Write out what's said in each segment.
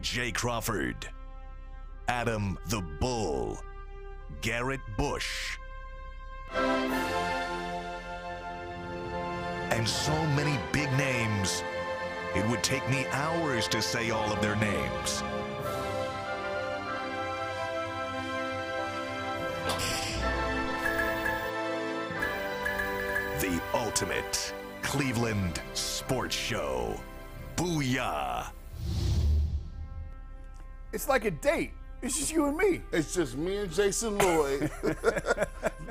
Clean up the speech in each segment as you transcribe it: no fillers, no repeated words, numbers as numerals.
Jay Crawford, Adam the Bull, Garrett Bush, and so many big names, it would take me hours to say all of their names. The ultimate Cleveland sports show. Booyah! It's like a date. It's just you and me. It's just me and Jason Lloyd.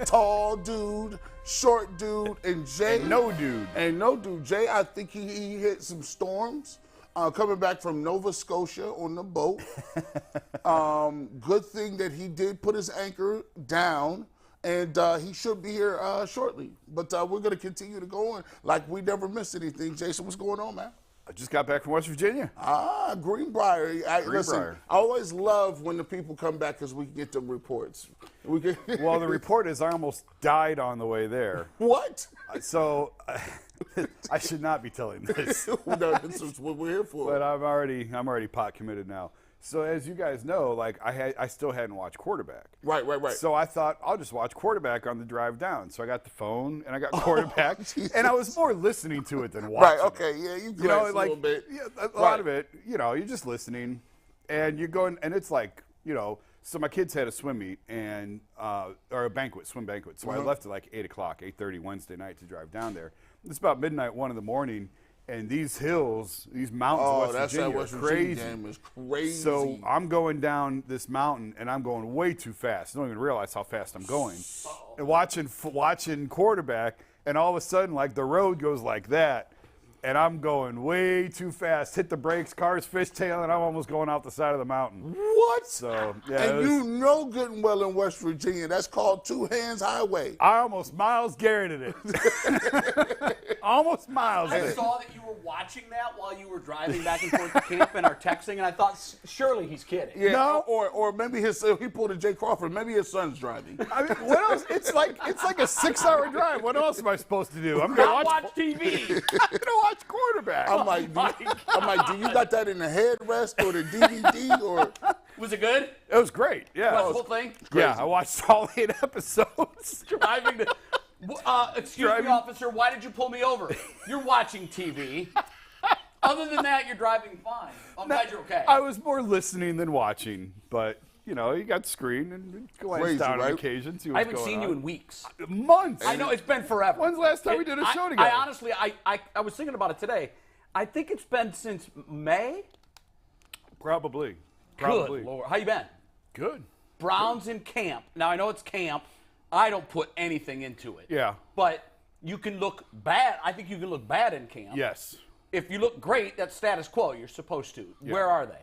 Tall dude, short dude, and Jay. And no dude. And no dude. Jay, I think he hit some storms coming back from Nova Scotia on the boat. Good thing that he did put his anchor down, and he should be here shortly. But we're going to continue to go on like we never missed anything. Jason, what's going on, man? I just got back from West Virginia. Greenbrier. Greenbrier. Listen, I always love when the people come back because we can get the reports. Well, the report is I almost died on the way there. What? So I should not be telling this. No, this is what we're here for. But I'm already pot committed now. So as you guys know, like I still hadn't watched quarterback. Right. So I thought I'll just watch quarterback on the drive down. So I got the phone and I got quarterback, and I was more listening to it than watching. Right. Okay. Yeah. You know, like like a little bit. Yeah, a lot of it. You know, you're just listening, and you're going, and it's like, you know. So my kids had a swim meet and or a banquet, swim banquet. So I left at like 8:00, 8:30 Wednesday night to drive down there. It's about midnight, 1 a.m. And these hills, these mountains of West Virginia are crazy. Game is crazy. So I'm going down this mountain, and I'm going way too fast. I don't even realize how fast I'm going. And watching quarterback, and all of a sudden, like, the road goes like that, and I'm going way too fast. Hit the brakes, car's fishtailing, I'm almost going out the side of the mountain. What? So, yeah. And you know good and well in West Virginia, that's called Two Hands Highway. I almost Miles Garretted it. Almost Miles. I saw that you were watching that while you were driving back and forth to camp and are texting, and I thought, surely he's kidding. Yeah, No. or maybe he pulled a Jay Crawford. Maybe his son's driving. I mean, what else? It's like a 6-hour drive. What else am I supposed to do? I'm gonna Not watch TV. I'm gonna watch quarterback. I'm like, do you got that in the headrest or the DVD or? Was it good? It was great. Yeah. Watch the whole thing? Yeah, I watched all 8 episodes. Driving to. Excuse me, officer, why did you pull me over? You're watching TV. Other than that, you're driving fine. I'm glad you're okay. I was more listening than watching, but you know, you got screen and glance down on occasion. See what's I haven't going seen on. you in weeks. Months. I know, it's been forever. When's the last time we did a show together? I honestly, I was thinking about it today. I think it's been since May. Probably. Good Lord. How you been? Good. Browns in camp. Now, I know it's camp. I don't put anything into it. Yeah. But you can look bad. I think you can look bad in camp. Yes. If you look great, that's status quo. You're supposed to. Yeah. Where are they?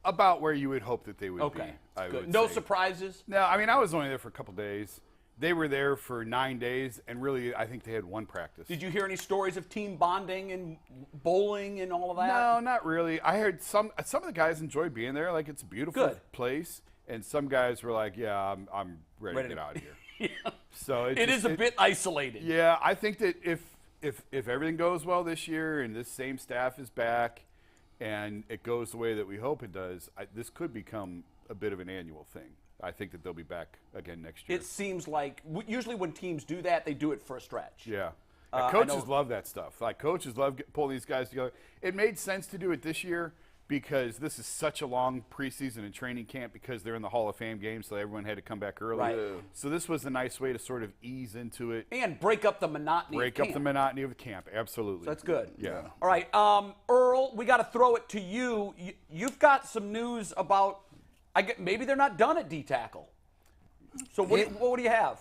About where you would hope that they would be. Okay. I Good. would No say. surprises? No, I mean, I was only there for a couple days. They were there for 9 days, and really, I think they had one practice. Did you hear any stories of team bonding and bowling and all of that? No, not really. I heard some of the guys enjoyed being there. Like, it's a beautiful place. And some guys were like, yeah, I'm ready to get out of here. Yeah. So it is a bit isolated. Yeah, I think that if everything goes well this year and this same staff is back and it goes the way that we hope it does, this could become a bit of an annual thing. I think that they'll be back again next year. It seems like usually when teams do that, they do it for a stretch. Yeah. Coaches love that stuff. Like, coaches love pulling these guys together. It made sense to do it this year because this is such a long preseason and training camp because they're in the Hall of Fame game, so everyone had to come back early. Right. So this was a nice way to sort of ease into it. And break up the monotony Break up the monotony of the camp, absolutely. So that's good. Yeah. All right, Earl, we got to throw it to you. You've got some news about maybe they're not done at D-tackle. So what do you have?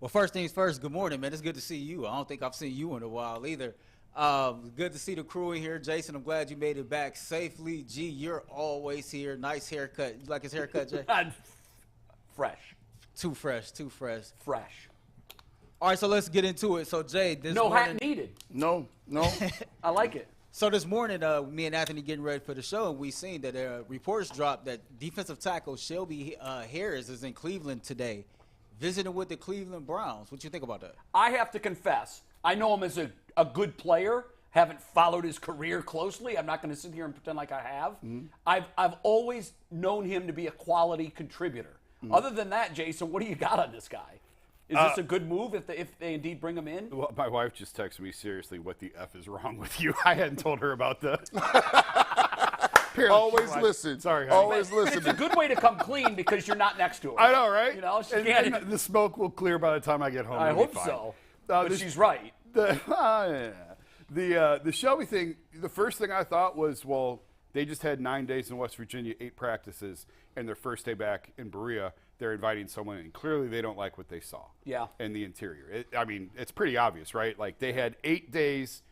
Well, first things first, good morning, man. It's good to see you. I don't think I've seen you in a while either. Good to see the crew in here. Jason, I'm glad you made it back safely. G, you're always here. Nice haircut. You like his haircut, Jay? Fresh. Too fresh, too fresh. Fresh. All right, so let's get into it. So, Jay, this No morning, hat needed. No. I like it. So this morning, me and Anthony getting ready for the show, and we seen that reports dropped that defensive tackle Shelby Harris is in Cleveland today, visiting with the Cleveland Browns. What you think about that? I have to confess, I know him as a good player. haven't followed his career closely. I'm not going to sit here and pretend like I have. I've always known him to be a quality contributor. Other than that, Jason, what do you got on this guy? Is this a good move if they indeed bring him in? Well, my wife just texted me, seriously, what the F is wrong with you? I hadn't told her about the. Always listen. Sorry, honey. Always listen. It's a good way to come clean because you're not next to her. I know, right? You know, she and can't. the smoke will clear by the time I get home. I It'll be hope fine. so. But she's right. The Shelby thing, the first thing I thought was, well, they just had 9 days in West Virginia, 8 practices, and their first day back in Berea, they're inviting someone in. Clearly, they don't like what they saw in the interior. It's pretty obvious, right? Like, they had 8 days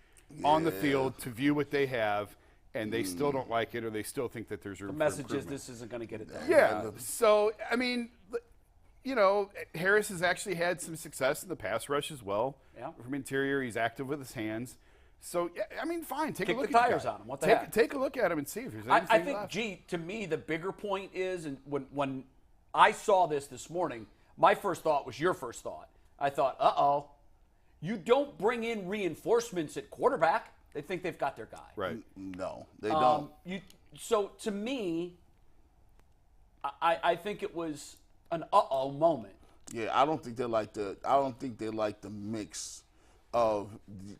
on the field to view what they have, and they still don't like it, or they still think that there's room The for message is improvement. this isn't going to get it done. Yeah. So, you know, Harris has actually had some success in the pass rush as well. Yeah. From interior, he's active with his hands. So, yeah, fine. Take Kick a look the at tires guy. on him. What the heck? Take a look at him and see if there's anything I think, left. to me, the bigger point is, and when I saw this morning, my first thought was your first thought. I thought, you don't bring in reinforcements at quarterback. They think they've got their guy. Right. No, they don't. So to me, I think it was an moment. Yeah, I don't think they like the mix of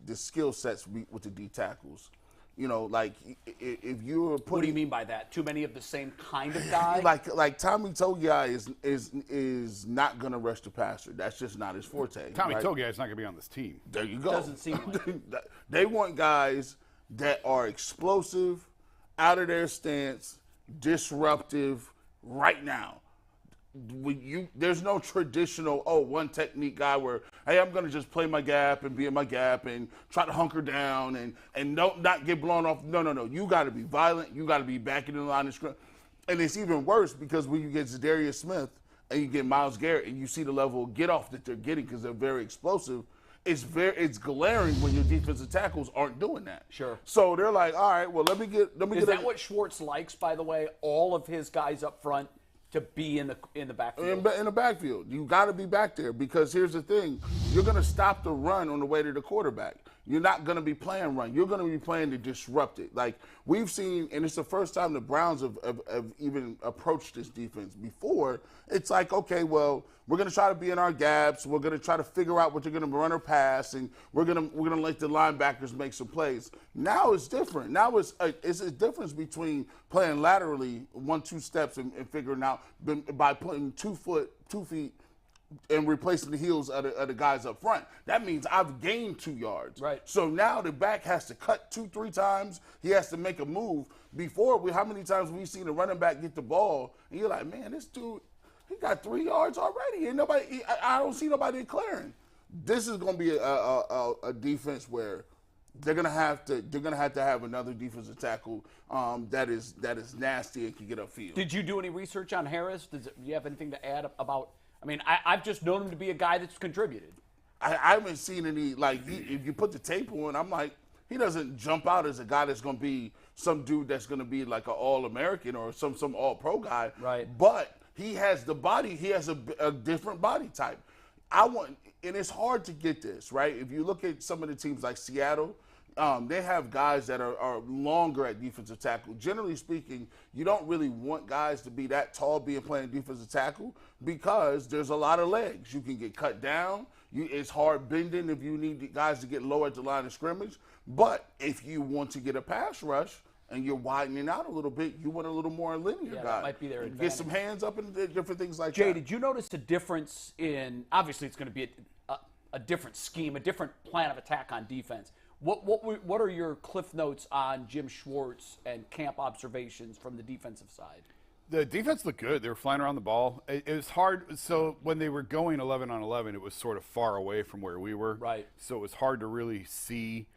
the skill sets with the D tackles. You know, like if you're putting. What do you mean by that? Too many of the same kind of guy? Like Tommy Togiai is not gonna rush the passer. That's just not his forte. Tommy right? Togiai is not going to be on this team. There you go. Doesn't seem like it. They want guys that are explosive, out of their stance, disruptive right now. There's no traditional one technique guy where, hey, I'm gonna just play my gap and be in my gap and try to hunker down and not get blown off. No. You got to be violent. You got to be back in the line of scrimmage. And it's even worse because when you get Zadarius Smith and you get Myles Garrett and you see the level of get off that they're getting because they're very explosive. It's glaring when your defensive tackles aren't doing that. Sure. So they're like, all right, well, let me get. Is that what Schwartz likes, by the way? All of his guys up front to be in the backfield. In the backfield, you got to be back there because here's the thing: you're going to stop the run on the way to the quarterback. You're not going to be playing run. You're going to be playing to disrupt it. Like we've seen, and it's the first time the Browns have even approached this defense before. It's like, okay, well, we're going to try to be in our gaps. We're going to try to figure out what you're going to run or pass, and we're going to let the linebackers make some plays. Now it's different. Now it's a difference between playing laterally 1-2 steps and figuring out by putting 2 feet. And replacing the heels of the guys up front. That means I've gained 2 yards. Right. So now the back has to cut 2-3 times. He has to make a move. Before, how many times have we seen a running back get the ball, and you're like, man, this dude, he got 3 yards already, and I don't see nobody declaring. This is going to be a defense where they're gonna have to have another defensive tackle that is nasty and can get upfield. Did you do any research on Harris? Do you have anything to add about? I mean, I've just known him to be a guy that's contributed. I haven't seen any, if you put the tape on, I'm like, he doesn't jump out as a guy that's going to be some dude that's going to be like an All-American or some All-Pro guy. Right. But he has the body. He has a different body type. And it's hard to get this, right? If you look at some of the teams like Seattle, they have guys that are longer at defensive tackle. Generally speaking, you don't really want guys to be that tall playing defensive tackle because there's a lot of legs. You can get cut down. It's hard bending if you need guys to get low at the line of scrimmage. But if you want to get a pass rush and you're widening out a little bit, you want a little more linear guy. That might be their advantage. Get some hands up and different things like Jay, that. did you notice a difference in? Obviously, it's going to be a different scheme, a different plan of attack on defense. What are your cliff notes on Jim Schwartz and camp observations from the defensive side? The defense looked good. They were flying around the ball. It was hard. So when they were going 11 on 11, it was sort of far away from where we were. Right. So it was hard to really see.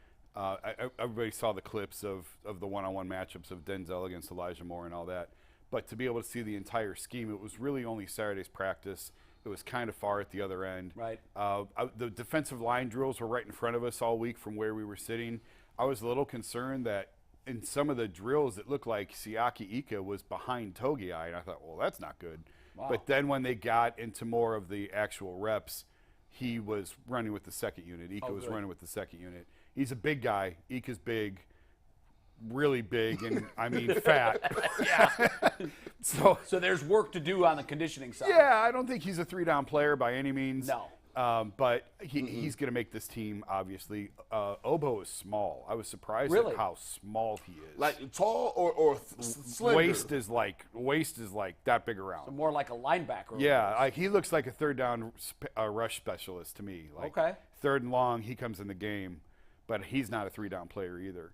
Everybody saw the clips of the one-on-one matchups of Denzel against Elijah Moore and all that. But to be able to see the entire scheme, it was really only Saturday's practice. It was kind of far at the other end. Right. The defensive line drills were right in front of us all week from where we were sitting. I was a little concerned that in some of the drills it looked like Siaki Ika was behind Togiai, and I thought, well, that's not good. Wow. But then when they got into more of the actual reps, he was running with the second unit. Ika was good. running with the second unit. He's a big guy. Ika's big, really big, and I mean fat. Yeah. So there's work to do on the conditioning side. yeah, I don't think he's a 3-down player by any means. No. But he's going to make this team, obviously. Obo is small. I was surprised Really? at how small he is. Like tall or slender? waist is like that big around. More like a linebacker. Yeah, like he looks like a third down rush specialist to me. Like Okay. third and long, he comes in the game, but he's not a 3-down player either.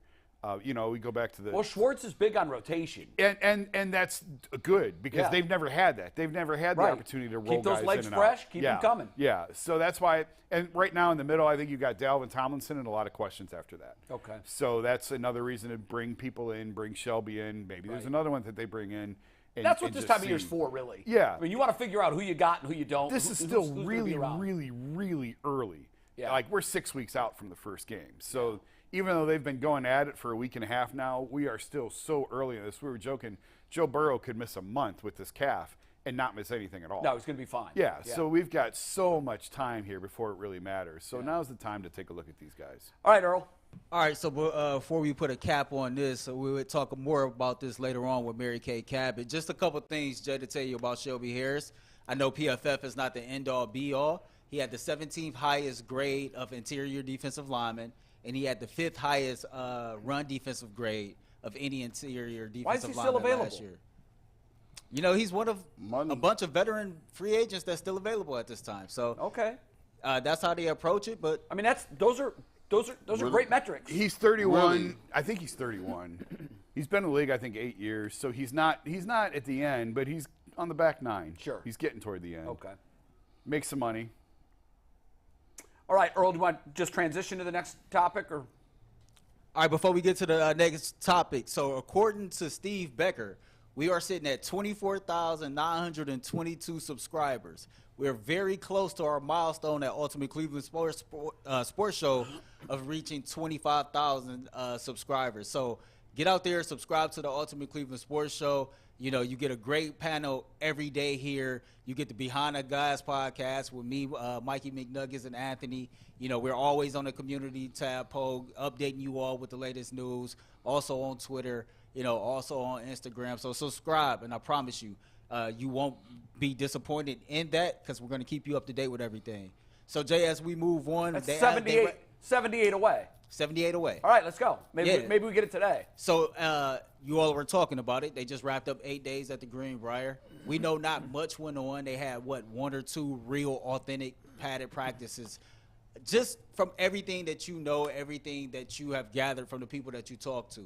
We go back to the Well, Schwartz is big on rotation. and that's good because Yeah. they've never had that. They've never had the Right. opportunity to roll Keep those guys legs in and fresh, out. keep them coming. Yeah, so that's why. And right now in the middle, I think you've got Dalvin Tomlinson and a lot of questions after that. Okay. So that's another reason to bring people in, bring Shelby in. Maybe there's Right. another one that they bring in. And, That's what and this just time of year's see. for, really. Yeah. I mean, you want to figure out who you got and who you don't. This is who's still gonna be really, around. really, really early. Yeah. Like we're 6 weeks out from the first game. So even though they've been going at it for a week and a half now, we are still so early in this. We were joking, Joe Burrow could miss a month with this calf and not miss anything at all. No, it's going to be fine. Yeah, so we've got so much time here before it really matters. So now's the time to take a look at these guys. All right, Earl. All right, so before we put a cap on this, we would talk more about this later on with Mary Kay Cabot. Just a couple things, Jay, to tell you about Shelby Harris. I know PFF is not the end-all, be-all. He had the 17th highest grade of interior defensive lineman, and he had the 5th highest run defensive grade of any interior defensive Why is he still lineman available? last year. You know, he's one of Money. a bunch of veteran free agents that's still available at this time. So Okay. that's how they approach it. But I mean, those are great metrics. He's 31. Really? I think he's 31. He's been in the league, I think, 8 years. So he's not at the end, but he's on the back nine. Sure. He's getting toward the end. Okay. Make some money. All right, Earl, do you want to just transition to the next topic? Or all right, before we get to the next topic, so according to Steve Becker, we are sitting at 24,922 subscribers. We're very close to our milestone at Ultimate Cleveland Sports Show of reaching 25,000 subscribers. So get out there, subscribe to the Ultimate Cleveland Sports Show. You know, you get a great panel every day here. You get the Behind the Guys podcast with me, Mikey McNuggets, and Anthony. You know, we're always on the community tab poll, updating you all with the latest news. Also on Twitter, you know, also on Instagram. So subscribe, and I promise you, you won't be disappointed in that because we're going to keep you up to date with everything. So, Jay, as we move on. that's 78 away. 78 away. All right, let's go. Maybe Yeah. maybe we get it today. So you all were talking about it. They just wrapped up 8 days at the Greenbrier. We know not much went on. They had, 1 or 2 real, authentic, padded practices. Just from everything that you know, everything that you have gathered from the people that you talk to,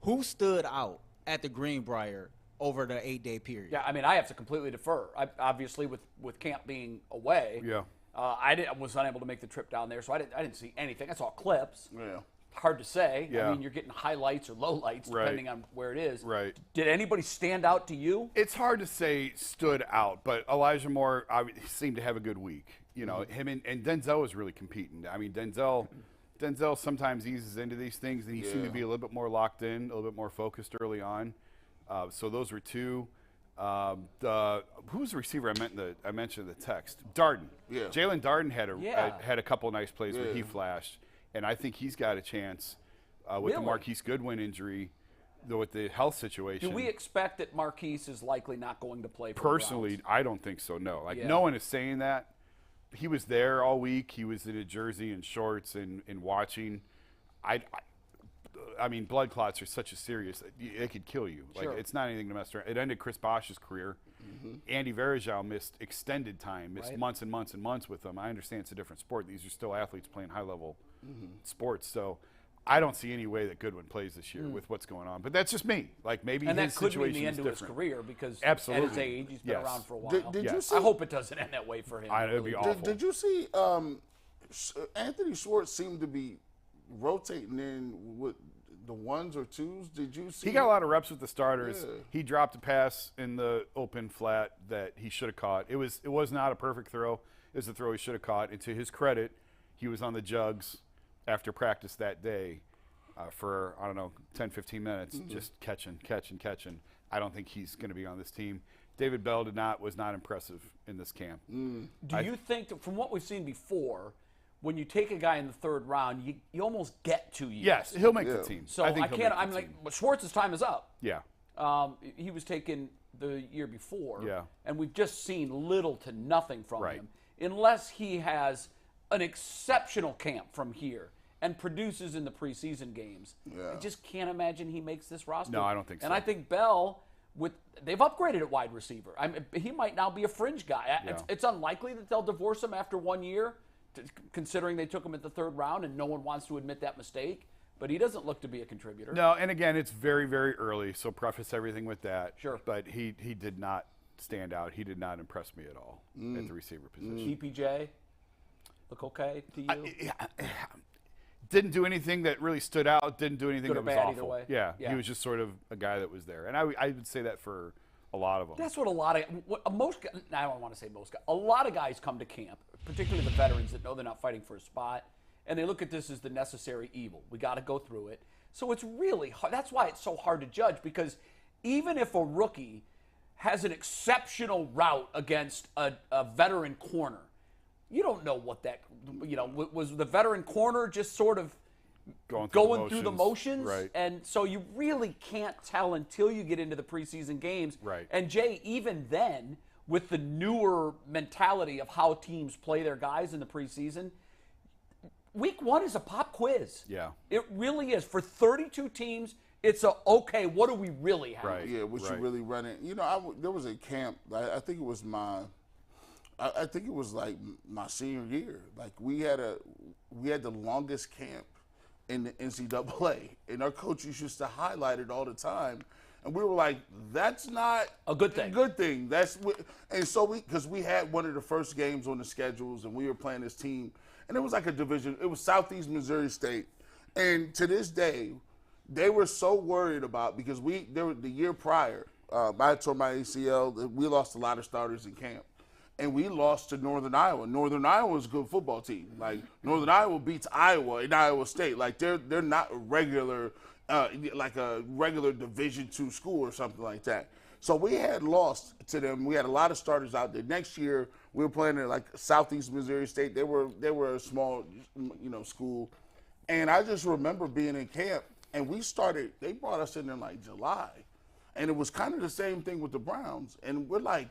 who stood out at the Greenbrier over the 8-day period? Yeah, I mean, I have to completely defer. Obviously, with camp being away, Yeah. I was unable to make the trip down there, so I didn't see anything. I saw clips. Yeah. Hard to say. Yeah. I mean, you're getting highlights or lowlights Right. depending on where it is. Right. Did anybody stand out to you? It's hard to say stood out, but Elijah Moore seemed to have a good week. You know, him and Denzel was really competing. I mean, Denzel sometimes eases into these things, and he seemed to be a little bit more locked in, a little bit more focused early on. So those were 2. Who's the receiver I mentioned in the text? Darden. Yeah. Jalen Darden had Yeah. had a couple of nice plays where he flashed, and I think he's got a chance with the Really? Marquise Goodwin injury, though with the health situation. Do we expect that Marquise is likely not going to play for the Personally, Browns? I don't think so. No, like Yeah. no one is saying that. He was there all week. He was in a jersey and shorts and watching. I mean, blood clots are such a serious. It could kill you. Like Sure. it's not anything to mess around. It ended Chris Bosch's career. Andy Varejao missed extended time, missed Right. months and months and months with them. I understand it's a different sport. These are still athletes playing high level sports. So I don't see any way that Goodwin plays this year with what's going on. But that's just me. Like maybe And his that could mean situation the end is of his different. career because Absolutely. at his age, he's been Yes. around for a while. Did Yes. you see? I hope it doesn't end that way for him. It'd be awful. Did you see? Anthony Schwartz seemed to be rotating in with the 1s or 2s. Did you see? He got a lot of reps with the starters. Yeah. He dropped a pass in the open flat that he should have caught. It was not a perfect throw. It was a throw he should have caught. And to his credit, he was on the jugs after practice that day for, 10, 15 minutes, just catching. I don't think he's going to be on this team. David Bell was not impressive in this camp. Do you think that from what we've seen before, when you take a guy in the third round, you almost get 2 years. Yes, he'll make the team. So I think he'll make the I'm team. like, Schwartz's time is up. Yeah. He was taken the year before. Yeah. And we've just seen little to nothing from Right. him. Unless he has an exceptional camp from here and produces in the preseason games. Yeah. I just can't imagine he makes this roster. No, I don't think And so. I think Bell, they've upgraded at wide receiver. I mean, he might now be a fringe guy. Yeah. It's unlikely that they'll divorce him after 1 year, considering they took him at the third round and no one wants to admit that mistake. But he doesn't look to be a contributor. No, and again, it's very, very early, so preface everything with that. Sure. But he did not stand out. He did not impress me at all at the receiver position. DPJ, look okay to you? Didn't do anything that really stood out. Didn't do anything Good or that was bad awful. either way? Yeah, Yeah. he was just sort of a guy that was there. And I would say that for a lot of them. That's what a lot of I don't want to say most guys. A lot of guys come to camp, particularly the veterans that know they're not fighting for a spot, and they look at this as the necessary evil. We got to go through it. So it's really hard. That's why it's so hard to judge, because even if a rookie has an exceptional route against a veteran corner, you don't know what that, was the veteran corner just sort of going through the motions? Right. And so you really can't tell until you get into the preseason games. Right. And Jay, even then, with the newer mentality of how teams play their guys in the preseason, week 1 is a pop quiz. Yeah. It really is. For 32 teams, it's okay, what do we really have? Right. Yeah, what you really run it. There was a camp. I think it was I think it was like my senior year. Like we had the longest camp in the NCAA, and our coaches used to highlight it all the time. And we were like, "That's not A good thing. Good thing. And so because we had one of the first games on the schedules, and we were playing this team, and it was like a division. It was Southeast Missouri State, and to this day, they were so worried about because the year prior, I tore my ACL. We lost a lot of starters in camp. And we lost to Northern Iowa. Northern Iowa is a good football team. Like Northern Iowa beats Iowa in Iowa State. Like they're not a regular Division II school or something like that. So we had lost to them. We had a lot of starters out there. Next year we were playing at like Southeast Missouri State. They were a small school, and I just remember being in camp and they brought us in like July, and it was kind of the same thing with the Browns. And we're like,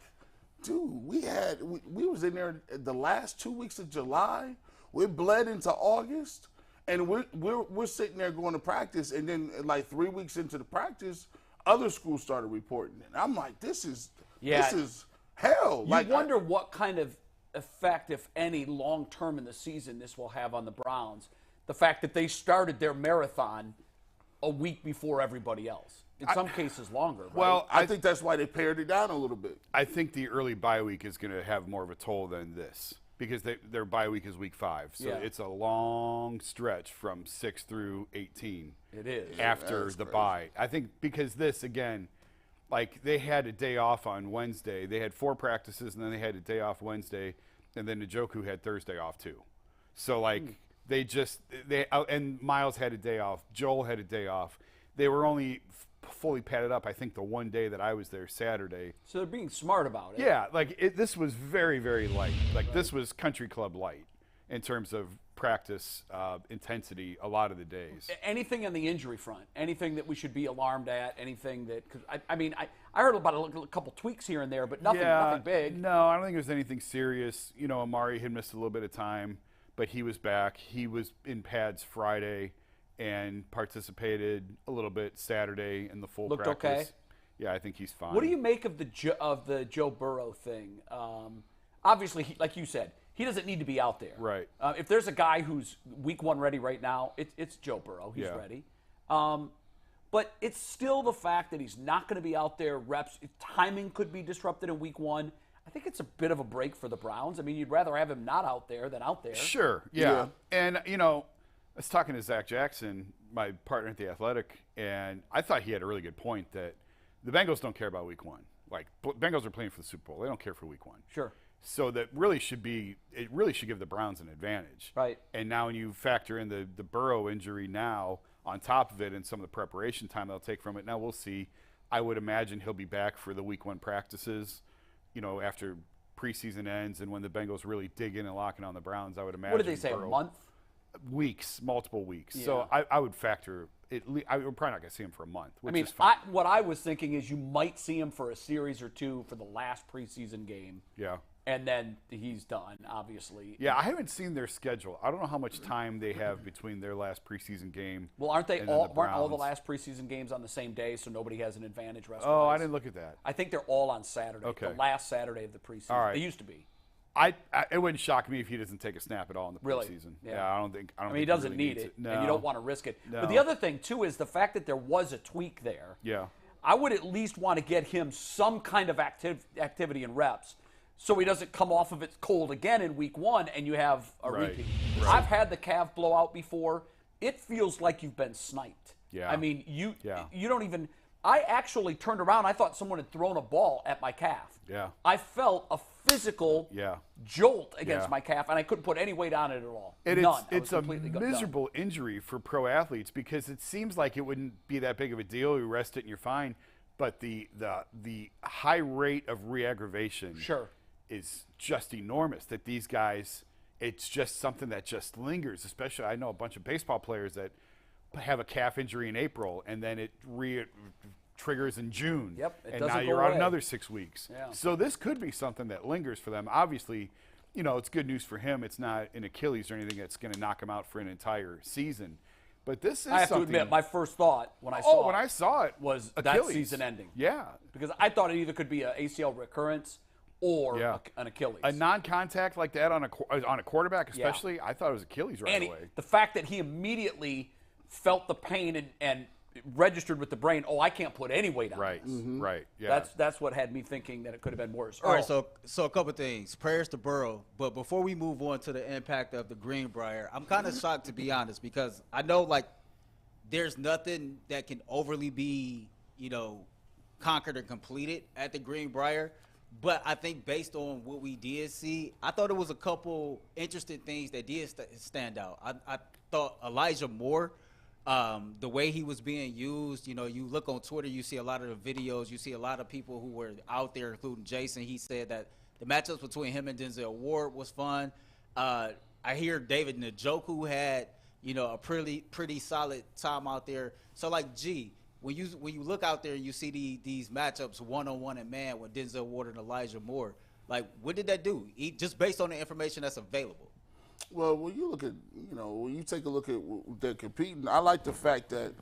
dude, we was in there the last 2 weeks of July. We bled into August, and we're sitting there going to practice, and then like 3 weeks into the practice, other schools started reporting it. And I'm like, this is hell. You wonder what kind of effect, if any, long term in the season this will have on the Browns. The fact that they started their marathon a week before everybody else. In some cases longer. Right? Well, I think that's why they pared it down a little bit. I think the early bye week is going to have more of a toll than this because their bye week is week 5. So it's a long stretch from 6 through 18. It is. After the bye. I think because this, again, like they had a day off on Wednesday. They had 4 practices, and then they had a day off Wednesday, and then Njoku had Thursday off too. So, like, and Miles had a day off. Joel had a day off. They were only fully padded up, I think, the one day that I was there, Saturday. So they're being smart about it. Yeah, like this was very, very light. Like this was country club light in terms of practice intensity a lot of the days. Anything on the injury front? Anything that we should be alarmed at? Anything that, because I heard about a couple tweaks here and there, but nothing big. No, I don't think there's anything serious. Amari had missed a little bit of time, but he was back. He was in pads Friday and participated a little bit Saturday in the full Looked practice. okay? Yeah, I think he's fine. What do you make of the Joe Burrow thing? Obviously, like you said, he doesn't need to be out there. Right. If there's a guy who's week 1 ready right now, it's Joe Burrow. He's ready. But it's still the fact that he's not going to be out there. Timing could be disrupted in week 1. I think it's a bit of a break for the Browns. I mean, you'd rather have him not out there than out there. Sure, yeah. And, I was talking to Zach Jackson, my partner at The Athletic, and I thought he had a really good point that the Bengals don't care about week 1. Like, Bengals are playing for the Super Bowl. They don't care for week 1. Sure. So it really should give the Browns an advantage. Right. And now when you factor in the Burrow injury now on top of it and some of the preparation time they'll take from it, now we'll see. I would imagine he'll be back for the week 1 practices, after preseason ends and when the Bengals really dig in and lock in on the Browns, I would imagine. What did they say? Burrow, A month? Weeks, multiple weeks. Yeah. So I would factor it. We're probably not going to see him for a month. Which I mean, is fine. what I was thinking is you might see him for a series or two for the last preseason game. Yeah. And then he's done, obviously. Yeah, I haven't seen their schedule. I don't know how much time they have between their last preseason game. Well, aren't and then all the the Browns. last preseason games on the same day, so nobody has an advantage rest-wise? Oh, I didn't look at that. I think they're all on Saturday. Okay. The last Saturday of the preseason. All right. They used to be. It wouldn't shock me if he doesn't take a snap at all in the Really? preseason. Yeah. I don't think. I mean, he doesn't really need needs it, No. and you don't want to risk it. No. But the other thing, too, is the fact that there was a tweak there. Yeah. I would at least want to get him some kind of activity and reps so he doesn't come off of it cold again in week one and you have a Right. repeat. Right. I've had the calf blowout before. It feels like you've been sniped. Yeah. I mean, you Yeah. don't even – I actually turned around. I thought someone had thrown a ball at my calf. Yeah. I felt a physical Yeah. jolt against Yeah. my calf, and I couldn't put any weight on it at all. And None. I it's was a completely done. miserable injury for pro athletes because it seems like it wouldn't be that big of a deal. You rest it and you're fine. But the high rate of re-aggravation Sure. is just enormous. That these guys, it's just something that just lingers. Especially, I know a bunch of baseball players that have a calf injury in April and then it triggers in June. Yep, it and doesn't now go you're out away. another 6 weeks. Yeah. So this could be something that lingers for them. Obviously, it's good news for him. It's not an Achilles or anything that's going to knock him out for an entire season. But this is I have to something. admit, my first thought when I saw when I saw it was Achilles. that season ending. Yeah. Because I thought it either could be an ACL recurrence or Yeah. an Achilles. A non-contact like that on a quarterback, especially, I thought it was Achilles right and away. the fact that he immediately felt the pain and registered with the brain, I can't put any weight on Right. this. Right. Yeah. That's what had me thinking that it could have been worse. All right, so a couple things. Prayers to Burrow. But before we move on to the impact of the Greenbrier, I'm kind of shocked, to be honest, because I know, there's nothing that can overly be, conquered or completed at the Greenbrier. But I think based on what we did see, I thought it was a couple interesting things that did stand out. I thought Elijah Moore, the way he was being used, you look on Twitter, you see a lot of the videos, you see a lot of people who were out there, including Jason. He said that the matchups between him and Denzel Ward was fun. I hear David Njoku had, a pretty solid time out there. So, when you look out there and you see these matchups one-on-one and man with Denzel Ward and Elijah Moore, what did that do? Just based on the information that's available. Well, when you look at, when you take a look at they're competing, I like the fact that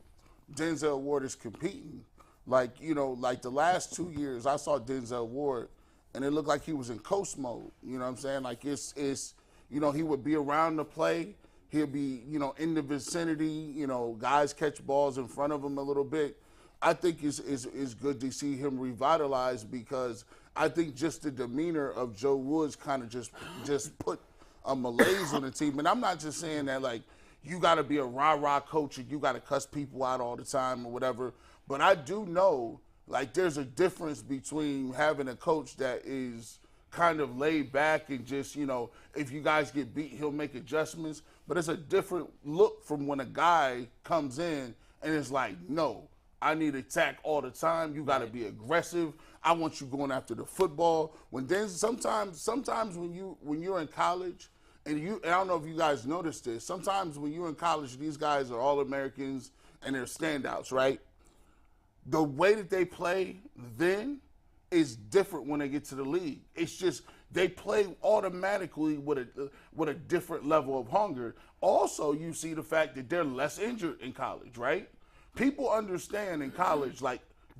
Denzel Ward is competing. The last 2 years, I saw Denzel Ward, and it looked like he was in coast mode. You know what I'm saying? He would be around the play. He'll be, in the vicinity. Guys catch balls in front of him a little bit. I think it's good to see him revitalized because I think just the demeanor of Joe Woods kind of just put a malaise on the team. And I'm not just saying that, you got to be a rah-rah coach and you got to cuss people out all the time or whatever. But I do know, there's a difference between having a coach that is kind of laid back and just, if you guys get beat, he'll make adjustments. But it's a different look from when a guy comes in and it's no, I need attack all the time. You got to be aggressive. I want you going after the football. Sometimes when you're in college, and I don't know if you guys noticed this, sometimes when you're in college, these guys are All-Americans and they're standouts, right? The way that they play then is different when they get to the league. It's just they play automatically with a different level of hunger. Also, you see the fact that they're less injured in college, right? People understand in college,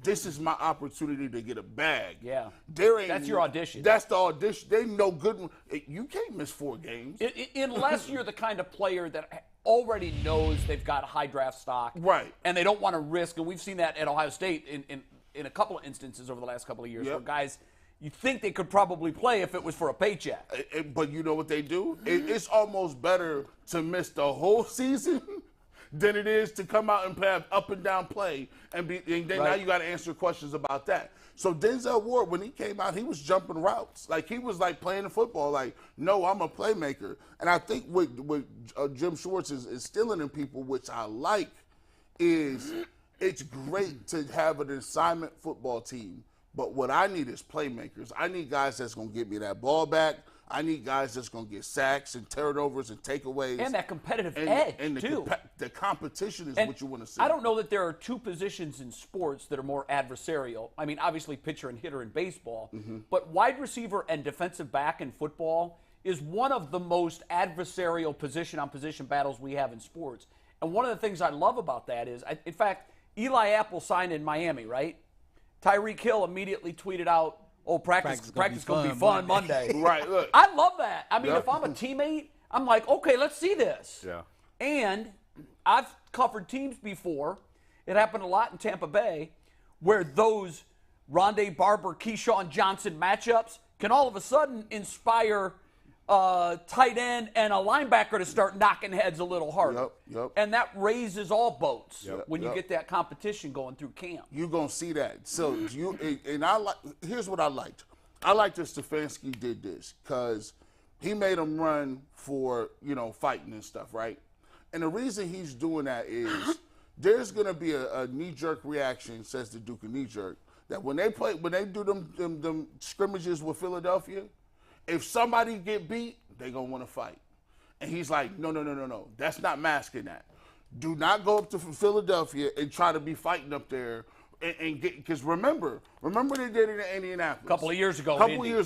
this is my opportunity to get a bag. Yeah. That's your audition. That's the audition. They know good. You can't miss 4 games. Unless you're the kind of player that already knows they've got high draft stock. Right. And they don't want to risk, and we've seen that at Ohio State in a couple of instances over the last couple of years where guys, you think they could probably play if it was for a paycheck. But you know what they do? It's almost better to miss the whole season than it is to come out and play up and down play and then now you got to answer questions about that. So Denzel Ward, when he came out, he was jumping routes. He was playing the football. No, I'm a playmaker. And I think what Jim Schwartz is instilling in people, which I like, is it's great to have an assignment football team But what I need is playmakers. I need guys that's going to get me that ball back. I need guys that's going to get sacks and turnovers and takeaways. And that competitive edge, too. The competition is what you want to see. I don't know that there are two positions in sports that are more adversarial. I mean, obviously pitcher and hitter in baseball, but wide receiver and defensive back in football is one of the most adversarial position-on-position battles we have in sports. And one of the things I love about that is, in fact, Eli Apple signed in Miami, right? Tyreek Hill immediately tweeted out, "Oh, practice going to be fun Monday." Right, look. I love that. I mean, if I'm a teammate, I'm like, okay, let's see this. Yeah. And I've covered teams before. It happened a lot in Tampa Bay where those Rondé Barber, Keyshawn Johnson matchups can all of a sudden inspire tight end and a linebacker to start knocking heads a little harder. Yep. And that raises all boats when you get that competition going through camp. You're going to see that. So here's what I liked. I liked that Stefanski did this because he made them run for, fighting and stuff, right? And the reason he's doing that is there's going to be a knee-jerk reaction, says the Duke of knee-jerk, that when they do them scrimmages with Philadelphia, if somebody get beat, they going to want to fight. And he's like, no. That's not masking that. Do not go up to Philadelphia and try to be fighting up there and get, because remember they did it in Indianapolis. A couple of years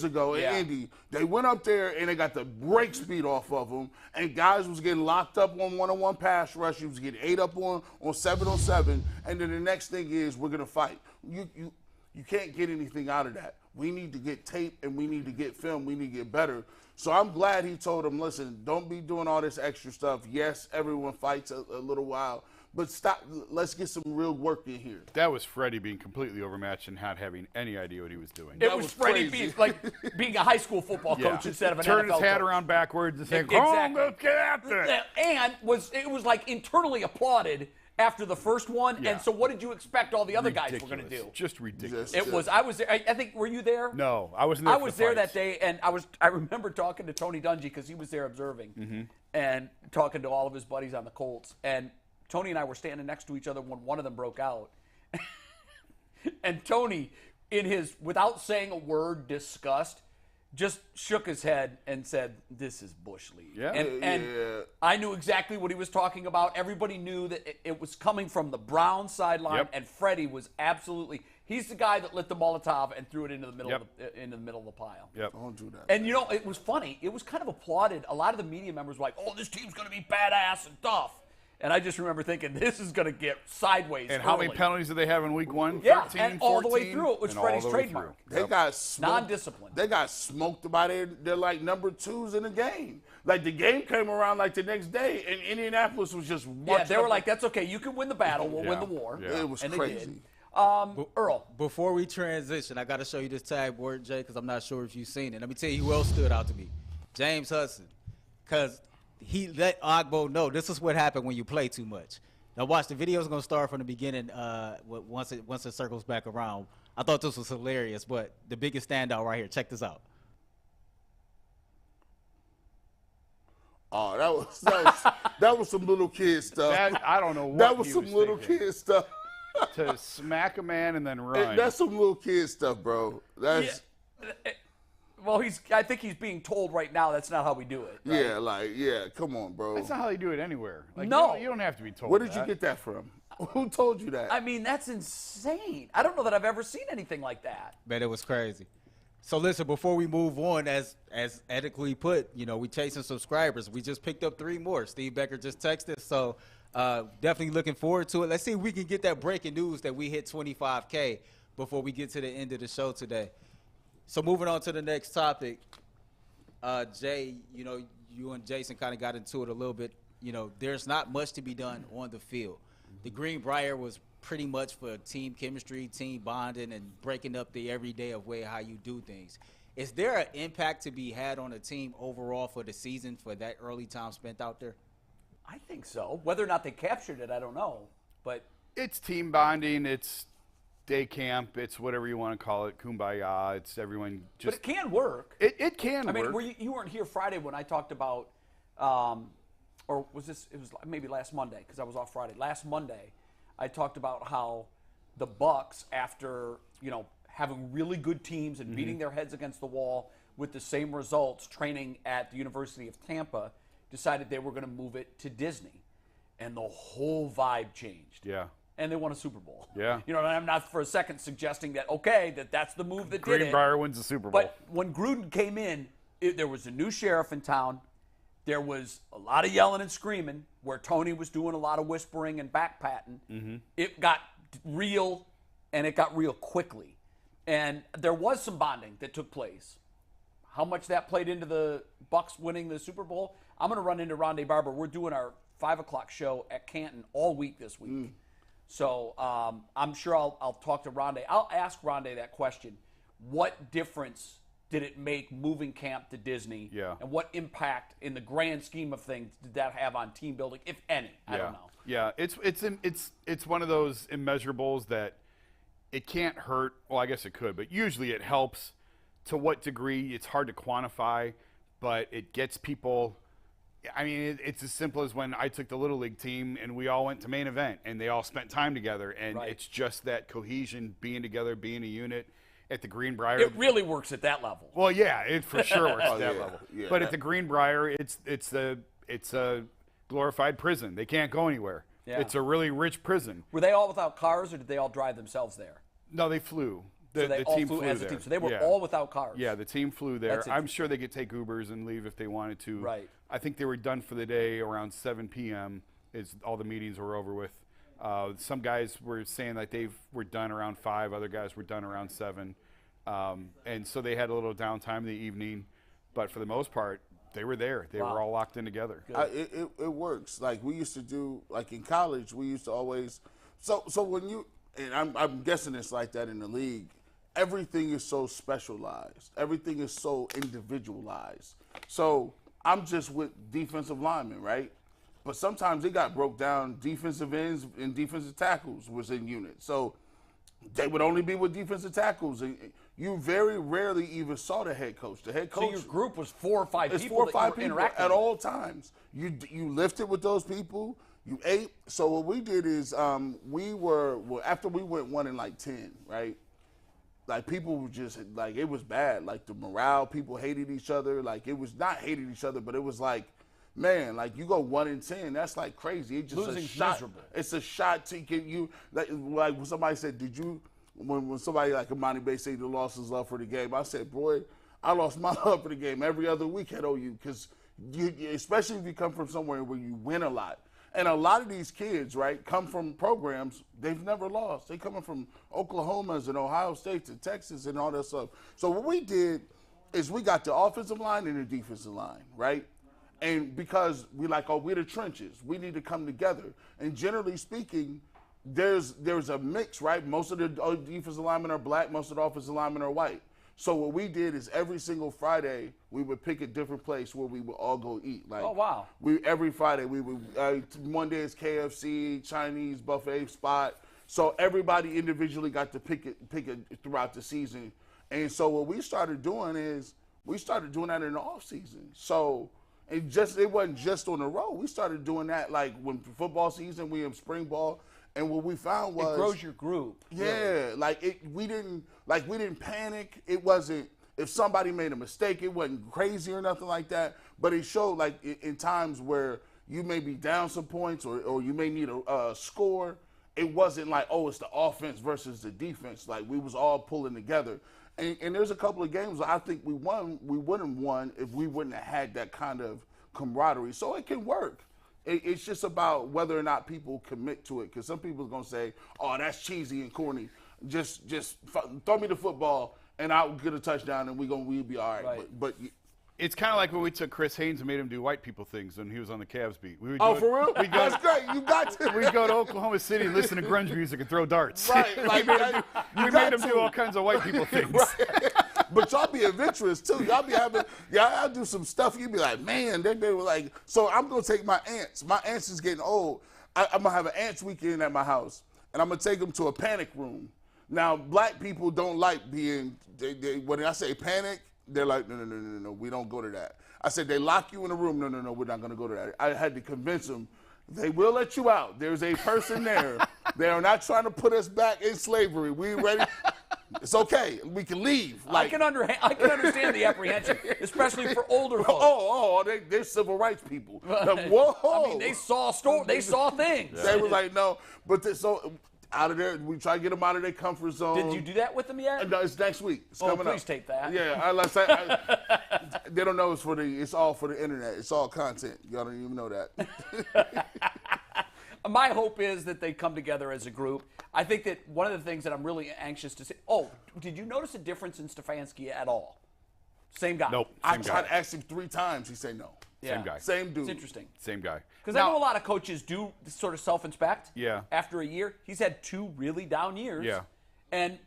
ago in Indy. They went up there and they got the brakes beat off of them, and guys was getting locked up on one-on-one pass rush. You was getting 8 up on 7-on-7, and then the next thing is we're going to fight. You can't get anything out of that. We need to get tape and we need to get film. We need to get better. So I'm glad he told him, listen, don't be doing all this extra stuff. Yes, everyone fights a little while, but stop. Let's get some real work in here. That was Freddie being completely overmatched and not having any idea what he was doing. It was Freddie being a high school football coach instead of an NFL Turn his hat coach. around backwards and saying, Exactly. let's get after it. And it was like internally applauded after the first one. Yeah. And so what did you expect all the other guys were going to do? Just ridiculous. I was there. I think, were you there? No, I wasn't there. I was there that day, and I remember talking to Tony Dungy because he was there observing and talking to all of his buddies on the Colts. And Tony and I were standing next to each other when one of them broke out. And Tony, in his, without saying a word, disgust, just shook his head and said, "This is Bush League." Yeah. And I knew exactly what he was talking about. Everybody knew that it was coming from the Brown sideline, and Freddie was absolutely. He's the guy that lit the Molotov and threw it into the middle of the pile. Yep. Don't do that. And it was funny. It was kind of applauded. A lot of the media members were like, "Oh, this team's going to be badass and tough." And I just remember thinking, this is going to get sideways. And how many penalties did they have in week 1? Yeah, 13, and all the way 14? through. It was Freddie's trademark. They got smoked. Non-disciplined. They got smoked by their like number 2s in the game. Like the game came around like the next day, and Indianapolis was just Yeah, they were like, "That's okay. You can win the battle. We'll win the war." Yeah. It was and crazy. They did. Earl. Before we transition, I got to show you this tag board, Jay, because I'm not sure if you've seen it. Let me tell you who else stood out to me. James Hudson. Because he let Ogbo know this is what happened when you play too much. Now watch, the video is going to start from the beginning once it circles back around. I thought this was hilarious, but the biggest standout right here. Check this out. Oh, that was some little kid stuff. I don't know what That was he some little thinking. kid stuff. To smack a man and then run. That's some little kid stuff, bro. That's Well, I think he's being told right now that's not how we do it. Right? come on, bro. That's not how they do it anywhere. Like, No. you don't have to be told. Where did that. you get that from? Who told you that? I mean, that's insane. I don't know that I've ever seen anything like that. Man, it was crazy. So listen, before we move on, as ethically put, we chasing subscribers. We just picked up 3 more. Steve Becker just texted, so definitely looking forward to it. Let's see if we can get that breaking news that we hit 25K before we get to the end of the show today. So moving on to the next topic, Jay, you and Jason kind of got into it a little bit. There's not much to be done on the field. The Greenbrier was pretty much for team chemistry, team bonding, and breaking up the everyday of way how you do things. Is there an impact to be had on a team overall for the season for that early time spent out there? I think so. Whether or not they captured it, I don't know. But It's team bonding. It's day camp. It's whatever you want to call it. Kumbaya. It's everyone just. But it can work. It can work. I mean, you weren't here Friday when I talked about, or was this? It was maybe last Monday because I was off Friday. Last Monday, I talked about how the Bucks, after having really good teams and beating their heads against the wall with the same results, training at the University of Tampa, decided they were going to move it to Disney. And the whole vibe changed. Yeah. And they won a Super Bowl. Yeah. You know, and I'm not for a second suggesting that, that's the move that did it. Greenbrier wins the Super Bowl. But when Gruden came in, there was a new sheriff in town. There was a lot of yelling and screaming where Tony was doing a lot of whispering and backpatting. It got real, and it got real quickly. And there was some bonding that took place. How much that played into the Bucs winning the Super Bowl, I'm going to run into Rondé Barber. We're doing our 5 o'clock show at Canton all week this week. So I'm sure I'll talk to Rondé. I'll ask Rondé that question. What difference did it make moving camp to Disney? Yeah. And what impact in the grand scheme of things did that have on team building, if any? I don't know. Yeah, it's one of those immeasurables that it can't hurt. Well, I guess it could, but usually it helps. To what degree, it's hard to quantify, but it gets people. I mean, it's as simple as when I took the Little League team and we all went to main event and they all spent time together. And it's just that cohesion, being together, being a unit at the Greenbrier. It really works at that level. Well, yeah, it for sure works at that level. Yeah. But at the Greenbrier, it's a glorified prison. They can't go anywhere. Yeah. It's a really rich prison. Were they all without cars, or did they all drive themselves there? No, they flew. So they the all team flew as a there. team. So they were Yeah. all without cars. Yeah, the team flew there. That's I'm sure they could take Ubers and leave if they wanted to. Right. I think they were done for the day around 7 p.m. is all the meetings were over with. Some guys were saying that they were done around 5. Other guys were done around 7. And so they had a little downtime in the evening. But for the most part, they were there. They were all locked in together. It works. Like we used to do, like in college, we used to always. So when you, and I'm guessing it's like that in the league, everything is so specialized. Everything is so individualized. So I'm just with defensive linemen, right? But sometimes it got broke down. Defensive ends and defensive tackles was in units. So they would only be with defensive tackles. And you very rarely even saw the head coach. The head coach. So your group was 4 or 5 It's people 4 or that 5 you were people interacting at with. all times. You lifted with those people. You ate. So what we did is we were after we went 1-10, right? Like people were just like it was bad. Like the morale, people hated each other. Like it was not hated each other, but it was like, man, like you go 1-10, that's like crazy. It's just Losing's a shot. miserable. It's a shot to get you. Like when somebody said, "Did you?" When somebody like Imani Bay said he lost his love for the game, I said, "Boy, I lost my love for the game every other week at OU because you, especially if you come from somewhere where you win a lot." And a lot of these kids, right, come from programs they've never lost. They coming from Oklahomas and Ohio State to Texas and all that stuff. So what we did is we got the offensive line and the defensive line, right? And because we're the trenches, we need to come together. And generally speaking, there's a mix, right? Most of the defensive linemen are black. Most of the offensive linemen are white. So what we did is every single Friday we would pick a different place where we would all go eat. Like, oh wow! Every Friday we would. One day is KFC, Chinese buffet spot. So everybody individually got to pick it throughout the season. And so what we started doing is we started doing that in the off season. So it wasn't just on the road. We started doing that like when football season, we in spring ball. And what we found was it grows your group. Yeah, like we didn't panic. It wasn't if somebody made a mistake, it wasn't crazy or nothing like that. But it showed like in times where you may be down some points or you may need a score. It wasn't like, oh, it's the offense versus the defense. Like we was all pulling together. And there's a couple of games I think we wouldn't have won if we wouldn't have had that kind of camaraderie. So it can work. It's just about whether or not people commit to it. Because some people are going to say, oh, that's cheesy and corny. Just throw me the football and I'll get a touchdown and we'll be all right. But it's kind of like when we took Chris Haynes and made him do white people things when he was on the Cavs beat. For real? That's great. You got to. We'd go to Oklahoma City and listen to grunge music and throw darts. Right. we made him do all kinds of white people things. Right. But y'all be adventurous, too. Y'all do some stuff. You be like, man, they were like, so I'm going to take my aunts. My aunts is getting old. I'm going to have an aunts weekend at my house, and I'm going to take them to a panic room. Now, black people don't like being, when I say panic, they're like, no, we don't go to that. I said, they lock you in a room. No, we're not going to go to that. I had to convince them, they will let you out. There's a person there. They are not trying to put us back in slavery. We ready? It's okay. We can leave. I can understand the apprehension, especially for older folks. They're civil rights people. Whoa. I mean, they saw things. They was like, no. But so out of there, we try to get them out of their comfort zone. Did you do that with them yet? No, it's next week. It's coming please up. tape that. Yeah, they don't know it's all for the internet. It's all content. Y'all don't even know that. My hope is that they come together as a group. I think that one of the things that I'm really anxious to see. Oh, did you notice a difference in Stefanski at all? Same guy. Nope. I tried to ask him 3 times. He said no. Same guy. Same dude. It's interesting. Same guy. Because I know a lot of coaches do sort of self-inspect. Yeah. After a year, he's had 2 really down years. Yeah. And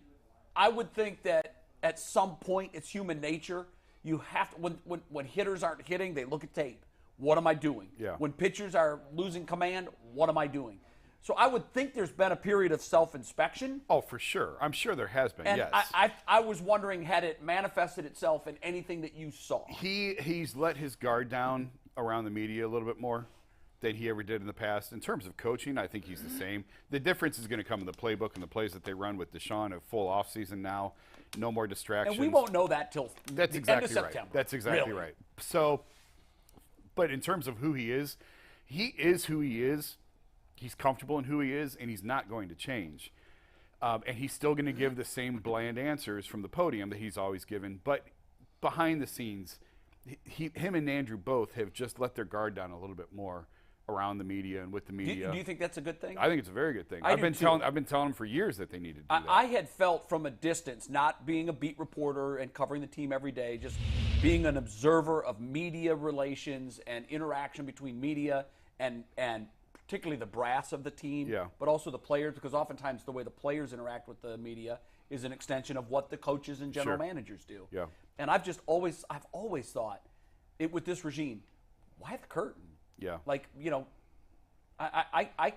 I would think that at some point it's human nature. You have to, when hitters aren't hitting, they look at tape. What am I doing? Yeah. When pitchers are losing command, what am I doing? So I would think there's been a period of self-inspection. Oh, for sure. I'm sure there has been, And yes. I was wondering, had it manifested itself in anything that you saw? He's let his guard down around the media a little bit more than he ever did in the past. In terms of coaching, I think he's the same. The difference is going to come in the playbook and the plays that they run with Deshaun, a full offseason now, no more distractions. And we won't know that till That's the exactly end of right. September. That's exactly Really. right. So, but in terms of who he is who he is. He's comfortable in who he is, and he's not going to change. And he's still going to give the same bland answers from the podium that he's always given. But behind the scenes, him and Andrew both have just let their guard down a little bit more around the media and with the media. Do you think that's a good thing? I think it's a very good thing. I I've do been too. telling them for years that they need to do that. I had felt from a distance, not being a beat reporter and covering the team every day, just being an observer of media relations and interaction between media and particularly the brass of the team, Yeah. but also the players, because oftentimes the way the players interact with the media is an extension of what the coaches and general Sure. managers do. Yeah. And I've always thought, with this regime, why the curtain? Yeah. Like, I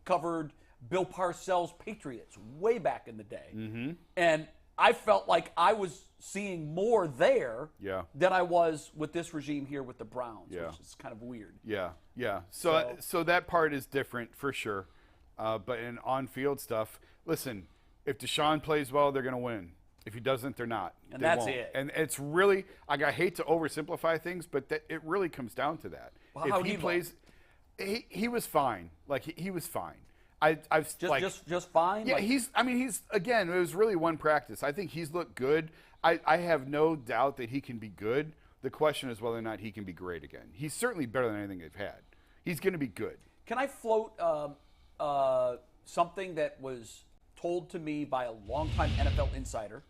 covered Bill Parcells' Patriots way back in the day. Mm-hmm. And I felt like I was seeing more there Yeah. than I was with this regime here with the Browns, Yeah. which is kind of weird. Yeah. So that part is different for sure. But in on-field stuff, listen, if Deshaun plays well, they're going to win. If he doesn't, they're not. And They that's won't. it. And it's really, I hate to oversimplify things, but it really comes down to that. Well, if how'd he he look? plays, he was fine. Like he was fine. I've Just fine? Yeah, Like, he's again, it was really one practice. I think he's looked good. I have no doubt that he can be good. The question is whether or not he can be great again. He's certainly better than anything they've had. He's going to be good. Can I float something that was told to me by a longtime NFL insider,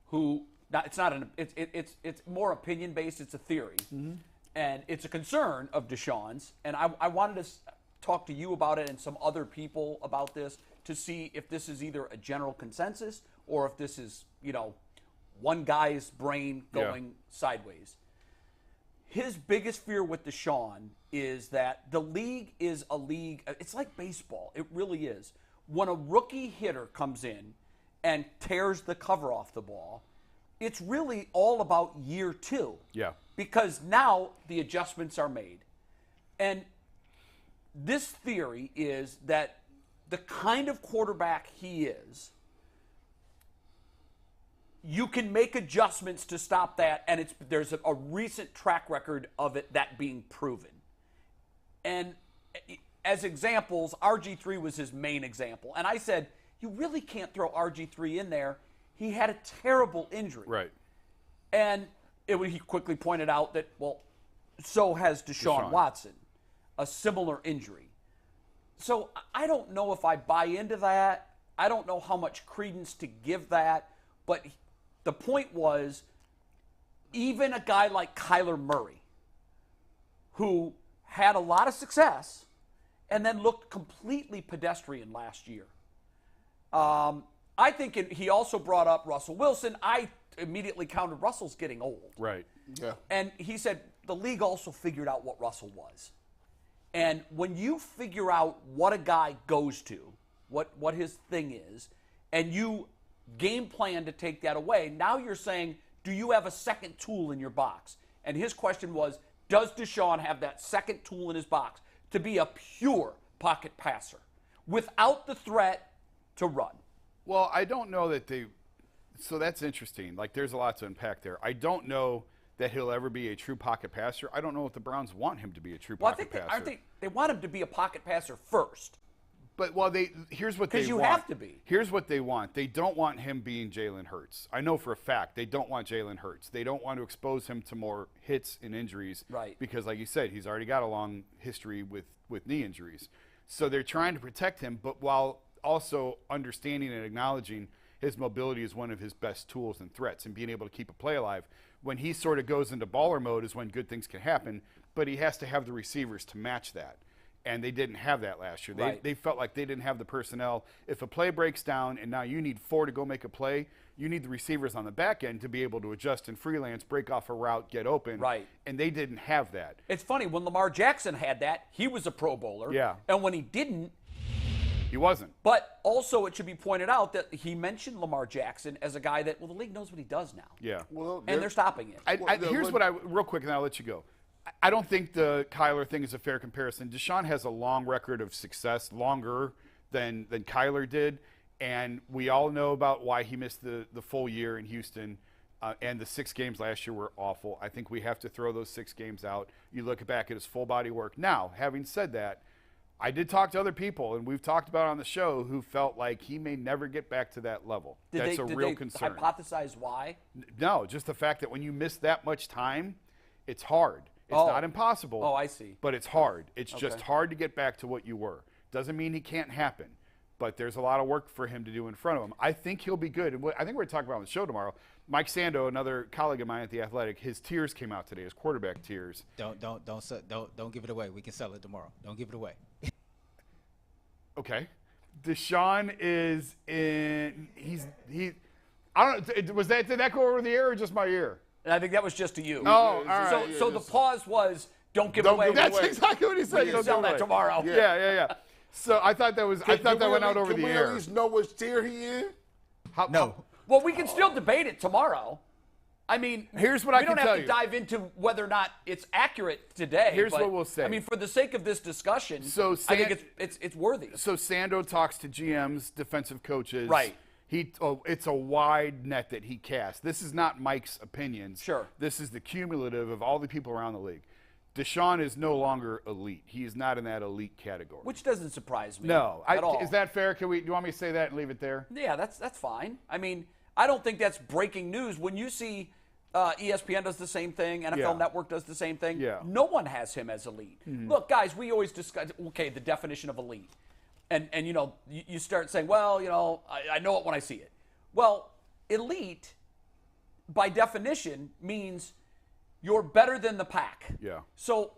who it's more opinion based. It's a theory, and it's a concern of Deshaun's. And I wanted to talk to you about it and some other people about this to see if this is either a general consensus or if this is one guy's brain going sideways. His biggest fear with Deshaun is that the league is a league. It's like baseball. It really is. When a rookie hitter comes in and tears the cover off the ball, it's really all about year 2. Yeah. Because now the adjustments are made. And this theory is that the kind of quarterback he is, you can make adjustments to stop that, and there's a recent track record of that being proven. And as examples, RG3 was his main example. And I said, you really can't throw RG3 in there. He had a terrible injury. Right. And he quickly pointed out that, so has Deshaun Watson, a similar injury. So I don't know if I buy into that. I don't know how much credence to give that. But the point was, even a guy like Kyler Murray, who had a lot of success and then looked completely pedestrian last year. I think he also brought up Russell Wilson. I immediately countered Russell's getting old. Right. Yeah. And he said the league also figured out what Russell was. And when you figure out what a guy goes to, what his thing is, and you game plan to take that away, now you're saying, do you have a second tool in your box? And his question was, does Deshaun have that second tool in his box to be a pure pocket passer without the threat to run? Well, I don't know that So that's interesting. Like, there's a lot to unpack there. I don't know that he'll ever be a true pocket passer. I don't know if the Browns want him to be a true pocket passer. Aren't they want him to be a pocket passer first. But here's what they want. Because you have to be. Here's what they want. They don't want him being Jalen Hurts. I know for a fact they don't want Jalen Hurts. They don't want to expose him to more hits and injuries. Right. Because, like you said, he's already got a long history with knee injuries. So they're trying to protect him, but while also understanding and acknowledging his mobility is one of his best tools and threats, and being able to keep a play alive. When he sort of goes into baller mode is when good things can happen, but he has to have the receivers to match that. And they didn't have that last year. Right. They felt like they didn't have the personnel. If a play breaks down and now you need 4 to go make a play, you need the receivers on the back end to be able to adjust and freelance, break off a route, get open. Right. And they didn't have that. It's funny, when Lamar Jackson had that, he was a Pro Bowler. Yeah. And when he didn't, He wasn't. but also it should be pointed out that he mentioned Lamar Jackson as a guy that, well, the league knows what he does now. Yeah. Well, And they're stopping it. Here's what real quick, and then I'll let you go. I don't think the Kyler thing is a fair comparison. Deshaun has a long record of success, longer than Kyler did, and we all know about why he missed the full year in Houston, and the 6 games last year were awful. I think we have to throw those 6 games out. You look back at his full body work. Now, having said that, I did talk to other people, and we've talked about on the show, who felt like he may never get back to that level. That's a real concern. Did they hypothesize why? No, just the fact that when you miss that much time, it's hard. It's not impossible. Oh, I see. But it's hard. It's just hard to get back to what you were. Doesn't mean he can't happen, but there's a lot of work for him to do in front of him. I think he'll be good. And I think we're talking about on the show tomorrow. Mike Sando, another colleague of mine at The Athletic, his tiers came out today, his quarterback tiers. Don't give it away. We can sell it tomorrow. Don't give it away. Okay. Deshaun is in. I don't know. Did that go over the air or just my ear? And I think that was just to you. Oh, all right. So the pause was, don't give it away. That's exactly what he said. We can sell that tomorrow. Yeah. So I thought that went out over the air. Can we at least know which tier he in? No. Well, we can still debate it tomorrow. I mean, here's what I can tell you. We don't have to dive into whether or not it's accurate today. Here's what we'll say. I mean, for the sake of this discussion, I think it's worthy. So Sando talks to GMs, defensive coaches. Right. It's a wide net that he casts. This is not Mike's opinions. Sure. This is the cumulative of all the people around the league. Deshaun is no longer elite. He is not in that elite category. Which doesn't surprise me. No. At all. Is that fair? Do you want me to say that and leave it there? Yeah, that's fine. I mean, I don't think that's breaking news. When you see ESPN does the same thing, NFL Network does the same thing, no one has him as elite. Mm-hmm. Look, guys, we always discuss, the definition of elite. And you start saying, well, I know it when I see it. Well, elite, by definition, means you're better than the pack. Yeah. So,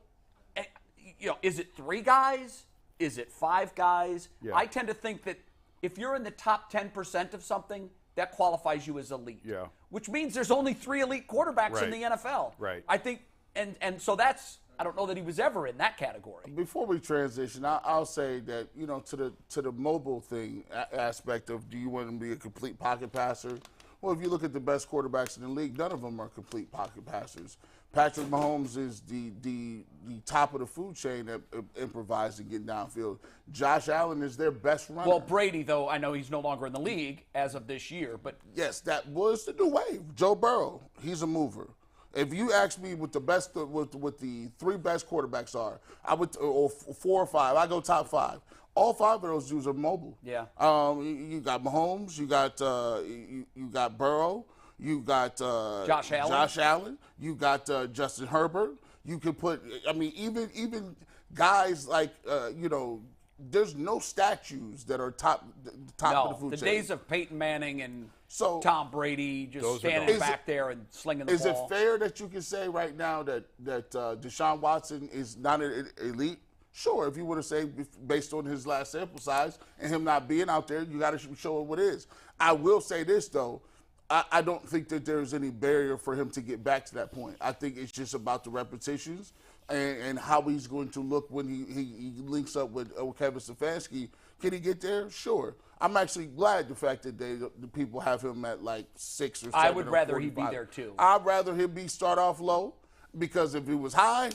is it 3 guys? Is it 5 guys? Yeah. I tend to think that if you're in the top 10% of something, that qualifies you as elite. Yeah. Which means there's only 3 elite quarterbacks in Right. the NFL. Right. I think, and so I don't know that he was ever in that category. Before we transition, I'll say that, to the mobile thing aspect of, do you want to be a complete pocket passer? Well, if you look at the best quarterbacks in the league, none of them are complete pocket passers. Patrick Mahomes is the top of the food chain at improvising, getting downfield. Josh Allen is their best runner. Well, Brady, though, I know he's no longer in the league as of this year, but yes, that was the new wave. Joe Burrow, he's a mover. If you ask me what the best, what the 3 best quarterbacks are, I would, or 4 or 5. I go top 5. All 5 of those dudes are mobile. Yeah. You got Mahomes. You got you got Burrow. You got Josh Allen. You got Justin Herbert. You could put. I mean, even guys like there's no statues that are top of the food chain. The days of Peyton Manning and So, Tom Brady just standing back there and slinging the Is ball. it fair that you can say right now that Deshaun Watson is not an elite? Sure, if you were to say based on his last sample size and him not being out there, you got to show it what it is. I will say this, though. I don't think that there's any barrier for him to get back to that point. I think it's just about the repetitions and how he's going to look when he links up with Kevin Stefanski. Can he get there? Sure. I'm actually glad the fact that the people have him at like 6 or 7. I would rather 45. he be there too. I'd rather him start off low, because if he was high,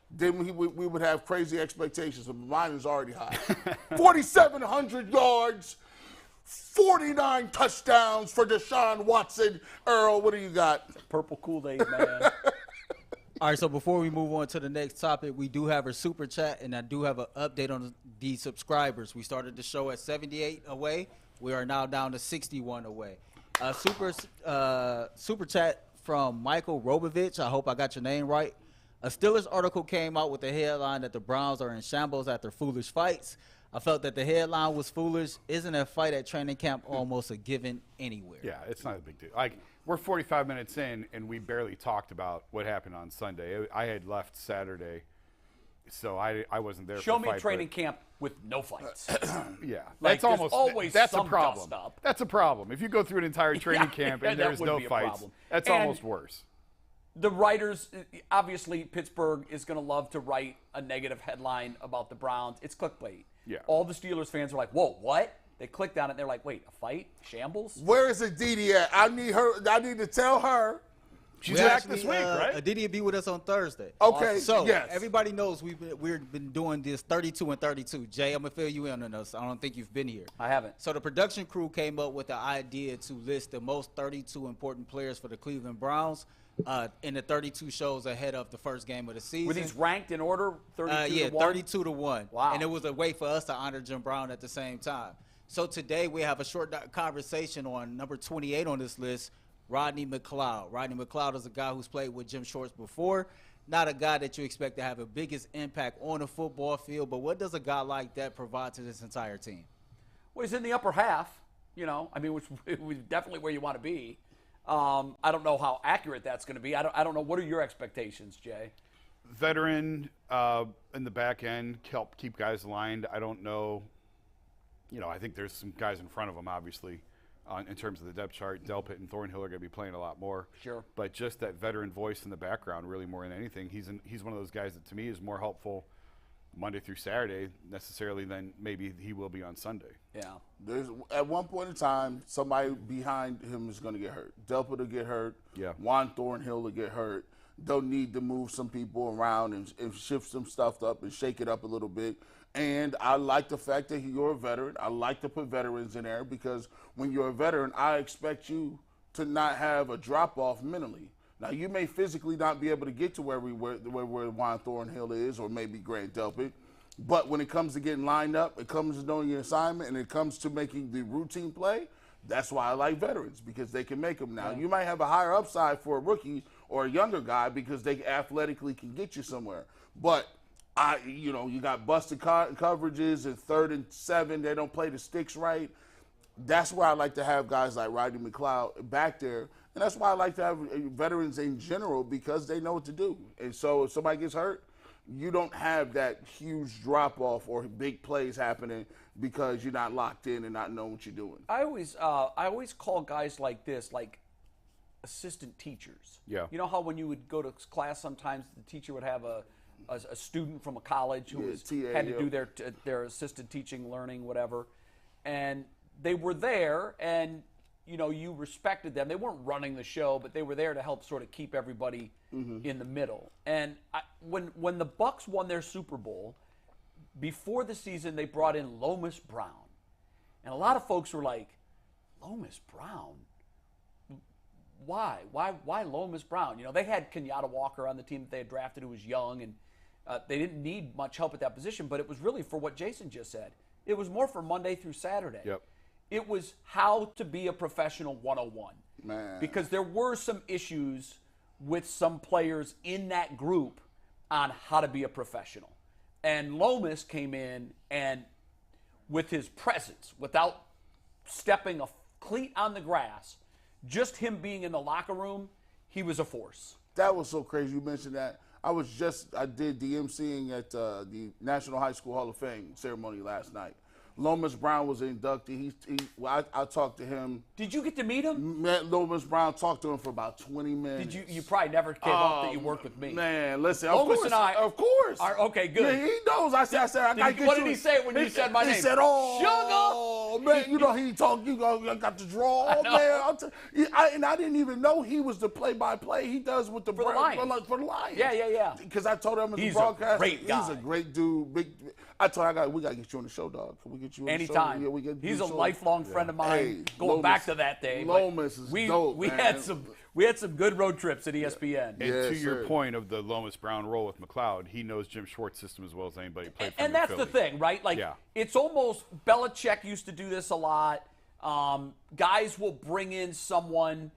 then we would have crazy expectations. But mine is already high. 4,700 yards, 49 touchdowns for Deshaun Watson. Earl, what do you got? Purple Kool-Aid, man. All right, so before we move on to the next topic, we do have a super chat, and I do have an update on the subscribers. We started the show at 78 away. We are now down to 61 away. Super chat from Michael Robovich. I hope I got your name right. A Steelers article came out with the headline that the Browns are in shambles after foolish fights. I felt that the headline was foolish. Isn't a fight at training camp almost a given anywhere? Yeah, it's not a big deal. Like, we're 45 minutes in, and we barely talked about what happened on Sunday. I had left Saturday, so I wasn't there. Show for me the a fight, training camp with no fights. Yeah, Like, that's there's almost always that's some a problem. dust up. That's a problem. If you go through an entire training camp and that there's would no be a fights, problem. that's And almost worse. The writers, obviously, Pittsburgh is going to love to write a negative headline about the Browns. It's clickbait. Yeah. All the Steelers fans are like, whoa, what? They clicked on it, and they're like, wait, a fight? Shambles? Where is Aditi at? I need to tell her. She's back this week, right? Aditi will be with us on Thursday. Okay, So yes. everybody knows we've been doing this 32 and 32. Jay, I'm going to fill you in on this. I don't think you've been here. I haven't. So the production crew came up with the idea to list the most 32 important players for the Cleveland Browns in the 32 shows ahead of the first game of the season. Were these ranked in order, 32 to 1? 32 to 1. Wow. And it was a way for us to honor Jim Brown at the same time. So today we have a short conversation on number 28 on this list, Rodney McLeod. Rodney McLeod is a guy who's played with Jim Shorts before. Not a guy that you expect to have the biggest impact on the football field, but what does a guy like that provide to this entire team? Well, he's in the upper half, which is definitely where you want to be. I don't know how accurate that's going to be. I don't know. What are your expectations, Jay? Veteran in the back end, help keep guys aligned. I don't know. I think there's some guys in front of him, obviously, in terms of the depth chart. Delpit and Thornhill are going to be playing a lot more. Sure. But just that veteran voice in the background, really more than anything. He's one of those guys that, to me, is more helpful Monday through Saturday necessarily than maybe he will be on Sunday. Yeah. There's at one point in time, somebody behind him is going to get hurt. Delpit will get hurt. Yeah. Juan Thornhill will get hurt. They'll need to move some people around and shift some stuff up and shake it up a little bit. And I like the fact that you're a veteran. I like to put veterans in there because when you're a veteran, I expect you to not have a drop-off mentally. Now, you may physically not be able to get to where Juan Thornhill is or maybe Grant Delpit, but when it comes to getting lined up, it comes to knowing your assignment, and it comes to making the routine play, that's why I like veterans, because they can make them now. You might have a higher upside for a rookie or a younger guy because they athletically can get you somewhere. But, you got busted coverages and 3rd and 7. They don't play the sticks right. That's why I like to have guys like Rodney McLeod back there. And that's why I like to have veterans in general, because they know what to do. And so if somebody gets hurt, you don't have that huge drop-off or big plays happening because you're not locked in and not knowing what you're doing. I always call guys like this like assistant teachers. Yeah. You know how when you would go to class, sometimes the teacher would have a student from a college who had to do their assisted teaching, learning, whatever, and they were there, and you respected them. They weren't running the show, but they were there to help sort of keep everybody in the middle. And when the Bucs won their Super Bowl, before the season, they brought in Lomas Brown. And a lot of folks were like, Lomas Brown? Why? Why Lomas Brown? They had Kenyatta Walker on the team that they had drafted who was young, and they didn't need much help at that position, but it was really for what Jason just said. It was more for Monday through Saturday. Yep. It was how to be a professional 101. Man. Because there were some issues with some players in that group on how to be a professional. And Lomas came in and with his presence, without stepping a cleat on the grass, just him being in the locker room, he was a force. That was so crazy you mentioned that. I did DMCing at the National High School Hall of Fame ceremony last night. Lomas Brown was inducted. I talked to him. Did you get to meet him? Met Lomas Brown, talked to him for about 20 minutes. You probably never came up that you worked with me. Man, listen, Lomas of course, and I of course. Okay, good. Yeah, he knows. I said, what did he say when you said my name? He said, "Oh, Oh, man, you know he talk. You got the draw, man. And I didn't even know he was the play-by-play. He does with the Lions. For the Lions. Yeah. Because I told him as He's a broadcaster, a great guy. he's a great dude. I told him, we got to get you on the show, dog. Can we get you on Anytime. the show? He's a lifelong friend of mine. Hey, going back to that day. Lomas is dope, we man. had some good road trips at ESPN. And to your point of the Lomas Brown role with McLeod, he knows Jim Schwartz's system as well as anybody. Played for him And that's in the Philly. thing, right? Like, it's almost Belichick used to do this a lot. Guys will bring in someone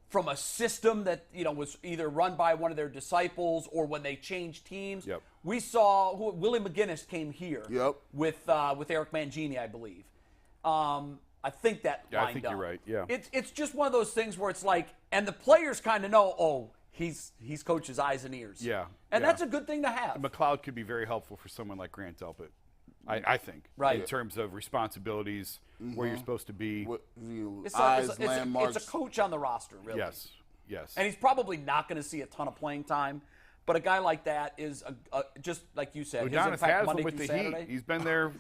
from a system that was either run by one of their disciples or when they changed teams. Yep. We saw Willie McGinnis came here. Yep. With Eric Mangini, I believe. I think that lined I think up. you're right. Yeah. It's just one of those things where it's like, and the players kind of know, oh, he's coach's eyes and ears. Yeah. And that's a good thing to have. McLeod could be very helpful for someone like Grant Delpit. I think. Right. In terms of responsibilities, where you're supposed to be. It's a coach on the roster, really. Yes. And he's probably not going to see a ton of playing time. But a guy like that is, just like you said, his Udonis impact has Monday him with through the Saturday. Heat. He's been there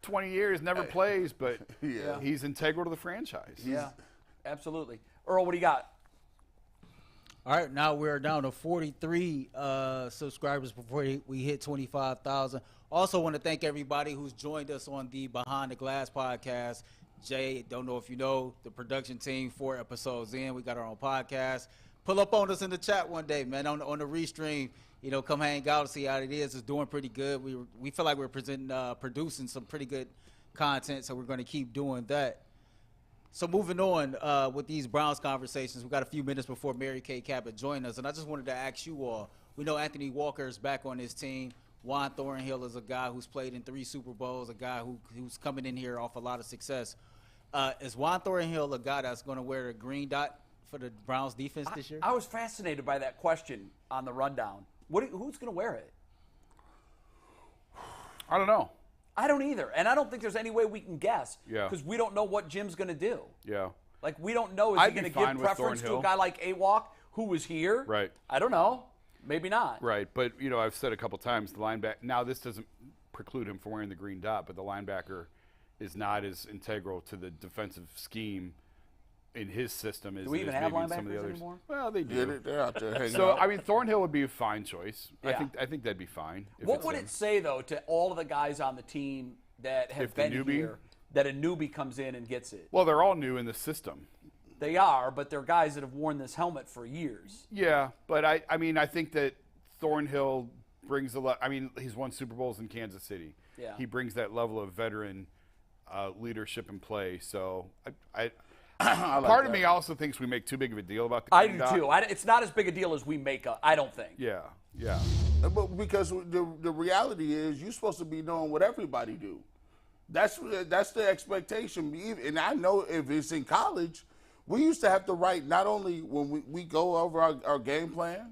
20 years, never plays, but he's integral to the franchise. Yeah, absolutely. Earl, what do you got? All right, now we're down to 43 subscribers before we hit 25,000. Also want to thank everybody who's joined us on the Behind the Glass podcast. Jay, don't know if you know, the production team, 4 episodes in. We got our own podcast. Pull up on us in the chat one day, man, on the restream. Come hang out and see how it is. It's doing pretty good. We feel like we're producing some pretty good content, so we're going to keep doing that. So moving on with these Browns conversations, we got a few minutes before Mary Kay Cabot joined us, and I just wanted to ask you all. We know Anthony Walker is back on his team. Juan Thornhill is a guy who's played in 3 Super Bowls, a guy who's coming in here off a lot of success. Is Juan Thornhill a guy that's going to wear a green dot for the Browns defense this year? I was fascinated by that question on the rundown. Who's going to wear it? I don't know. I don't either. And I don't think there's any way we can guess. Yeah. Because we don't know what Jim's going to do. Yeah. Like, we don't know. Is he going to give preference to a guy like Awok who was here? Right. I don't know. Maybe not. Right. But, I've said a couple times, the linebacker, now this doesn't preclude him from wearing the green dot, but the linebacker is not as integral to the defensive scheme in his system as do we even maybe have in some of the linebackers others. anymore? Well, they do. Yeah, they're out there hanging So, out. Thornhill would be a fine choice. Yeah. I think that'd be fine. What would it say, though, to all of the guys on the team that have been here, that a newbie comes in and gets it? Well, they're all new in the system. They are, but they're guys that have worn this helmet for years. Yeah, but I think that Thornhill brings a lot. He's won Super Bowls in Kansas City. Yeah. He brings that level of veteran leadership and play. So part of me also thinks we make too big of a deal about the I green do dot. too. It's not as big a deal as we make up. I don't think. Yeah. But because the reality is you're supposed to be doing what everybody do. That's the expectation. And I know if it's in college, we used to have to write not only when we go over our game plan,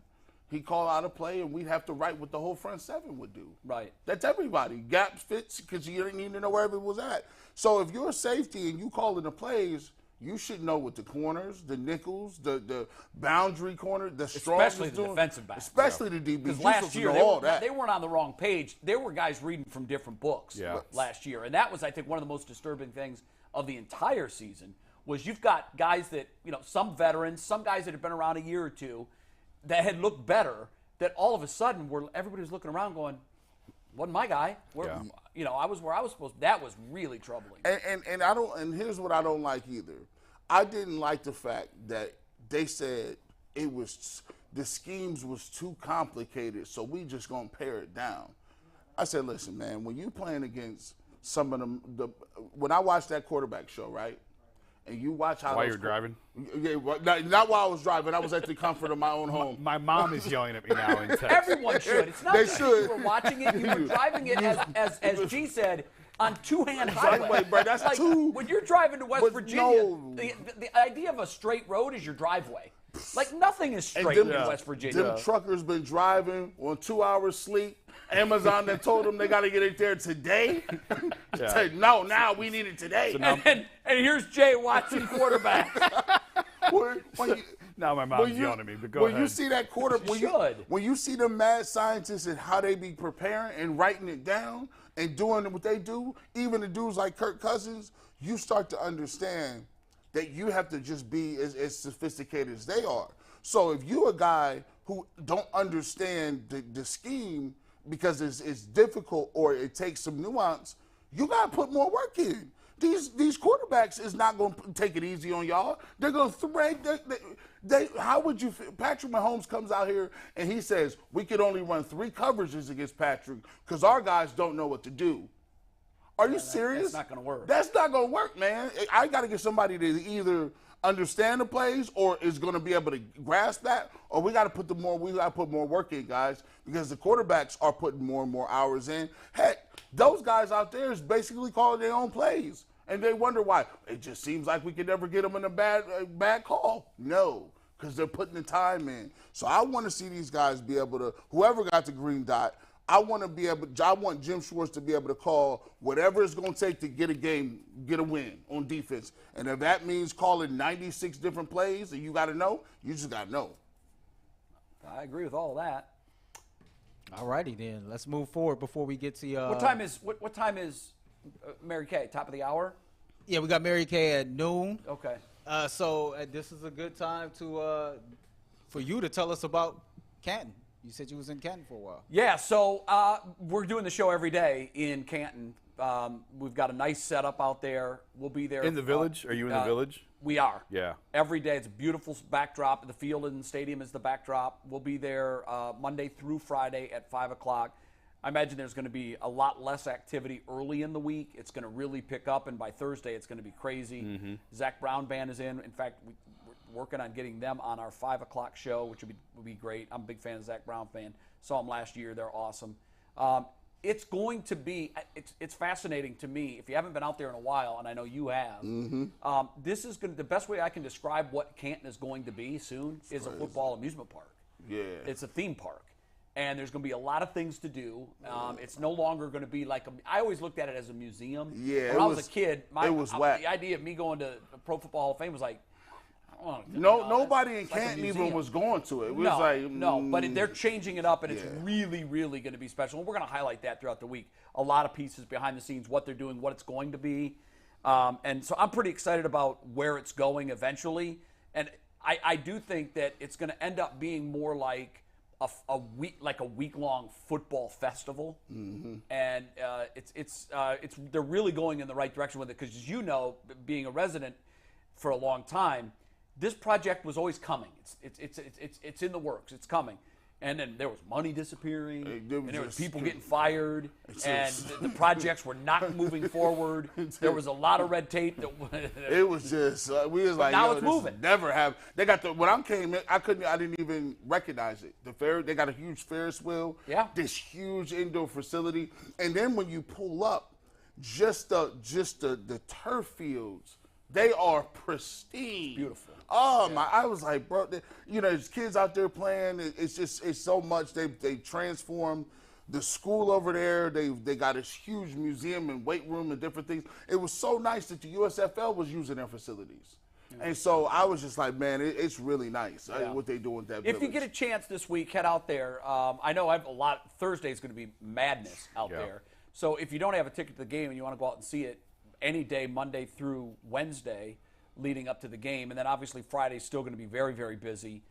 he call out a play, and we'd have to write what the whole front seven would do. Right. That's everybody. Gaps, fits, because you didn't even know where it was at. So if you're a safety and you calling the plays, you should know what the corners, the nickels, the boundary corner, the strongest Especially the defensive backs. Especially the DBs. Because last year all that. they weren't on the wrong page. There were guys reading from different books last year, and that was, I think, one of the most disturbing things of the entire season. Was you've got guys that some veterans, some guys that have been around a year or two, that had looked better. That all of a sudden everybody was looking around going, "Wasn't my guy." I was where I was supposed. That was really troubling. And I don't. And here's what I don't like either. I didn't like the fact that they said the schemes was too complicated, so we just gonna pare it down. I said, listen, man, when you playing against some of them, when I watched that quarterback show, right? And you watch how While you're driving? Yeah, not while I was driving. I was at the comfort of my own home. My mom is yelling at me now in text. Everyone should. It's not They just should. you were watching it. You were driving it, as G said, on two-hand highway. Bro, that's like, two. When you're driving to West But Virginia, no. the idea of a straight road is your driveway. Like, nothing is straight in West Virginia. Them truckers been driving on 2 hours sleep. Amazon that told them they got to get it there today. Said, no, now we need it today. And here's Jay Watson, quarterback. Now my mom's yelling at me, but go ahead. When you see that when you see the mad scientists and how they be preparing and writing it down and doing what they do, even the dudes like Kirk Cousins, you start to understand that you have to just be as sophisticated as they are. So if you're a guy who don't understand the scheme because it's difficult or it takes some nuance, you got to put more work in. These quarterbacks is not going to take it easy on y'all. They're going to thread. How would you feel? Patrick Mahomes comes out here and he says, we could only run 3 coverages against Patrick because our guys don't know what to do. Are you serious? That's not going to work. That's not going to work, man. I got to get somebody to either understand the plays or is going to be able to grasp that, or we got to put more work in, guys, because the quarterbacks are putting more and more hours in. Heck, those guys out there is basically calling their own plays, and they wonder why. It just seems like we could never get them in a bad call. No, because they're putting the time in. So I want to see these guys be able to, whoever got the green dot, I want Jim Schwartz to be able to call whatever it's going to take to get a game, get a win on defense. And if that means calling 96 different plays and you got to know, you just got to know. I agree with all of that. All righty then. Let's move forward before we get to What time is Mary Kay? Top of the hour? Yeah, we got Mary Kay at noon. Okay. So this is a good time to for you to tell us about Canton. You said you was in Canton for a while. Yeah, so we're doing the show every day in Canton. We've got a nice setup out there. We'll be there. In the village? Are you in the village? We are. Yeah. Every day. It's a beautiful backdrop. The field and the stadium is the backdrop. We'll be there Monday through Friday at 5 o'clock. I imagine there's going to be a lot less activity early in the week. It's going to really pick up, and by Thursday it's going to be crazy. Mm-hmm. Zach Brown Band is in. In fact, we're working on getting them on our 5 o'clock show, which would be great. I'm a big fan of Zach Brown fan. Saw them last year. They're awesome. It's going to be it's fascinating to me. If you haven't been out there in a while, and I know you have, this is the best way I can describe what Canton is going to be soon is a football amusement park. Yeah. It's a theme park. And there's going to be a lot of things to do. It's no longer going to be like I always looked at it as a museum. Yeah, when I was a kid, whack. The idea of me going to the Pro Football Hall of Fame was like, nobody in like Canton even was going to it. It was but they're changing it up, and it's really, really going to be special. And we're going to highlight that throughout the week. A lot of pieces behind the scenes, what they're doing, what it's going to be. And so I'm pretty excited about where it's going eventually. And I do think that it's going to end up being more like a week-long football festival, and they're really going in the right direction with it because, as you know, being a resident for a long time, this project was always coming. It's in the works. It's coming. And then there was money disappearing, and there was people getting fired, and the projects were not moving forward. There was a lot of red tape. It was just we was like, now it's moving. Never have. They got when I came in, I didn't even recognize it. They got a huge Ferris wheel. Yeah. This huge indoor facility, and then when you pull up, just the turf fields. They are pristine. Beautiful. Oh, my. I was like, bro, there's kids out there playing. It's so much. They transformed the school over there. They got this huge museum and weight room and different things. It was so nice that the USFL was using their facilities. Yeah. And so I was just like, man, it's really nice what they do with that village. If you get a chance this week, head out there. I know I have a lot. Thursday is going to be madness out there. So if you don't have a ticket to the game and you want to go out and see it, any day, Monday through Wednesday, leading up to the game, and then obviously Friday's still going to be very, very busy,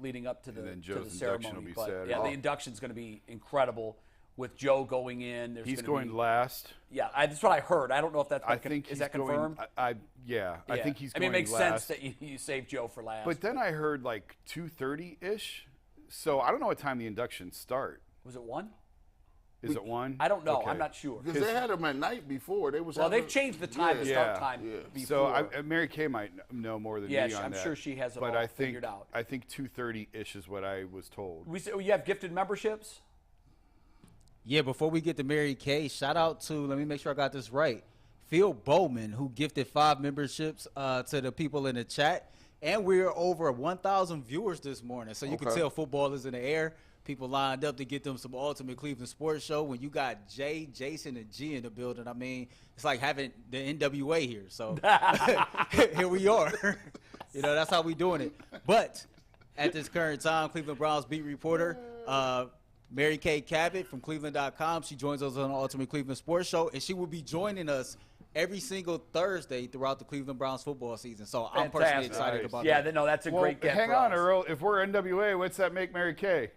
leading up to the ceremony. Will be but Saturday. the induction's going to be incredible with Joe going in. He's going last. Yeah, that's what I heard. I don't know if that's. Is that confirmed? I think he's going last. It makes sense that you saved Joe for last. But then I heard like 2:30-ish. So I don't know what time the inductions start. Was it 1? Is it 1? I don't know. Okay. I'm not sure. Because they had them at night before. They've changed the time, the start time before. So Mary Kay might know more than me on that. I'm sure she has it all figured out. I think 2:30-ish is what I was told. You have gifted memberships? Yeah, before we get to Mary Kay, shout out to, let me make sure I got this right, Phil Bowman, who gifted 5 memberships to the people in the chat. And we're over 1,000 viewers this morning. So you can tell football is in the air. People lined up to get them some Ultimate Cleveland Sports Show. When you got Jay, Jason, and G in the building, I mean, it's like having the NWA here. So here we are. That's how we doing it. But at this current time, Cleveland Browns beat reporter Mary Kay Cabot from Cleveland.com. She joins us on the Ultimate Cleveland Sports Show, and she will be joining us every single Thursday throughout the Cleveland Browns football season. So I'm personally Fantastic. excited about Yeah, that. no, that's a Well, great get hang for on, us. Earl. If we're NWA, what's that make Mary Kay?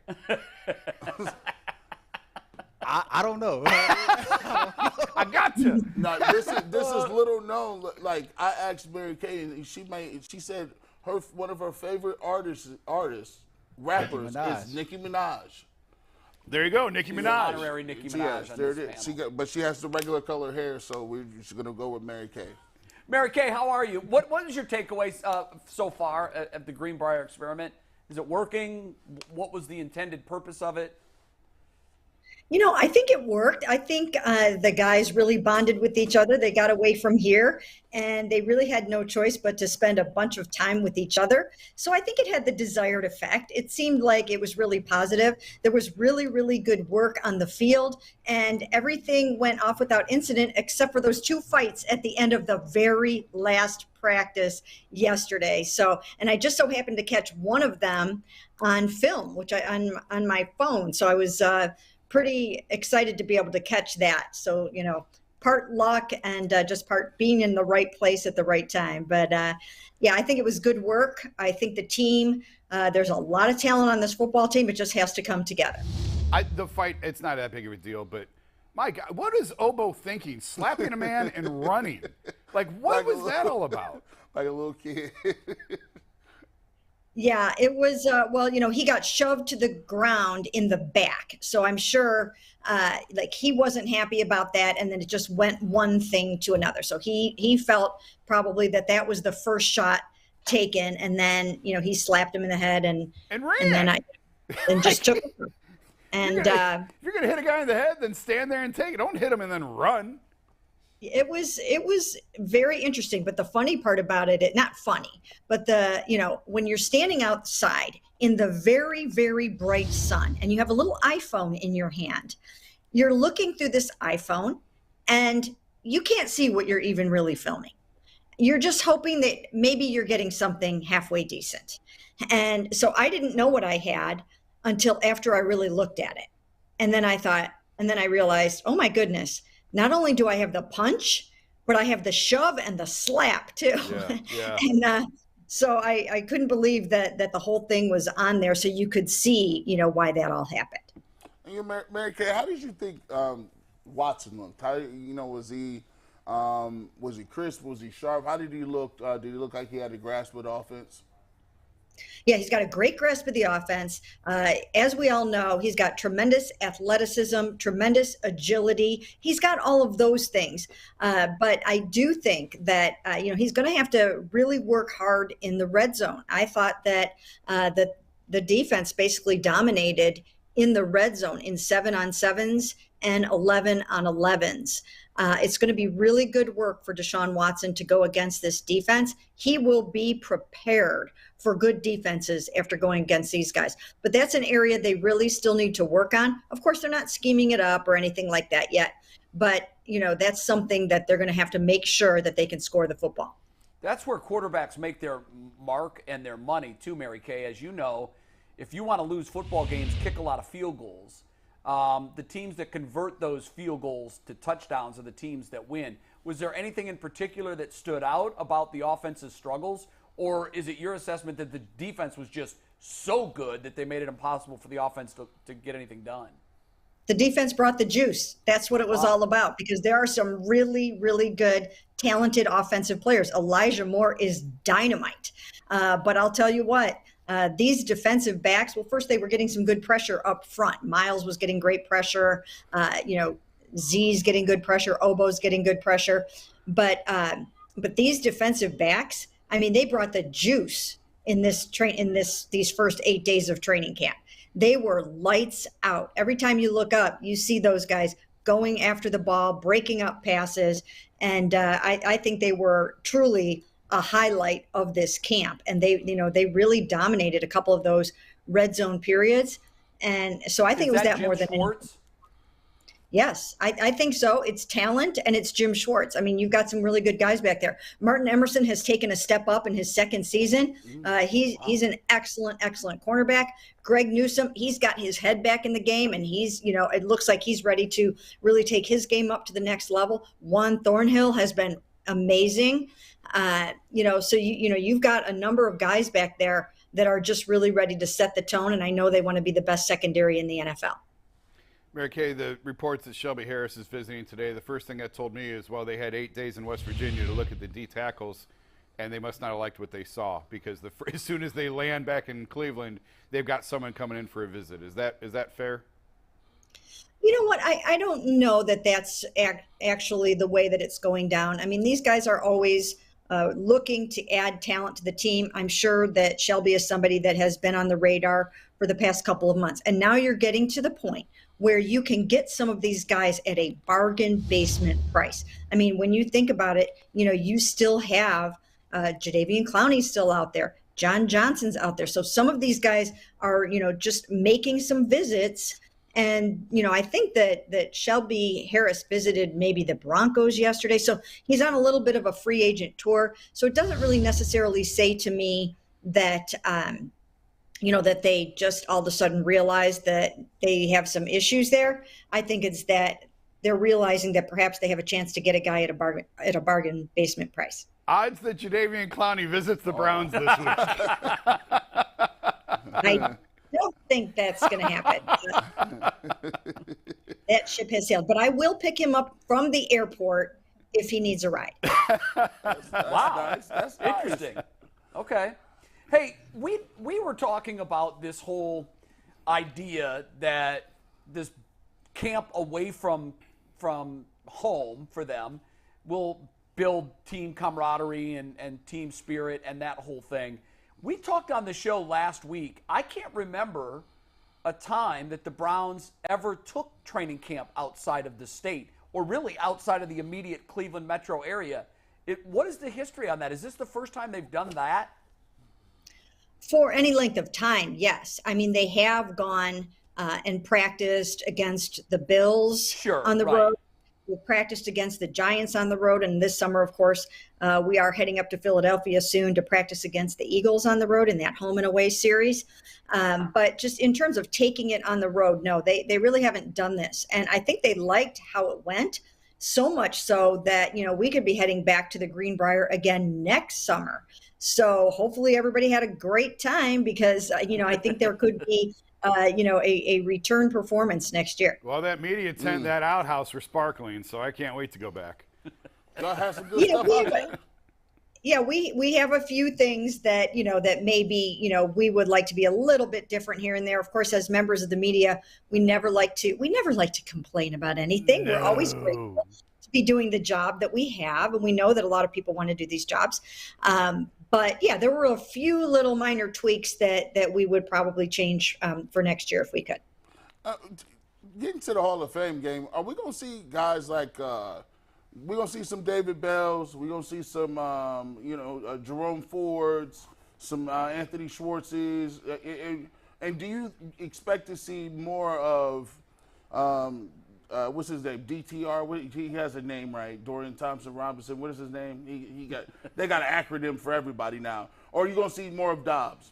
I don't know. I got you. Now, this is little known. Like, I asked Mary Kay, and she said one of her favorite rappers is Nicki Minaj. There you go, Nicki Minaj. Honorary Nicki Minaj Yes, on there this it is. panel. But she has the regular color hair, so we're just gonna go with Mary Kay. Mary Kay, how are you? What is your takeaway so far at the Greenbrier experiment? Is it working? What was the intended purpose of it? You know, I think it worked. I think the guys really bonded with each other. They got away from here, and they really had no choice but to spend a bunch of time with each other. So I think it had the desired effect. It seemed like it was really positive. There was really, really good work on the field, and everything went off without incident except for those 2 fights at the end of the very last practice yesterday. So, and I just so happened to catch one of them on film, which on my phone. So I was pretty excited to be able to catch that. So, you know, part luck and just part being in the right place at the right time. But yeah, I think it was good work. I think the team, there's a lot of talent on this football team. It just has to come together. The fight, it's not that big of a deal, but my God, what is Obo thinking? Slapping a man and running. Like, what was that all about? Like a little kid. Yeah, it was, well, you know, he got shoved to the ground in the back. So I'm sure like he wasn't happy about that. And then it just went one thing to another. So he felt probably that was the first shot taken. And then, you know, he slapped him in the head and ran. And just took it. And if you're going to hit a guy in the head, then stand there and take it. Don't hit him and then run. it was very interesting. But the funny part about it, not funny, but when you're standing outside in the very, very bright sun and you have a little iPhone in your hand, you're looking through this iPhone and you can't see what you're even really filming. You're just hoping that maybe you're getting something halfway decent. And so I didn't know what I had until after I really looked at it. And then I realized, oh my goodness, not only do I have the punch, but I have the shove and the slap too. Yeah. And so I couldn't believe that the whole thing was on there so you could see, why that all happened. And Mary Kay, how did you think Watson looked? How, was he crisp? Was he sharp? How did he look? Did he look like he had a grasp of the offense? Yeah, he's got a great grasp of the offense. As we all know, he's got tremendous athleticism, tremendous agility. He's got all of those things. But I do think that, he's going to have to really work hard in the red zone. I thought that the defense basically dominated in the red zone in 7-on-7s and 11-on-11s. It's going to be really good work for Deshaun Watson to go against this defense. He will be prepared for good defenses after going against these guys. But that's an area they really still need to work on. Of course, they're not scheming it up or anything like that yet. But, that's something that they're going to have to make sure that they can score the football. That's where quarterbacks make their mark and their money too, Mary Kay. As you know, if you want to lose football games, kick a lot of field goals. The teams that convert those field goals to touchdowns are the teams that win. Was there anything in particular that stood out about the offense's struggles? Or is it your assessment that the defense was just so good that they made it impossible for the offense to get anything done? The defense brought the juice. That's what it was all about, because there are some really, really good, talented offensive players. Elijah Moore is dynamite. But I'll tell you what, these defensive backs, well, first they were getting some good pressure up front. Miles was getting great pressure. Z's getting good pressure. Obo's getting good pressure. But these defensive backs, I mean, they brought the juice in these first 8 days of training camp. They were lights out. Every time you look up, you see those guys going after the ball, breaking up passes. And I think they were truly a highlight of this camp. And they really dominated a couple of those red zone periods. And so I think it was that more than Schwartz? Yes, I think so. It's talent and it's Jim Schwartz. I mean, you've got some really good guys back there. Martin Emerson has taken a step up in his second season. He's an excellent cornerback. Greg Newsome, he's got his head back in the game, and it looks like he's ready to really take his game up to the next level. Juan Thornhill has been amazing. So you've got a number of guys back there that are just really ready to set the tone, and I know they want to be the best secondary in the NFL. Mary Kay, the reports that Shelby Harris is visiting today, the first thing that told me is, well, they had 8 days in West Virginia to look at the D tackles, and they must not have liked what they saw, because as soon as they land back in Cleveland, they've got someone coming in for a visit. Is that fair? You know what? I don't know that that's actually the way that it's going down. I mean, these guys are always looking to add talent to the team. I'm sure that Shelby is somebody that has been on the radar for the past couple of months. And now you're getting to the point where you can get some of these guys at a bargain basement price. I mean, when you think about it, you still have Jadeveon Clowney's still out there. John Johnson's out there. So some of these guys are, just making some visits. And, I think that Shelby Harris visited maybe the Broncos yesterday. So he's on a little bit of a free agent tour. So it doesn't really necessarily say to me that, that they just all of a sudden realize that they have some issues there. I think it's that they're realizing that perhaps they have a chance to get a guy at a bargain basement price. Odds that Jadeveon Clowney visits the Browns this week. I don't think that's going to happen. That ship has sailed. But I will pick him up from the airport if he needs a ride. That's nice. That's Interesting. Okay. Hey, we were talking about this whole idea that this camp away from home for them will build team camaraderie and team spirit and that whole thing. We talked on the show last week. I can't remember a time that the Browns ever took training camp outside of the state, or really outside of the immediate Cleveland metro area. What is the history on that? Is this the first time they've done that? For any length of time, yes. I mean, they have gone and practiced against the Bills on the road. We've practiced against the Giants on the road. And this summer, of course, we are heading up to Philadelphia soon to practice against the Eagles on the road in that home and away series. But just in terms of taking it on the road, no, they really haven't done this. And I think they liked how it went, so much so that, we could be heading back to the Greenbrier again next summer. So hopefully everybody had a great time, because, I think there could be, a return performance next year. Well, that media tent, that outhouse were sparkling, so I can't wait to go back. God has some good stuff out there. Yeah, we have a few things that, that maybe, we would like to be a little bit different here and there. Of course, as members of the media, we never like to complain about anything. No. We're always grateful to be doing the job that we have. And we know that a lot of people want to do these jobs. But yeah, there were a few little minor tweaks that we would probably change for next year if we could. Getting to the Hall of Fame game, are we going to see guys like we're going to see some David Bells, we're going to see some Jerome Fords, some Anthony Schwartzes, and do you expect to see more of what's his name? DTR. He has a name, right? Dorian Thompson Robinson. What is his name? They got an acronym for everybody now. Or are you going to see more of Dobbs?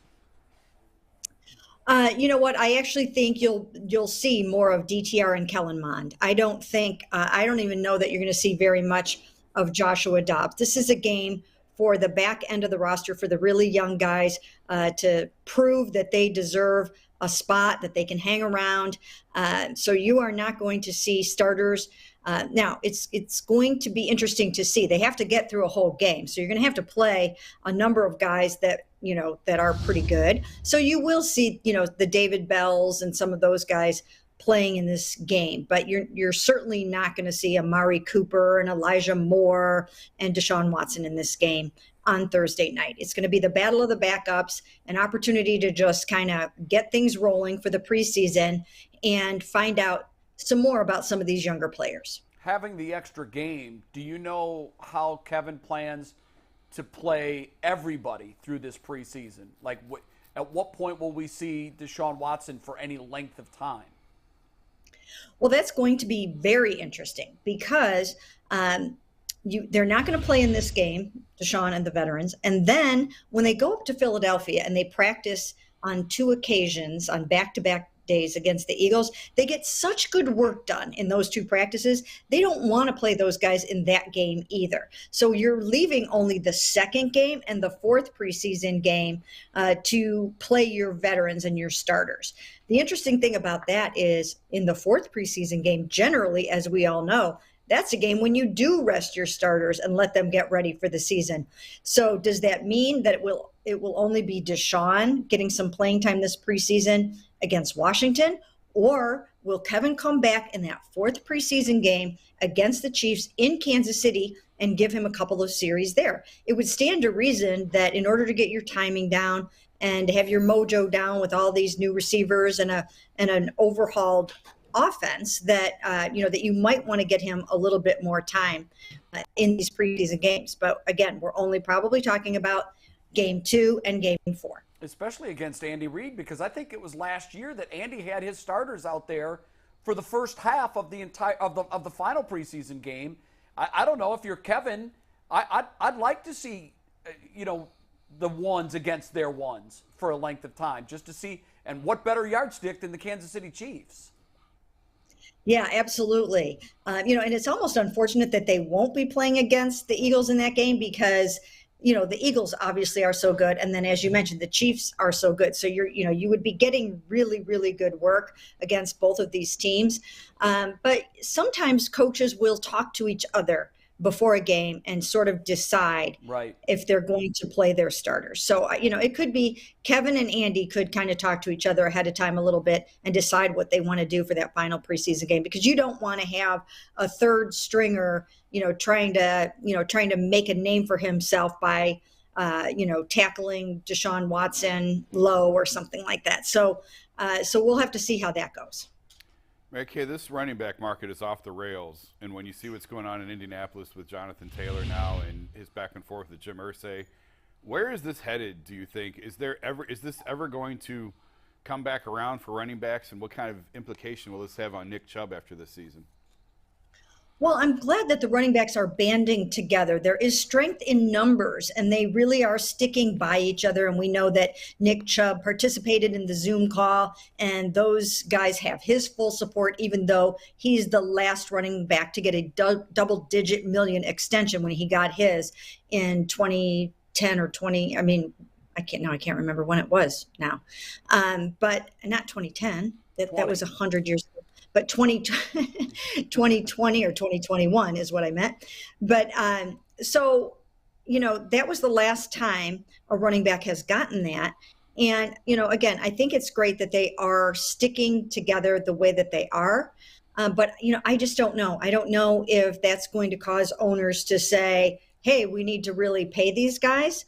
You know what? I actually think you'll see more of DTR and Kellen Mond. I don't even know that you're going to see very much of Joshua Dobbs. This is a game for the back end of the roster, for the really young guys to prove that they deserve a spot, that they can hang around. So you are not going to see starters. Now, it's going to be interesting to see. They have to get through a whole game. So you're going to have to play a number of guys that are pretty good. So you will see, the David Bells and some of those guys playing in this game. But you're certainly not going to see Amari Cooper and Elijah Moore and Deshaun Watson in this game on Thursday night. It's going to be the battle of the backups, an opportunity to just kind of get things rolling for the preseason and find out some more about some of these younger players. Having the extra game, do you know how Kevin plans to play everybody through this preseason? Like, at what point will we see Deshaun Watson for any length of time? Well, that's going to be very interesting because they're not going to play in this game, Deshaun and the veterans. And then when they go up to Philadelphia and they practice on 2 occasions on back-to-back days against the Eagles, they get such good work done in those 2 practices. They don't want to play those guys in that game either. So you're leaving only the 2nd game and the 4th preseason game to play your veterans and your starters. The interesting thing about that is in the 4th preseason game, generally, as we all know, that's a game when you do rest your starters and let them get ready for the season. So does that mean that it will only be Deshaun getting some playing time this preseason against Washington? Or will Kevin come back in that 4th preseason game against the Chiefs in Kansas City and give him a couple of series there? It would stand to reason that in order to get your timing down and have your mojo down with all these new receivers and an overhauled offense, that that you might want to get him a little bit more time in these preseason games. But again, we're only probably talking about game 2 and game 4. Especially against Andy Reid, because I think it was last year that Andy had his starters out there for the first half of the entire of the final preseason game. I don't know if you're Kevin. I'd like to see the ones against their ones for a length of time, just to see. And what better yardstick than the Kansas City Chiefs? Yeah, absolutely. And it's almost unfortunate that they won't be playing against the Eagles in that game because the Eagles obviously are so good. And then, as you mentioned, the Chiefs are so good. So you would be getting really, really good work against both of these teams. But sometimes coaches will talk to each other before a game and sort of decide if they're going to play their starters. So, it could be Kevin and Andy could kind of talk to each other ahead of time a little bit and decide what they want to do for that final preseason game, because you don't want to have a third stringer, trying to make a name for himself by, tackling Deshaun Watson low or something like that. So we'll have to see how that goes. Mary Kay, this running back market is off the rails, and when you see what's going on in Indianapolis with Jonathan Taylor now and his back and forth with Jim Irsay, where is this headed, do you think? Is this ever going to come back around for running backs, and what kind of implication will this have on Nick Chubb after this season? Well, I'm glad that the running backs are banding together. There is strength in numbers, and they really are sticking by each other. And we know that Nick Chubb participated in the Zoom call, and those guys have his full support, even though he's the last running back to get a double-digit million extension when he got his in 2010 or 20. I mean, I can't remember when it was now, but not 2010. That was 100 years ago. But 2020 or 2021 is what I meant. But so, that was the last time a running back has gotten that. And, again, I think it's great that they are sticking together the way that they are. But, I just don't know. I don't know if that's going to cause owners to say, hey, we need to really pay these guys.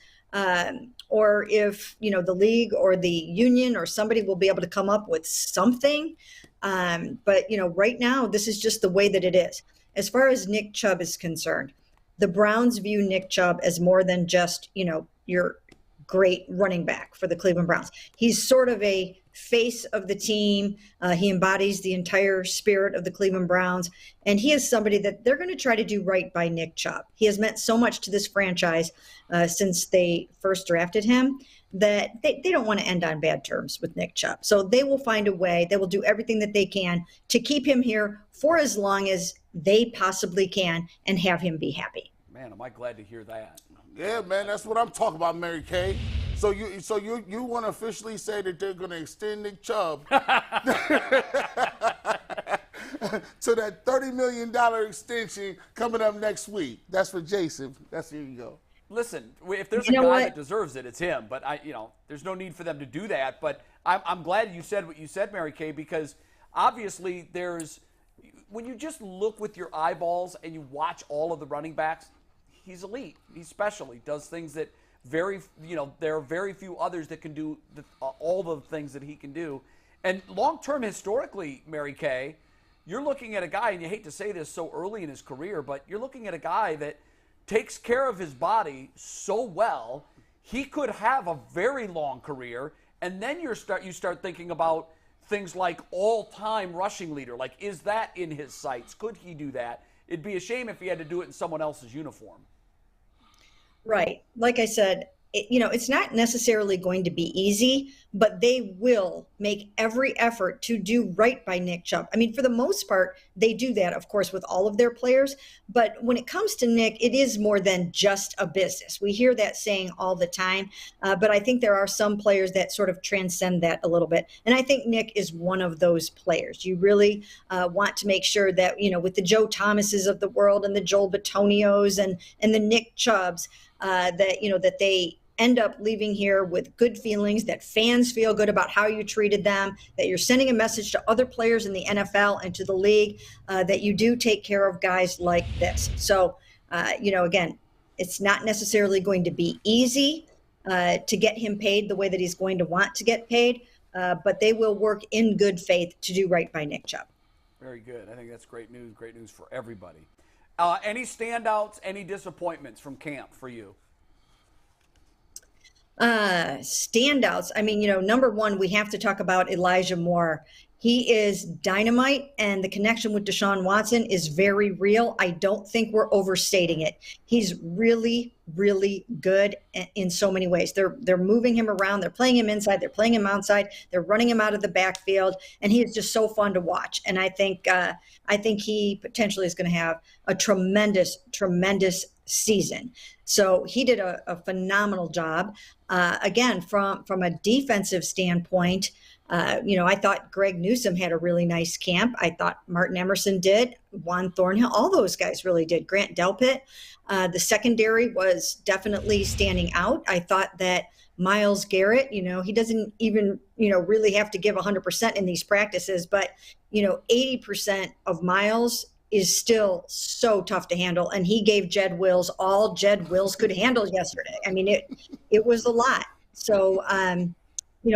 Or if, the league or the union or somebody will be able to come up with something. But right now, this is just the way that it is. As far as Nick Chubb is concerned, the Browns view Nick Chubb as more than just, your great running back for the Cleveland Browns. He's sort of a face of the team. He embodies the entire spirit of the Cleveland Browns. And he is somebody that they're going to try to do right by Nick Chubb. He has meant so much to this franchise since they first drafted him, that they don't want to end on bad terms with Nick Chubb. So they will find a way. They will do everything that they can to keep him here for as long as they possibly can and have him be happy. Man, am I glad to hear that. Yeah, man, that's what I'm talking about, Mary Kay. So you want to officially say that they're going to extend Nick Chubb to that $30 million extension coming up next week. That's for Jason. Here you go. Listen, if there's a guy that deserves it, it's him. But there's no need for them to do that. But I'm glad you said what you said, Mary Kay, because obviously when you just look with your eyeballs and you watch all of the running backs, he's elite. He's special. He does things that there are very few others that can do all the things that he can do. And long-term, historically, Mary Kay, you're looking at a guy, and you hate to say this so early in his career, but you're looking at a guy that takes care of his body so well, he could have a very long career, and then you start thinking about things like all-time rushing leader. Like, is that in his sights? Could he do that? It'd be a shame if he had to do it in someone else's uniform. Right. Like I said, it's not necessarily going to be easy, but they will make every effort to do right by Nick Chubb. I mean, for the most part, they do that, of course, with all of their players. But when it comes to Nick, it is more than just a business. We hear that saying all the time, but I think there are some players that sort of transcend that a little bit. And I think Nick is one of those players. You really want to make sure that, with the Joe Thomases of the world and the Joel Batonios and the Nick Chubbs, that they end up leaving here with good feelings, that fans feel good about how you treated them, that you're sending a message to other players in the NFL and to the league that you do take care of guys like this. So, again, it's not necessarily going to be easy to get him paid the way that he's going to want to get paid, but they will work in good faith to do right by Nick Chubb. Very good. I think that's great news for everybody. Any standouts, any disappointments from camp for you? Standouts. I mean, number one, we have to talk about Elijah Moore. He is dynamite, and the connection with Deshaun Watson is very real. I don't think we're overstating it. He's really, really good in so many ways. They're moving him around. They're playing him inside. They're playing him outside. They're running him out of the backfield, and he is just so fun to watch. And I think he potentially is going to have a tremendous, tremendous season. So he did a phenomenal job. Again, from a defensive standpoint, I thought Greg Newsome had a really nice camp. I thought Martin Emerson did, Juan Thornhill, all those guys really did. Grant Delpit. The secondary was definitely standing out. I thought that Myles Garrett, he doesn't even, really have to give 100% in these practices, but, 80% of Myles is still so tough to handle. And he gave Jed Wills all Jed Wills could handle yesterday. I mean, it was a lot. So,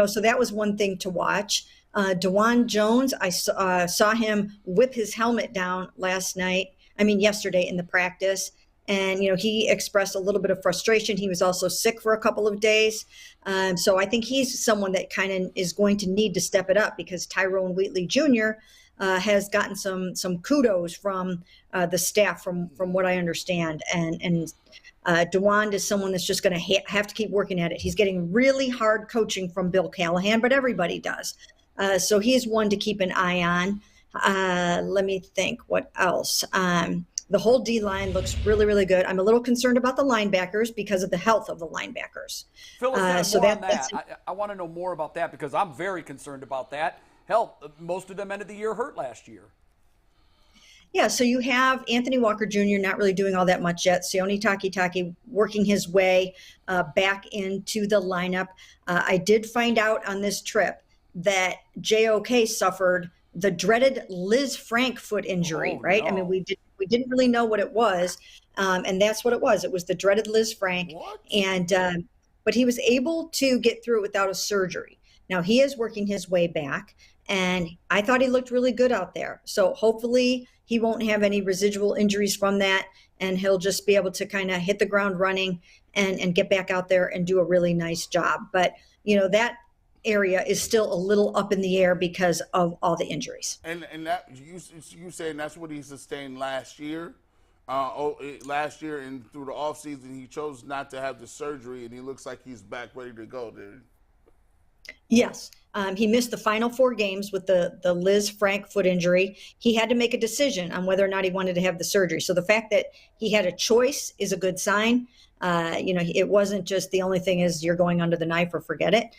so that was one thing to watch. DeJuan Jones, I saw him whip his helmet down yesterday in the practice. And, he expressed a little bit of frustration. He was also sick for a couple of days. So I think he's someone that kind of is going to need to step it up because Tyrone Wheatley Jr. Has gotten some kudos from the staff from what I understand. And DeJuan is someone that's just going to have to keep working at it. He's getting really hard coaching from Bill Callahan, but everybody does. So he's one to keep an eye on. Let me think what else. The whole D-line looks really, really good. I'm a little concerned about the linebackers because of the health of the linebackers. Fill us in more on that. I want to know more about that because I'm very concerned about that. Hell, most of them ended the year hurt last year. Yeah, so you have Anthony Walker Jr. not really doing all that much yet. Sione Takitaki working his way back into the lineup. I did find out on this trip that JOK suffered the dreaded Liz Frank foot injury, right? No. I mean, we didn't really know what it was, and that's what it was. It was the dreaded Liz Frank, and but he was able to get through it without a surgery. Now he is working his way back, and I thought he looked really good out there. So hopefully he won't have any residual injuries from that, and he'll just be able to kind of hit the ground running and get back out there and do a really nice job. But, that area is still a little up in the air because of all the injuries. And that you saying that's what he sustained last year? Last year and through the offseason, he chose not to have the surgery, and he looks like he's back ready to go, dude. Yes. He missed the final 4 games with the Liz Frank foot injury. He had to make a decision on whether or not he wanted to have the surgery. So the fact that he had a choice is a good sign. It wasn't just the only thing is you're going under the knife or forget it.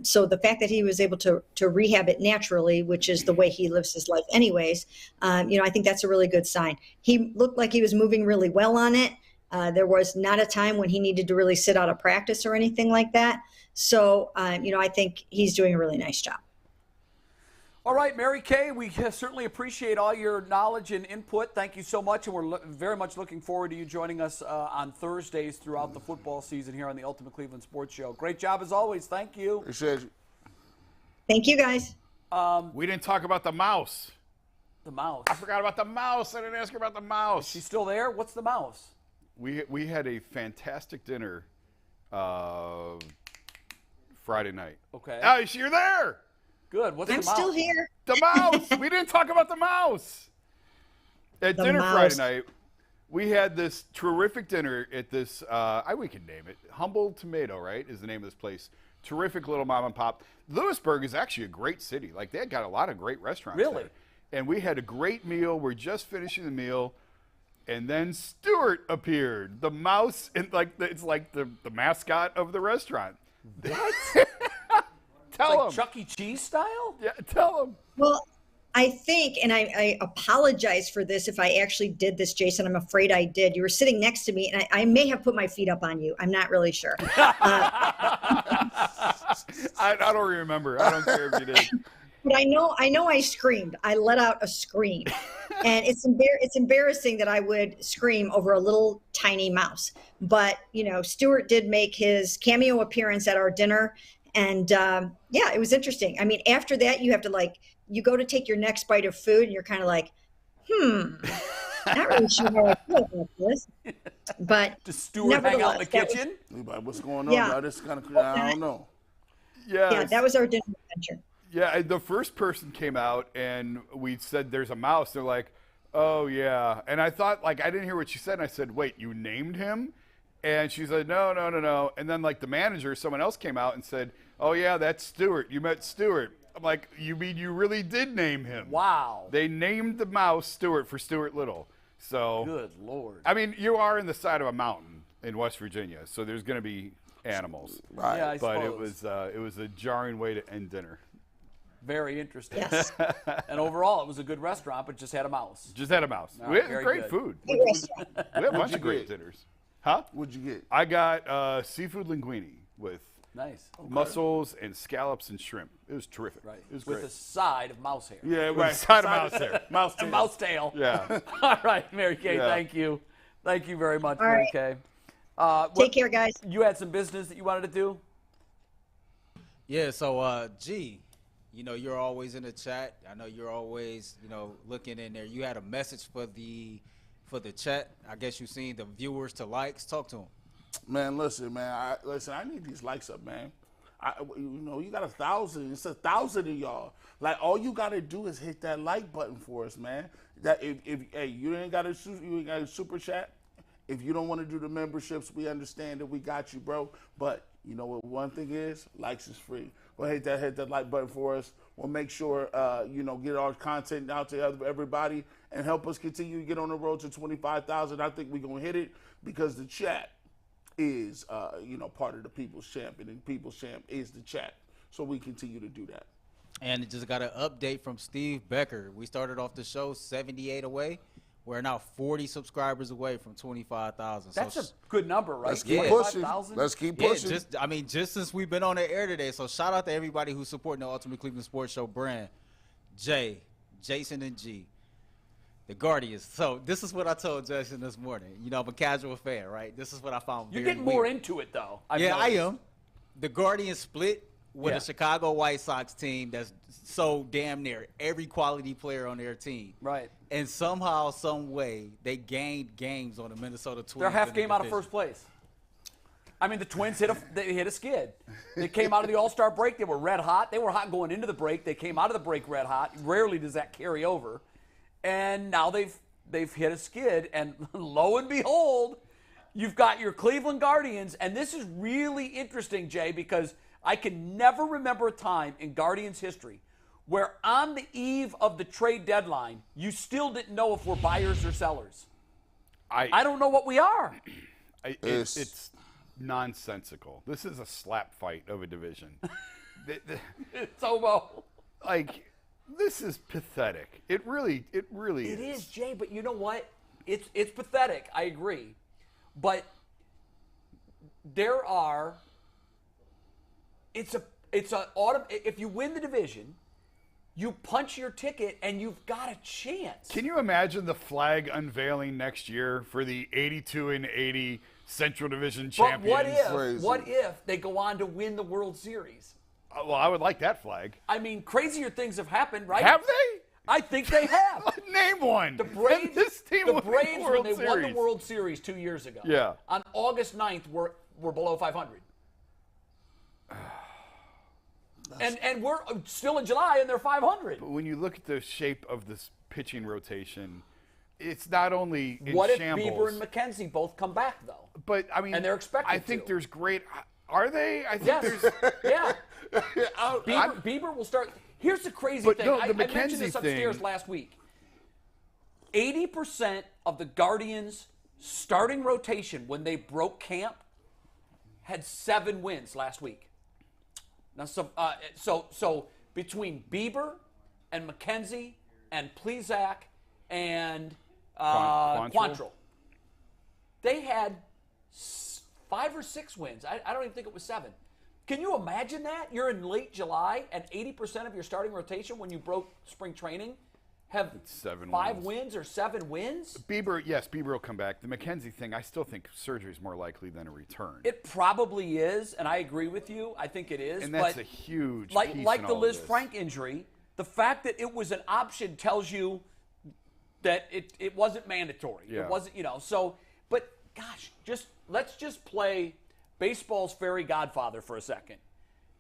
So the fact that he was able to rehab it naturally, which is the way he lives his life anyways, I think that's a really good sign. He looked like he was moving really well on it. There was not a time when he needed to really sit out of practice or anything like that. So, I think he's doing a really nice job. All right, Mary Kay, we certainly appreciate all your knowledge and input. Thank you so much, and we're very much looking forward to you joining us on Thursdays throughout the football season here on the Ultimate Cleveland Sports Show. Great job as always. Thank you. Appreciate you. Thank you, guys. We didn't talk about the mouse. The mouse. I forgot about the mouse. I didn't ask her about the mouse. Is she still there? What's the mouse? We had a fantastic dinner Friday night. Okay. Oh, you're there. Good. What's I'm the mouse? still here. The mouse. We didn't talk about the mouse. At The dinner mouse. Friday night, we had this terrific dinner at this, we can name it, Humble Tomato, right, is the name of this place. Terrific little mom and pop. Lewisburg is actually a great city. Like, they got a lot of great restaurants Really? there. And we had a great meal. We're just finishing the meal. And then Stuart appeared. The mouse, and it's like the mascot of the restaurant. What? Tell Like him. Chuck E. Cheese style? Yeah, tell him. Well, I think, and I apologize for this if I actually did this, Jason. I'm afraid I did. You were sitting next to me, and I may have put my feet up on you. I'm not really sure. I don't remember. I don't care if you did. But I know I screamed. I let out a scream. And it's embarrassing that I would scream over a little tiny mouse. But, Stuart did make his cameo appearance at our dinner. And, it was interesting. I mean, after that, you have to, you go to take your next bite of food, and you're kind of like, not really sure how I feel about this. But Does Stuart hang out in the nevertheless, that was- kitchen? Like, what's going on? Yeah. Bro? This kind of, I don't know. Yeah, that was our dinner adventure. Yeah, the first person came out and we said there's a mouse. They're like, oh, yeah. And I thought, I didn't hear what she said. And I said, wait, you named him? And she said, no. And then, the manager, someone else came out and said, oh, yeah, that's Stuart. You met Stuart. I'm like, you mean you really did name him? Wow. They named the mouse Stuart for Stuart Little. So, Good Lord. I mean, you are in the side of a mountain in West Virginia, so there's going to be animals. Right. Yeah, I But suppose. it was a jarring way to end dinner. Very interesting. Yes. And overall, it was a good restaurant, but just had a mouse. Just had a mouse. All We right, had very great good. food. Good restaurant. We had a bunch you of great get? dinners. Huh? What'd you get? I got seafood linguine with Nice. mussels and scallops and shrimp. It was terrific. Right. It was With great. a side of mouse hair. Yeah, With a side of mouse there. Mouse A tail. mouse tail. Yeah. All right, Mary Kay, Yeah. thank you. Thank you very much, All Mary right. Kay. Take care, guys. You had some business that you wanted to do? Yeah, so G, you're always in the chat. I know you're always, looking in there. You had a message for the chat. I guess you've seen the viewers to likes. Talk to them. Man, listen, man. I need these likes up, man. You got 1,000. It's 1,000 of y'all. All you gotta do is hit that like button for us, man. That if you ain't got a super chat. If you don't want to do the memberships, we understand that we got you, bro. But you know what? One thing is, likes is free. Go ahead, hit that like button for us. We'll make sure get our content out to everybody and help us continue to get on the road to 25,000. I think we're gonna hit it because the chat is part of the People's Champ, and the People's Champ is the chat. So we continue to do that. And just got an update from Steve Becker. We started off the show 78 away. We're now 40 subscribers away from 25,000. That's a good number, right? Let's keep Yeah. pushing. 25,000? Let's keep Yeah, pushing. just since we've been on the air today. So shout out to everybody who's supporting the Ultimate Cleveland Sports Show brand. Jay, Jason, and G. The Guardians. So this is what I told Jason this morning. I'm a casual fan, right? This is what I found You're very getting more weird. into it, though. I am. The Guardians split with Yeah. a Chicago White Sox team that's so damn near every quality player on their team. Right. And somehow, some way, they gained games on the Minnesota Twins. They're half in the game out of division. first place. I mean, the Twins hit a skid. They came out of the All-Star break. They were red hot. They were hot going into the break. They came out of the break red hot. Rarely does that carry over. And now they've hit a skid. And lo and behold, you've got your Cleveland Guardians. And this is really interesting, Jay, because I can never remember a time in Guardians history where on the eve of the trade deadline, you still didn't know if we're buyers or sellers. I don't know what we are. It's nonsensical. This is a slap fight of a division. It's almost. This is pathetic. It really It is, Jay, but you know what? It's pathetic. I agree. But there are if you win the division, you punch your ticket and you've got a chance. Can you imagine the flag unveiling next year for the 82 and 80 Central Division But champions? what if they go on to win the World Series? Well, I would like that flag. I mean, crazier things have happened, right? Have they? I think they have. Name one. The Braves, And this team the won the Braves World when they won the Series. World Series 2 years ago. Yeah. On August 9th, we're below 500. And we're still in July, and they're 500. But when you look at the shape of this pitching rotation, it's not only in What if shambles. Bieber and McKenzie both come back, though? But, I mean, And they're expected I think to. there's great – are they? I think Yes. there's – Yeah. Bieber will start. Here's the crazy But thing. no, I the mentioned McKenzie this upstairs thing- last week. 80% of the Guardians' starting rotation when they broke camp had 7 wins last week. Now, so between Bieber and McKenzie and Plesac and Quantrill, they had 5 or 6 wins. I don't even think it was 7. Can you imagine that? You're in late July and 80% of your starting rotation when you broke spring training have 5 wins or 7 wins? Bieber will come back. The McKenzie thing, I still think surgery is more likely than a return. It probably is, and I agree with you. I think it is. And that's but a huge like piece like in the all Liz of this. Frank injury, the fact that it was an option tells you that it wasn't mandatory. Yeah. It wasn't, so but gosh, let's just play baseball's fairy godfather for a second.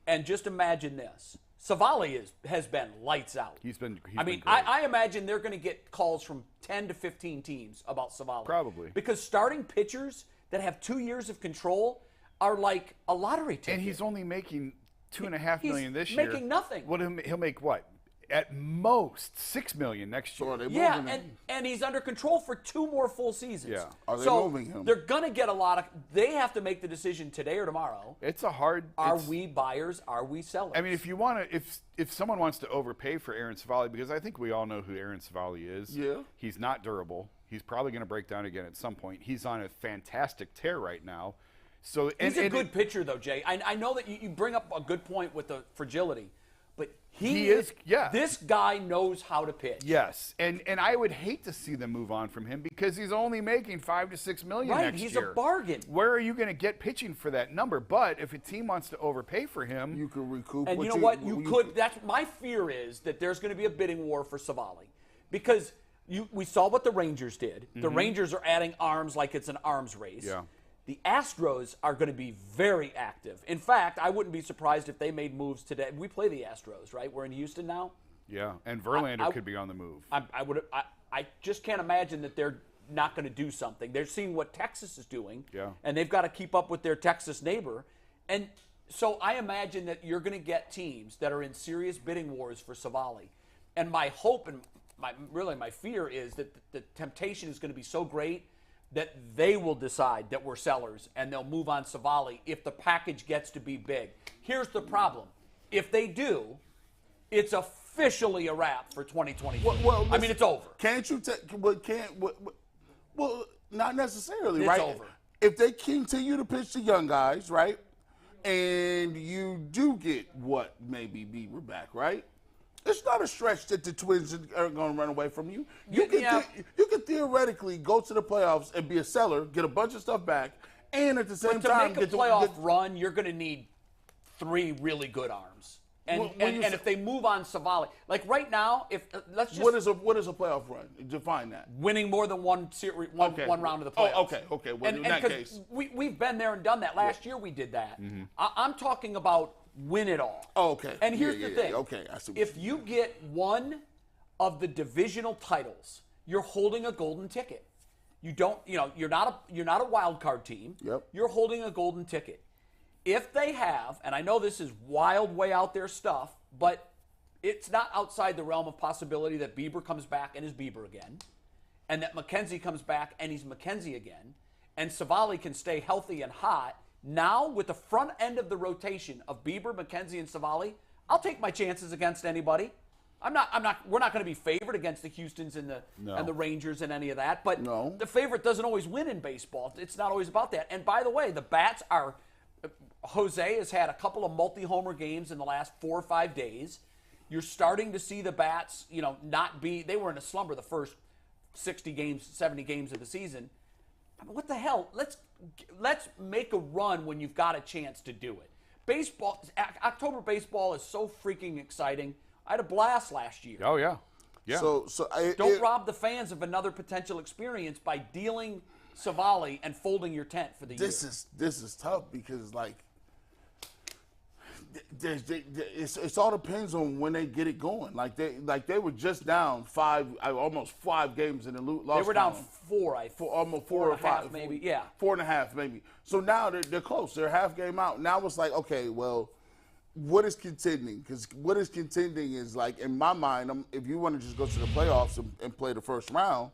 And just imagine this. Savali has been lights out. He's been great. great. I imagine they're going to get calls from 10 to 15 teams about Savali. Probably. Because starting pitchers that have 2 years of control are like a lottery ticket. And he's only making $2.5 million this He's year. making nothing. He'll make what? At most $6 million next year. So are they Yeah, moving him? and he's under control for 2 more full seasons. Yeah. Are they so moving him? They're going to get a lot of – they have to make the decision today or tomorrow. It's a hard. Are we buyers? Are we sellers? I mean, if you want to, if someone wants to overpay for Aaron Savali, because I think we all know who Aaron Savali is. Yeah. He's not durable. He's probably going to break down again at some point. He's on a fantastic tear right now. So he's a good pitcher, though, Jay. I know that you bring up a good point with the fragility, but he is. Yeah. This guy knows how to pitch. Yes, and I would hate to see them move on from him because he's only making $5 to $6 million right, next he's year. a bargain. Where are you going to get pitching for that number? But if a team wants to overpay for him, You could recoup. And you know what? You could. That's my fear is that there's going to be a bidding war for Savali because we saw what the Rangers did. The Rangers are adding arms like it's an arms race. Yeah. The Astros are going to be very active. In fact, I wouldn't be surprised if they made moves today. We play the Astros, right? We're in Houston now. yeah, and Verlander could be on the move. I just can't imagine that they're not going to do something. They're seeing what Texas is doing, Yeah. and they've got to keep up with their Texas neighbor. And so I imagine that you're going to get teams that are in serious bidding wars for Savali. And my hope and my fear is that the temptation is going to be so great that they will decide that we're sellers and they'll move on Savali if the package gets to be big. Here's the problem. If they do, it's officially a wrap for 2022. Well, I mean, it's over. Can't you take? Well, not necessarily, It's right? over. If they continue to pitch the young guys, right, and you do get maybe Bieber back, right? It's not a stretch that the Twins are going to run away from you. You can theoretically go to the playoffs and be a seller, get a bunch of stuff back, and at the same But to time make a playoff run, you're going to need 3 really good arms. And if they move on Savali, like right now, let's just what is a playoff run? Define that. winning more than one round of the playoffs. Oh, okay. Well, in that 'cause case, we've been there and done that. Last year we did that. I'm talking about win it all. Oh, okay. And here's the thing. Okay, I see. If you get one of the divisional titles, you're holding a golden ticket. You don't, you're not a wild card team. Yep. You're holding a golden ticket. If they have, and I know this is wild, way out there stuff, but it's not outside the realm of possibility that Bieber comes back and is Bieber again, and that McKenzie comes back and he's McKenzie again, and Savali can stay healthy and hot. Now, with the front end of the rotation of Bieber, McKenzie, and Savali, I'll take my chances against anybody. We're not going to be favored against the Houstons and the Rangers and any of that. But the favorite doesn't always win in baseball. It's not always about that. And by the way, the bats are. Jose has had a couple of multi-homer games in the last 4 or 5 days. You're starting to see the bats, not be. They were in a slumber the first 60 games, 70 games of the season. I mean, what the hell? Let's make a run when you've got a chance to do it. Baseball, October baseball is so freaking exciting. I had a blast last year. Oh yeah. So Don't rob the fans of another potential experience by dealing Savali and folding your tent for the year. This is tough because It all depends on when they get it going. Like they were just down almost 5 games in the loss. They were down column. 4, almost 4 or 4.5 5, maybe. Yeah, 4.5 maybe. So now they're close. They're half game out. Now it's like, okay, well, what is contending? Because what is contending is, like, in my mind, if you want to just go to the playoffs and play the first round,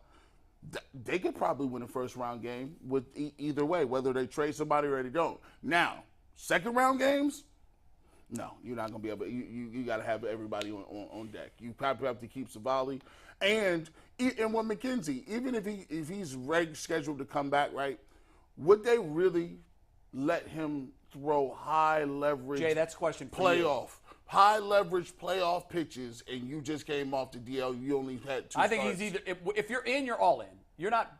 they could probably win a first round game with either way, whether they trade somebody or they don't. Now, second round games, no, you're not gonna be able. You got to have everybody on deck. You probably have to keep Savali, and with McKenzie, even if he's scheduled to come back, right? Would they really let him throw high leverage? Jay, that's a question for you. High leverage playoff pitches, and you just came off the DL. You only had 2 I think starts. he's either if you're in, you're all in. You're not,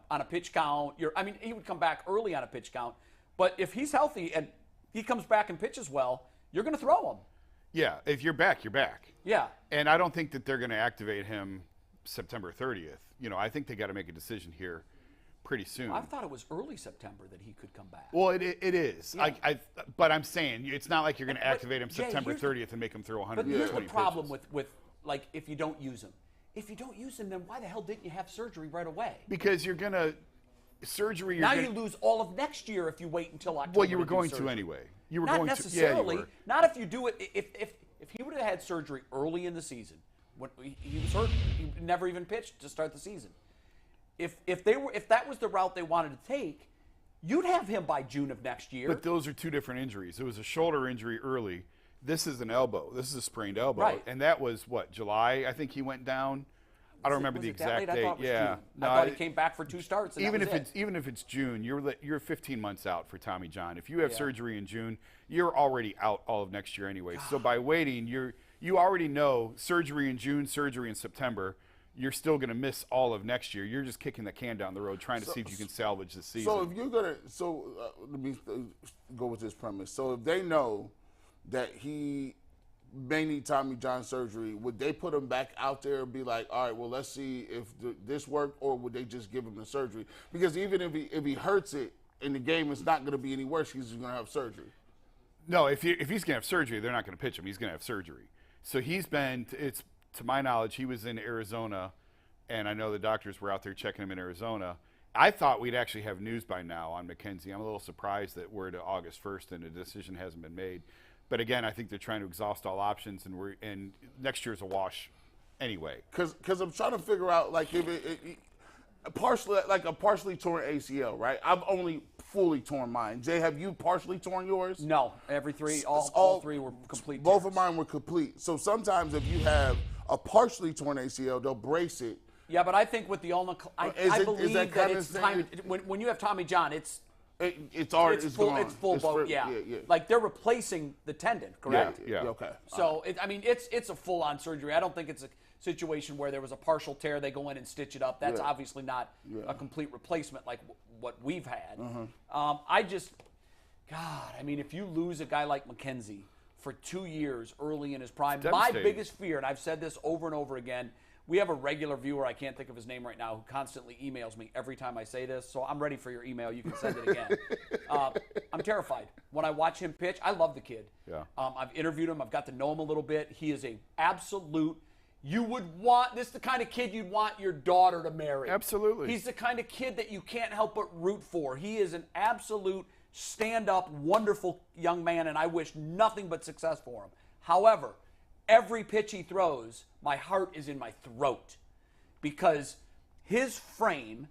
on a pitch count. He would come back early on a pitch count, but if he's healthy and he comes back and pitches well, you're going to throw him. Yeah, if you're back, you're back. Yeah. And I don't think that they're going to activate him September 30th. I think they got to make a decision here pretty soon. I thought it was early September that he could come back. Well, it is. Yeah. But I'm saying it's not like you're going to activate him Jay, September 30th and make him throw 120 But here's the problem pitches. with like if you don't use him. If you don't use him, then why the hell didn't you have surgery right away? Because you're going to surgery. Now you lose all of next year if you wait until October. Well, you were to do going surgery. to anyway. You were Not going necessarily. to. Yeah, not if you do it. If he would have had surgery early in the season, when he was hurt, he never even pitched to start the season. If that was the route they wanted to take, you'd have him by June of next year. But those are 2 different injuries. It was a shoulder injury early. This is an elbow. This is a sprained elbow. Right. And that was July? I think he went down. I don't remember the exact date. Yeah. I thought he came back for 2 starts. And even if it's June, you're 15 months out for Tommy John. If you have surgery in June, you're already out all of next year anyway. So by waiting, you already know surgery in June, surgery in September. You're still going to miss all of next year. You're just kicking the can down the road, trying to see if you can salvage the season. So if you're gonna, let me go with this premise. So if they know that he may need Tommy John surgery, would they put him back out there and be like, all right, well, let's see if this worked, or would they just give him the surgery? Because even if he hurts it in the game, it's not going to be any worse. He's going to have surgery. No, if he's going to have surgery, they're not going to pitch him. He's going to have surgery. So to my knowledge, he was in Arizona, and I know the doctors were out there checking him in Arizona. I thought we'd actually have news by now on McKenzie. I'm a little surprised that we're to August 1st and a decision hasn't been made. But again, I think they're trying to exhaust all options, and next year's a wash anyway. Because I'm trying to figure out, like, if a partially torn ACL, right? I've only fully torn mine. Jay, have you partially torn yours? No, all 3 were complete. Both tears. of mine were complete. So sometimes if you have a partially torn ACL, they'll brace it. Yeah, but I think with the ulnar, I believe that it's time. When you have Tommy John, it's full boat. Yeah. Like they're replacing the tendon, correct? Yeah. Okay. So it's a full-on surgery. I don't think it's a situation where there was a partial tear, they go in and stitch it up. That's obviously not a complete replacement like what we've had. If you lose a guy like McKenzie for 2 years early in his prime, my biggest fear, and I've said this over and over again, we have a regular viewer, I can't think of his name right now, who constantly emails me every time I say this, so I'm ready for your email. You can send it again. I'm terrified. When I watch him pitch, I love the kid. Yeah. I've interviewed him. I've got to know him a little bit. He is a absolute, this is the kind of kid you'd want your daughter to marry. Absolutely. He's the kind of kid that you can't help but root for. He is an absolute stand-up, wonderful young man, and I wish nothing but success for him. However, every pitch he throws, my heart is in my throat because his frame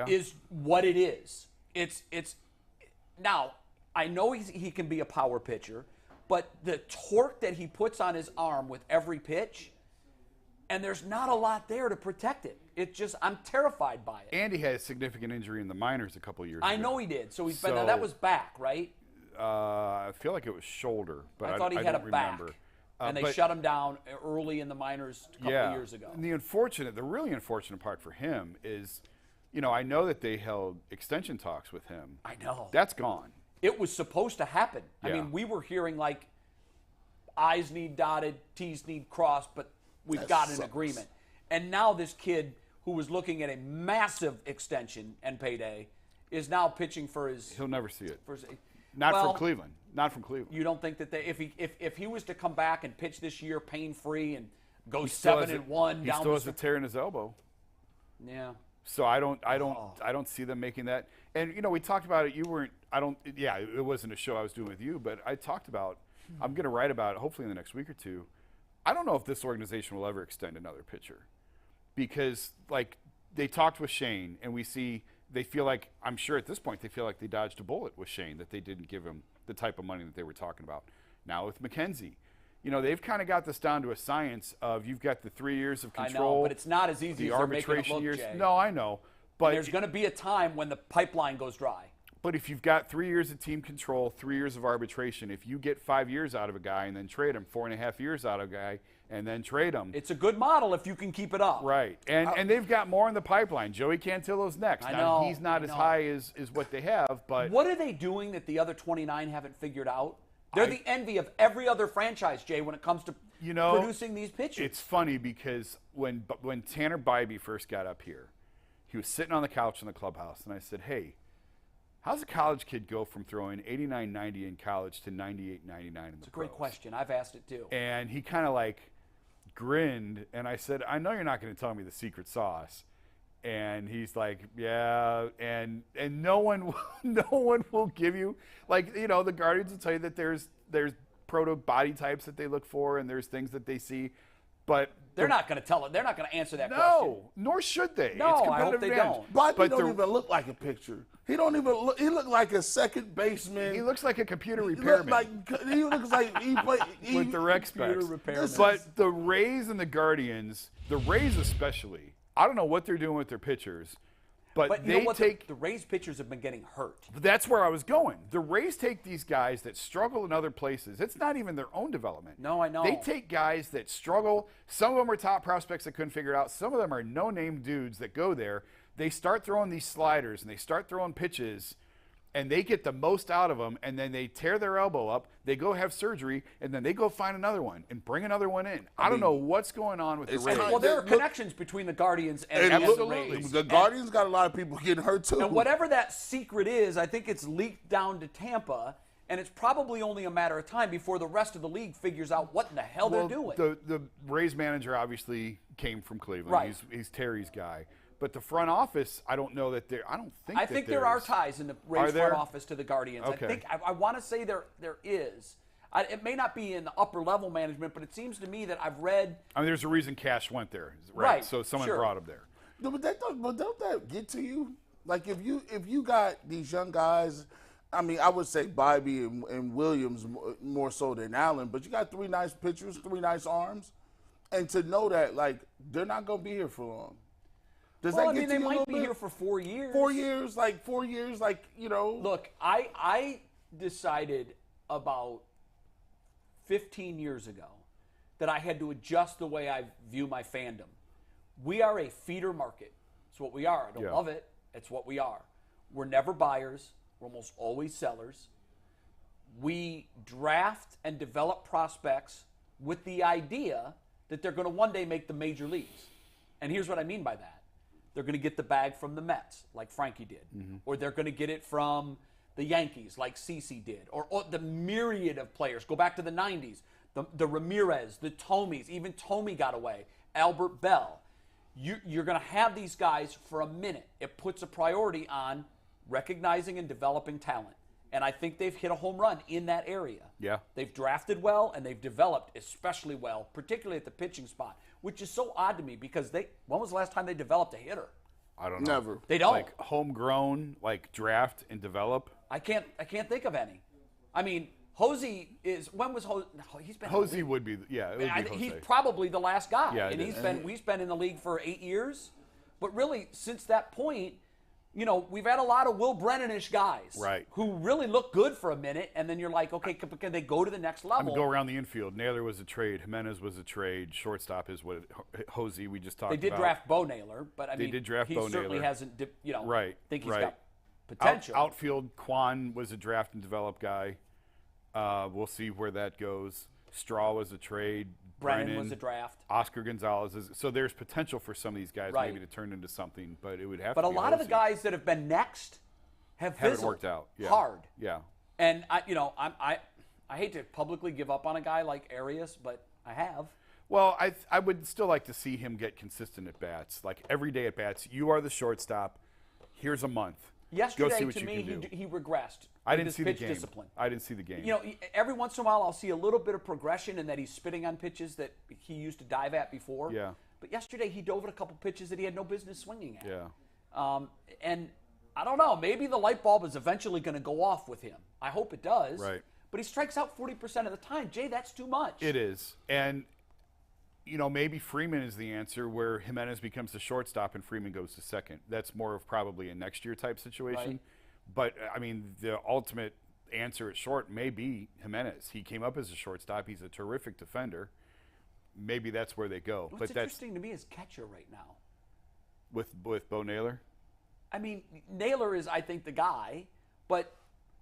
is what it is. It's now, I know he can be a power pitcher, but the torque that he puts on his arm with every pitch, and there's not a lot there to protect it. I'm terrified by it. And he had a significant injury in the minors a couple of years ago. I know he did. So that was back, right? I feel like it was shoulder, but I thought he had don't a back. remember. And they shut him down early in the minors a couple of years ago. And the really unfortunate part for him is, I know that they held extension talks with him. I know. That's gone. It was supposed to happen. Yeah. I mean, we were hearing like I's need dotted, T's need crossed, but we've got an agreement. And now this kid who was looking at a massive extension and payday is now pitching for his... He'll never see it. For his, Not from Cleveland. Not from Cleveland. You don't think that if he was to come back and pitch this year pain-free and go He still 7-1 has down He still has a tear in his elbow. Yeah. So I don't see them making that. And we talked about it. You weren't. It wasn't a show I was doing with you, but I talked about. I'm going to write about it hopefully in the next week or two. I don't know if this organization will ever extend another pitcher, because like they talked with Shane, and we see they feel like, I'm sure at this point they feel like they dodged a bullet with Shane, that they didn't give him the type of money that they were talking about. Now with McKenzie, they've kind of got this down to a science of you've got the 3 years of control. I know, but it's not as easy the as they're making it arbitration look, years. Jay. No, I know. But there's going to be a time when the pipeline goes dry. But if you've got 3 years of team control, 3 years of arbitration, if you get 5 years out of a guy and then trade him, 4.5 years out of a guy and then trade him. It's a good model if you can keep it up. Right. And they've got more in the pipeline. Joey Cantillo's next. Now, he's not as high as what they have, but what are they doing that the other 29 haven't figured out? They're the envy of every other franchise, Jay, when it comes to producing these pitchers. It's funny because when Tanner Bybee first got up here, he was sitting on the couch in the clubhouse, and I said, hey, how's a college kid go from throwing 89, 90 in college to 98, 99 in the pros? It's a great question. I've asked it too. And he kind of like grinned, and I said, I know you're not going to tell me the secret sauce. And he's like, yeah, and no one will give you, like, the Guardians will tell you that there's proto body types that they look for, and there's things that they see, but they're not going to tell it. They're not going to answer that question. No, nor should they. No, it's I hope they don't. Bybee don't even look like a picture. He don't even look. He looked like a second baseman. He looks like a computer repairman. He looks like he played with the rec specs. But the Rays and the Guardians, the Rays especially, I don't know what they're doing with their pitchers, but you know what? The Rays pitchers have been getting hurt. That's where I was going. The Rays take these guys that struggle in other places. It's not even their own development. No, I know. They take guys that struggle. Some of them are top prospects that couldn't figure it out. Some of them are no-name dudes that go there. They start throwing these sliders, and they start throwing pitches, and they get the most out of them, and then they tear their elbow up. They go have surgery, and then they go find another one and bring another one in. I don't know what's going on with the Rays. Well, there are connections between the Guardians and the Rays. The Guardians got a lot of people getting hurt, too. And whatever that secret is, I think it's leaked down to Tampa, and it's probably only a matter of time before the rest of the league figures out what in the hell they're doing. The Rays manager obviously came from Cleveland. Right. He's Terry's guy. But the front office, I don't know that there. I think there are ties in the Rays front office to the Guardians. Okay. I want to say there is. It may not be in the upper level management, but it seems to me that I've read. I mean, there's a reason Cash went there, right? So someone brought him there. No, but don't that get to you? Like if you got these young guys, I mean, I would say Bybee and Williams more so than Allen, but you got 3 nice pitchers, 3 nice arms, and to know that like they're not going to be here for long. They might be here for 4 years. 4 years, like 4 years, like, Look, I decided about 15 years ago that I had to adjust the way I view my fandom. We are a feeder market. It's what we are. I don't love it. It's what we are. We're never buyers. We're almost always sellers. We draft and develop prospects with the idea that they're going to one day make the major leagues. And here's what I mean by that. They're going to get the bag from the Mets, like Frankie did. Mm-hmm. Or they're going to get it from the Yankees, like CeCe did. Or the myriad of players. Go back to the 90s. The Ramirez, the Tomies. Even Tomey got away. Albert Bell. You're going to have these guys for a minute. It puts a priority on recognizing and developing talent. And I think they've hit a home run in that area. Yeah. They've drafted well, and they've developed especially well, particularly at the pitching spot, which is so odd to me because when was the last time they developed a hitter? I don't know. Never. They don't. Like homegrown, like draft and develop. I can't think of any. I mean, Hosey is. When was Hosey? No, he's been. Hosey would be. Yeah, it would be Jose. He's probably the last guy. Yeah, and he's been in the league for 8 years, but really since that point, we've had a lot of Will Brennan-ish guys, right, who really look good for a minute, and then you're like, okay, can they go to the next level? Go around the infield. Naylor was a trade. Jimenez was a trade. Shortstop is what Hosey we just talked about. They did draft Bo Naylor, but I mean, did draft Bo he certainly Naylor. Hasn't, right, think he's got potential. Outfield, Quan was a draft and develop guy. We'll see where that goes. Straw was a trade. Brennan was a draft. Oscar Gonzalez is. So there's potential for some of these guys maybe to turn into something, but it would have to be But a lot of the guys that have been next haven't worked out. Yeah. Hard. Yeah. And I hate to publicly give up on a guy like Arias, but I have. Well, I would still like to see him get consistent at bats, like every day at bats. You are the shortstop. Here's a month. Yesterday, Go see what to you me, can do. he regressed. I didn't his see the pitch game. discipline. I didn't see the game. You know, every once in a while, I'll see a little bit of progression in that he's spitting on pitches that he used to dive at before. Yeah. But yesterday, he dove at a couple pitches that he had no business swinging at. Yeah. And I don't know. Maybe the light bulb is eventually going to go off with him. I hope it does. Right. But he strikes out 40% of the time. Jay, that's too much. It is. And, maybe Freeman is the answer where Jimenez becomes the shortstop and Freeman goes to second. That's more of probably a next year type situation. Right. But, the ultimate answer at short may be Jimenez. He came up as a shortstop. He's a terrific defender. Maybe that's where they go. What's but interesting to me is catcher right now. With Bo Naylor? I mean, Naylor is, I think, the guy, but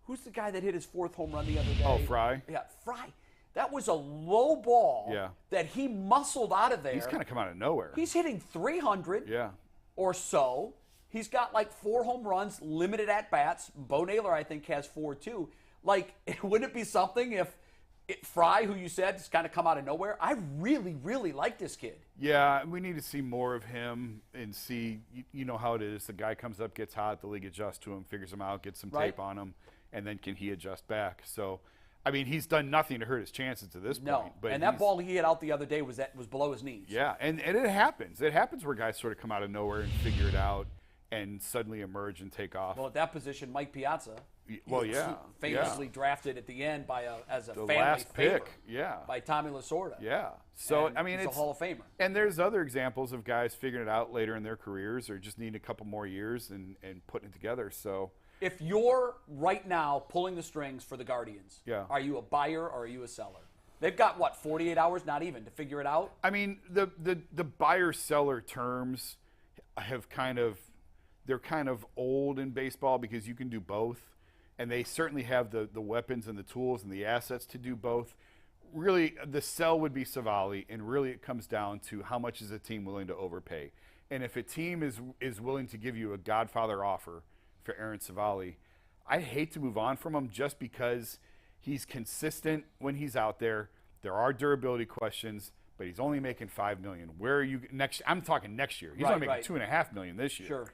who's the guy that hit his 4th home run the other day? Oh, Fry? Yeah, Fry. That was a low ball Yeah. that he muscled out of there. He's kind of come out of nowhere. He's hitting 300 Yeah. or so. He's got like 4 home runs, limited at-bats. Bo Naylor, I think, has 4 too. Like, wouldn't it be something if Fry, who you said, has kind of come out of nowhere? I really, really like this kid. Yeah, we need to see more of him and see, you know how it is. The guy comes up, gets hot, the league adjusts to him, figures him out, gets some tape on him, and then can he adjust back? So, he's done nothing to hurt his chances to this No, point. But and that ball he hit out the other day was below his knees. Yeah, and it happens. It happens where guys sort of come out of nowhere and figure it out and suddenly emerge and take off. Well, at that position, Mike Piazza. Well, yeah. Famously drafted at the end as a The family last favor pick, yeah. by Tommy Lasorda. Yeah. So, And he's it's a Hall of Famer. And there's other examples of guys figuring it out later in their careers or just need a couple more years and putting it together. So, If you're right now pulling the strings for the Guardians, Yeah. are you a buyer or are you a seller? They've got, 48 hours, not even, to figure it out? the buyer-seller terms have they're kind of old in baseball because you can do both. And they certainly have the weapons and the tools and the assets to do both. Really, the sell would be Savali, and really it comes down to how much is a team willing to overpay. And if a team is willing to give you a Godfather offer for Aaron Savali, I hate to move on from him just because he's consistent when he's out there. There are durability questions, but he's only making $5 million. Where are you next? I'm talking next year. He's only making $2.5 million this year. Sure.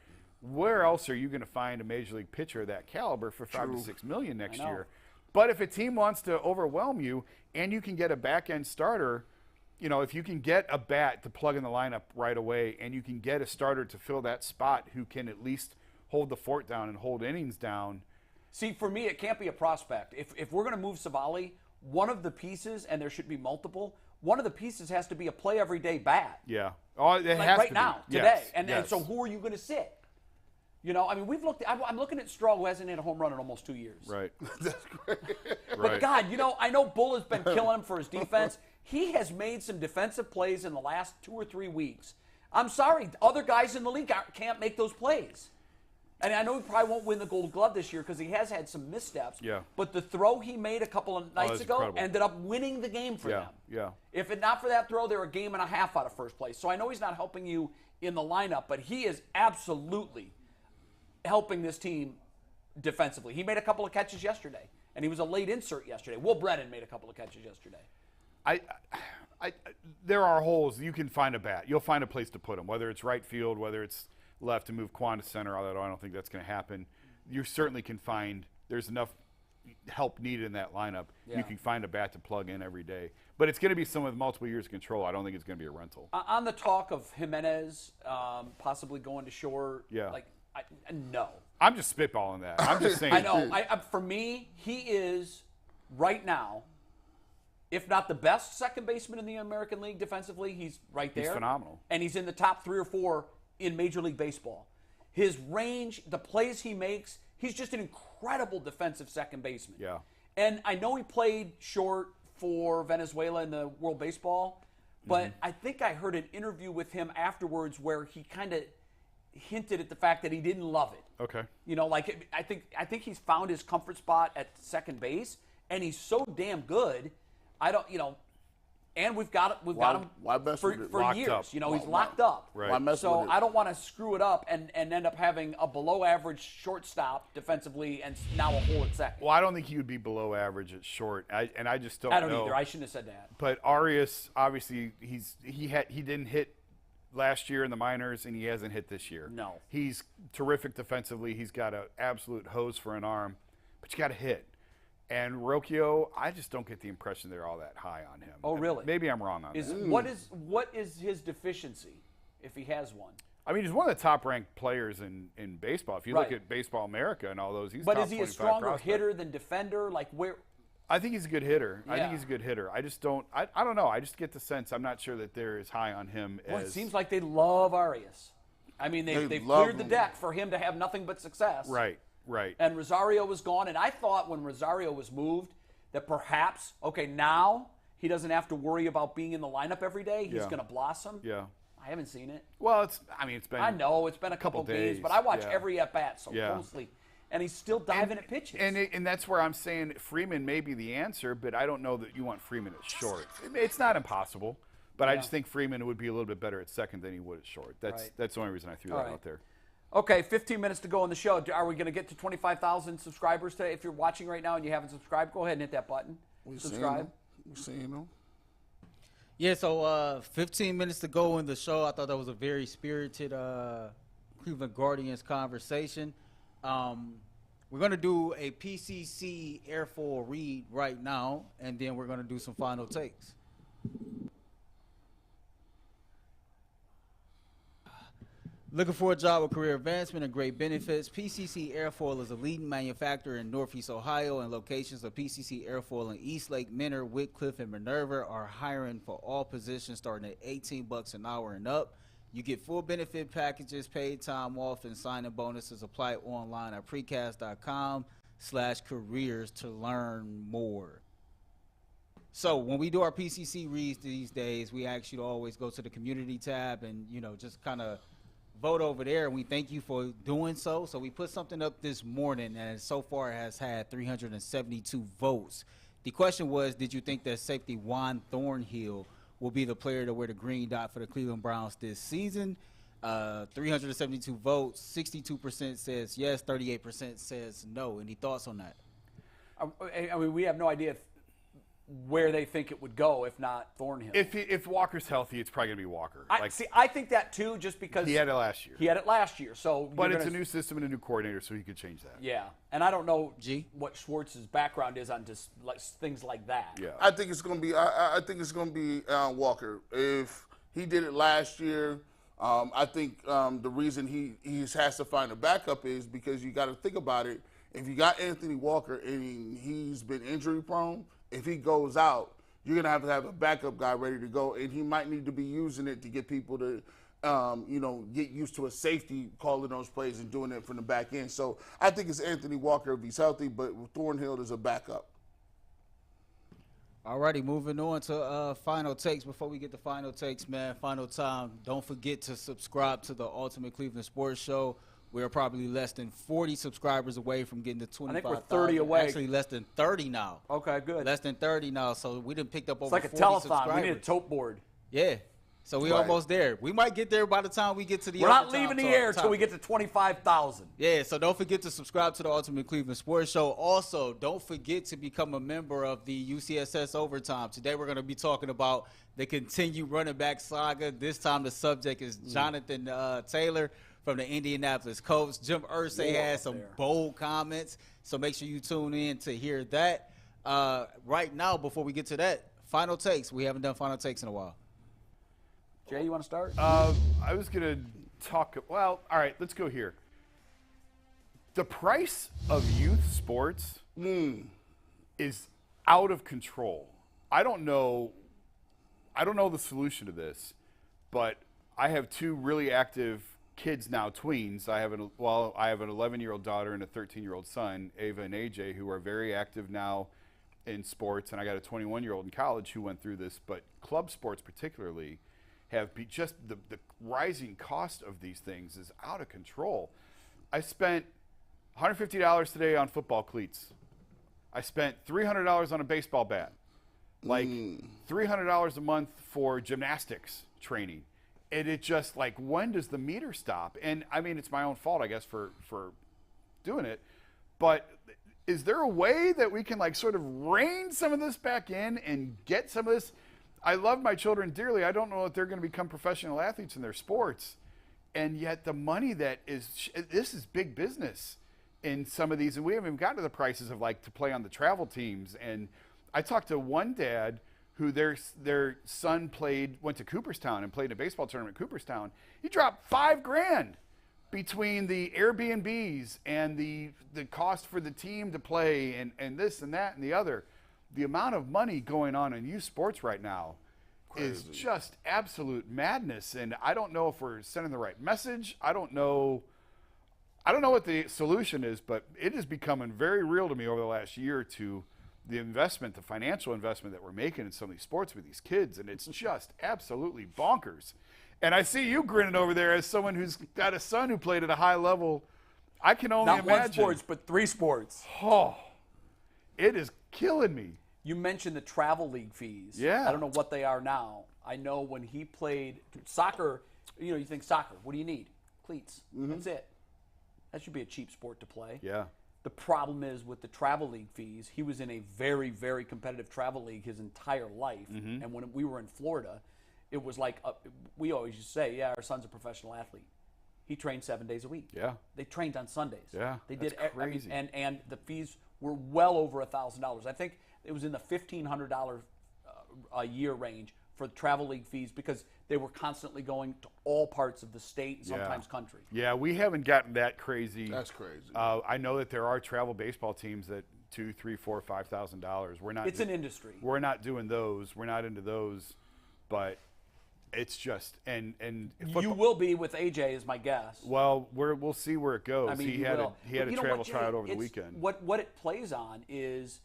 Where else are you going to find a major league pitcher of that caliber for $5 to $6 million next I know. year? But if a team wants to overwhelm you and you can get a back end starter, if you can get a bat to plug in the lineup right away and you can get a starter to fill that spot who can at least hold the fort down and hold innings down. See, for me, it can't be a prospect. If we're going to move Savali, one of the pieces, and there should be multiple, one of the pieces has to be a play every day bat. Yeah. Oh, it has Right to now, be. today. Yes, And yes. so who are you going to sit? I'm looking at Straw, who hasn't hit a home run in almost 2 years. Right. That's great. But God, I know Bull has been killing him for his defense. He has made some defensive plays in the last 2 or 3 weeks. I'm sorry, other guys in the league can't make those plays. And I know he probably won't win the Gold Glove this year because he has had some missteps. Yeah. But the throw he made a couple of nights ago incredible. ended up winning the game for them. Yeah. If it not for that throw, they're a game and a half out of first place. So I know he's not helping you in the lineup, but he is absolutely helping this team defensively. He made a couple of catches yesterday, and he was a late insert yesterday. Will Brennan made a couple of catches yesterday. There are holes. You can find a bat. You'll find a place to put him, whether it's right field, whether it's left to move Quan to center, although I don't think that's going to happen. You certainly can find there's enough help needed in that lineup. Yeah. You can find a bat to plug in every day. But it's going to be someone with multiple years of control. I don't think it's going to be a rental. On the talk of Jimenez possibly going to shore, Yeah. No. I'm just spitballing that. I'm just saying. I know. For me, he is right now, if not the best second baseman in the American League defensively, he's right there. He's phenomenal. And he's in the top 3 or 4 in Major League Baseball. His range, the plays he makes, he's just an incredible defensive second baseman. Yeah. And I know he played short for Venezuela in the World Baseball, but I think I heard an interview with him afterwards where he kind of hinted at the fact that he didn't love it. Okay. I think he's found his comfort spot at second base, and he's so damn good. And we've got him for years. Up. He's locked up. Right. So I don't want to screw it up and end up having a below-average shortstop defensively and now a hole at second. Well, I don't think he would be below average at short. I just don't know. I don't either. I shouldn't have said that. But Arias, obviously, he didn't hit last year in the minors, and he hasn't hit this year. No. He's terrific defensively. He's got an absolute hose for an arm, but you got to hit. And Rocchio, I just don't get the impression they're all that high on him. Oh, really? Maybe I'm wrong on that. What is his deficiency, if he has one? I mean, he's one of the top-ranked players in baseball. If you look at Baseball America and all those, he's But top is he a 25 stronger prospect. hitter than defender? Like where? I think he's a good hitter. I Yeah. think he's a good hitter. I just don't. I don't know. I just get the sense. I'm not sure that they're as high on him Well, as. it seems like they love Arias. I mean, they've love cleared the him. deck for him to have nothing but success. Right. And Rosario was gone, and I thought when Rosario was moved that perhaps, now he doesn't have to worry about being in the lineup every day. He's Yeah. going to blossom. Yeah. I haven't seen it. Well, it's been. I know it's been a couple games, days. but I watch Yeah. every at bat, so Yeah. closely, and he's still diving at pitches. And that's where I'm saying Freeman may be the answer, but I don't know that you want Freeman at short. It's not impossible, but I just think Freeman would be a little bit better at second than he would at short. That's the only reason I threw that out there. Okay, 15 minutes to go on the show. Are we going to get to 25,000 subscribers today? If you're watching right now and you haven't subscribed, go ahead and hit that button. Subscribe. We're seeing them. Yeah, so 15 minutes to go in the show. I thought that was a very spirited Cleveland Guardians conversation. We're going to do a PCC airfoil read right now, and then we're going to do some final takes. Looking for a job with career advancement and great benefits? PCC Airfoil is a leading manufacturer in Northeast Ohio, and locations of PCC Airfoil in Eastlake, Mentor, Whitcliffe, and Minerva are hiring for all positions starting at $18 an hour and up. You get full benefit packages, paid time off, and sign-in bonuses. Apply online at precast.com/careers to learn more. So when we do our PCC reads these days, we ask you to always go to the community tab and, just kind of vote over there, and we thank you for doing so. So we put something up this morning, and so far it has had 372 votes. The question was, did you think that safety Juan Thornhill will be the player to wear the green dot for the Cleveland Browns this season? 372 votes, 62% says yes, 38% says no. Any thoughts on that? I mean, we have no idea where they think it would go if not Thornhill. If Walker's healthy, it's probably going to be Walker. I think that too, just because he had it last year. So, but it's a new system and a new coordinator, so he could change that. Yeah, and I don't know what Schwartz's background is on just things like that. Yeah, I think it's going to be. I think it's going to be Walker. If he did it last year, I think the reason he has to find a backup is because you got to think about it. If you got Anthony Walker and he's been injury prone, if he goes out, you're going to have a backup guy ready to go, and he might need to be using it to get people to, get used to a safety calling those plays and doing it from the back end. So I think it's Anthony Walker if he's healthy, but Thornhill is a backup. All righty, moving on to final takes. Before we get to final takes, man, final time, don't forget to subscribe to the Ultimate Cleveland Sports Show. We're probably less than 40 subscribers away from getting to 25,000. I think we're 30 away. Actually, less than 30 now. Okay, good. Less than 30 now, so we done picked up over 40 subscribers. It's like a telethon. subscribers. We need a tote board. Yeah. So we almost there. We might get there by the time we get to the We're not leaving the air until we get to 25,000. Yeah, so don't forget to subscribe to the Ultimate Cleveland Sports Show. Also, don't forget to become a member of the UCSS Overtime. Today we're going to be talking about the continued running back saga. This time the subject is Jonathan Taylor from the Indianapolis Colts. Jim Irsay has some bold comments, so make sure you tune in to hear that. Right now, before we get to that, final takes. We haven't done final takes in a while. Jay, you want to start? I was going to talk. Well, all right, let's go here. The price of youth sports is out of control. I don't know the solution to this, but I have two really active kids now, tweens. I have an 11-year-old daughter and a 13-year-old son, Ava and AJ, who are very active now in sports, and I got a 21-year-old in college who went through this. But club sports particularly have just the rising cost of these things is out of control. I spent $150 today on football cleats. I spent $300 on a baseball bat. like $300 a month for gymnastics training. And it just like, when does the meter stop? And I mean, it's my own fault, I guess, for doing it. But is there a way that we can like sort of rein some of this back in and get some of this? I love my children dearly. I don't know if they're going to become professional athletes in their sports. And yet the money that this is big business in some of these. And we haven't even gotten to the prices of like to play on the travel teams. And I talked to one dad who their son went to Cooperstown and played in a baseball tournament in Cooperstown. He dropped $5,000 between the Airbnbs and the cost for the team to play and this and that and the other. The amount of money going on in youth sports right now is just absolute madness. And I don't know if we're sending the right message. I don't know what the solution is, but it is becoming very real to me over the last year or two, the investment, the financial investment that we're making in some of these sports with these kids. And it's just absolutely bonkers. And I see you grinning over there as someone who's got a son who played at a high level. I can only imagine. Not one sports, but 3 sports. Oh, it is killing me. You mentioned the travel league fees. Yeah. I don't know what they are now. I know when he played soccer, you think soccer, what do you need? Cleats. That's it. That should be a cheap sport to play. Yeah. The problem is with the travel league fees, he was in a very, very competitive travel league his entire life. And when we were in Florida, it was like, we always used to say, yeah, our son's a professional athlete. He trained 7 days a week. Yeah. They trained on Sundays. Yeah. They that's did crazy. and the fees were well over $1,000. I think it was in the $1,500 a year range for the travel league fees because they were constantly going to all parts of the state and sometimes country. Yeah, we haven't gotten that crazy. That's crazy. I know that there are travel baseball teams that $2,000, $3,000, $4,000, $5,000. We're not. It's an industry. We're not doing those. We're not into those, but it's just and football, you will be with AJ, is my guess. Well, we'll see where it goes. I mean, he had a travel tryout over the weekend. What it plays on is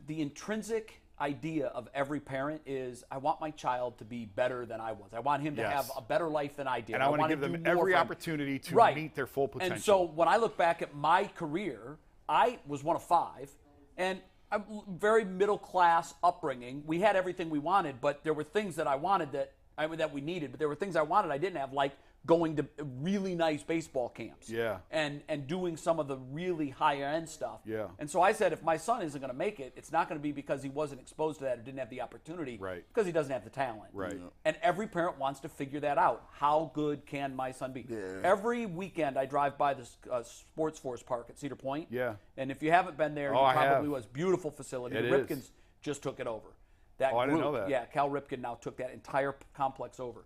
the intrinsic idea of every parent is I want my child to be better than I was. I want him to have a better life than I did. And I want to give them every opportunity to meet their full potential. And so when I look back at my career, I was one of 5, and I'm very middle class upbringing. We had everything we wanted, but there were things that I wanted that we needed, but there were things I wanted I didn't have, like going to really nice baseball camps. Yeah. And doing some of the really higher end stuff. Yeah. And so I said, if my son isn't going to make it, it's not going to be because he wasn't exposed to that or didn't have the opportunity. Right. Because he doesn't have the talent. Right. And every parent wants to figure that out. How good can my son be? Yeah. Every weekend I drive by the Sports Force Park at Cedar Point. Yeah. And if you haven't been there, you probably was. Beautiful facility. The Ripkins just took it over. That I didn't know that. Yeah, Cal Ripken now took that entire complex over.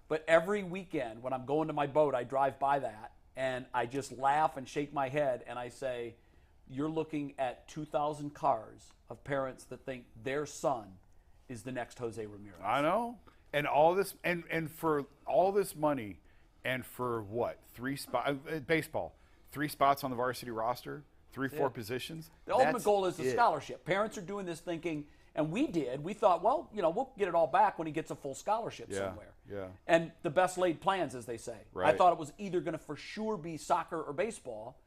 But every weekend when I'm going to my boat, I drive by that, and I just laugh and shake my head, and I say, you're looking at 2,000 cars of parents that think their son is the next Jose Ramirez. I know. And all this, and for all this money, and for what? 3 spots, baseball, 3 spots on the varsity roster, 4 positions. The ultimate goal is the scholarship. Parents are doing this thinking, and we thought, well, we'll get it all back when he gets a full scholarship somewhere. Yeah. And the best laid plans, as they say. Right. I thought it was either going to for sure be soccer or baseball.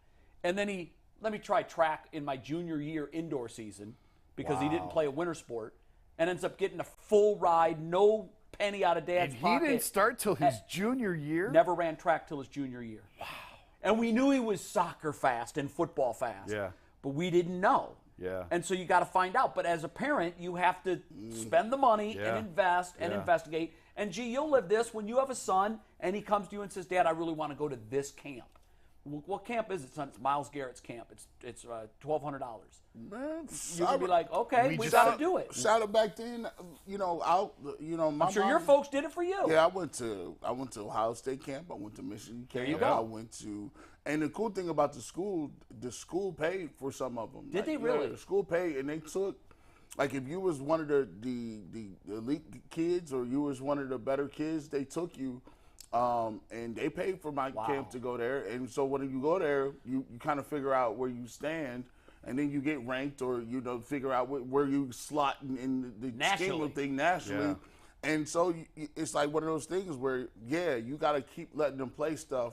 And then let me try track in my junior year indoor season because he didn't play a winter sport and ends up getting a full ride, no penny out of dad's pocket. He didn't start till his junior year? Never ran track till his junior year. Wow. And we knew he was soccer fast and football fast. Yeah. But we didn't know. Yeah. And so you got to find out. But as a parent, you have to spend the money and invest and investigate. And, gee, you'll live this when you have a son and he comes to you and says, Dad, I really want to go to this camp. What camp is it, son? It's Miles Garrett's camp. It's $1,200. Man, You can be like, okay, we got to do it. Shout out back then, my I'm sure your folks did it for you. Yeah, I went to Ohio State camp. I went to Michigan camp. There you go. And the cool thing about the school paid for some of them. Did they really? The school paid, and they took, like, if you was one of the elite kids or you was one of the better kids, they took you. And they paid for my camp to go there. And so when you go there, you kind of figure out where you stand, and then you get ranked or, figure out where you slot in the scheme of things nationally. Yeah. And so it's like one of those things where, you got to keep letting them play stuff.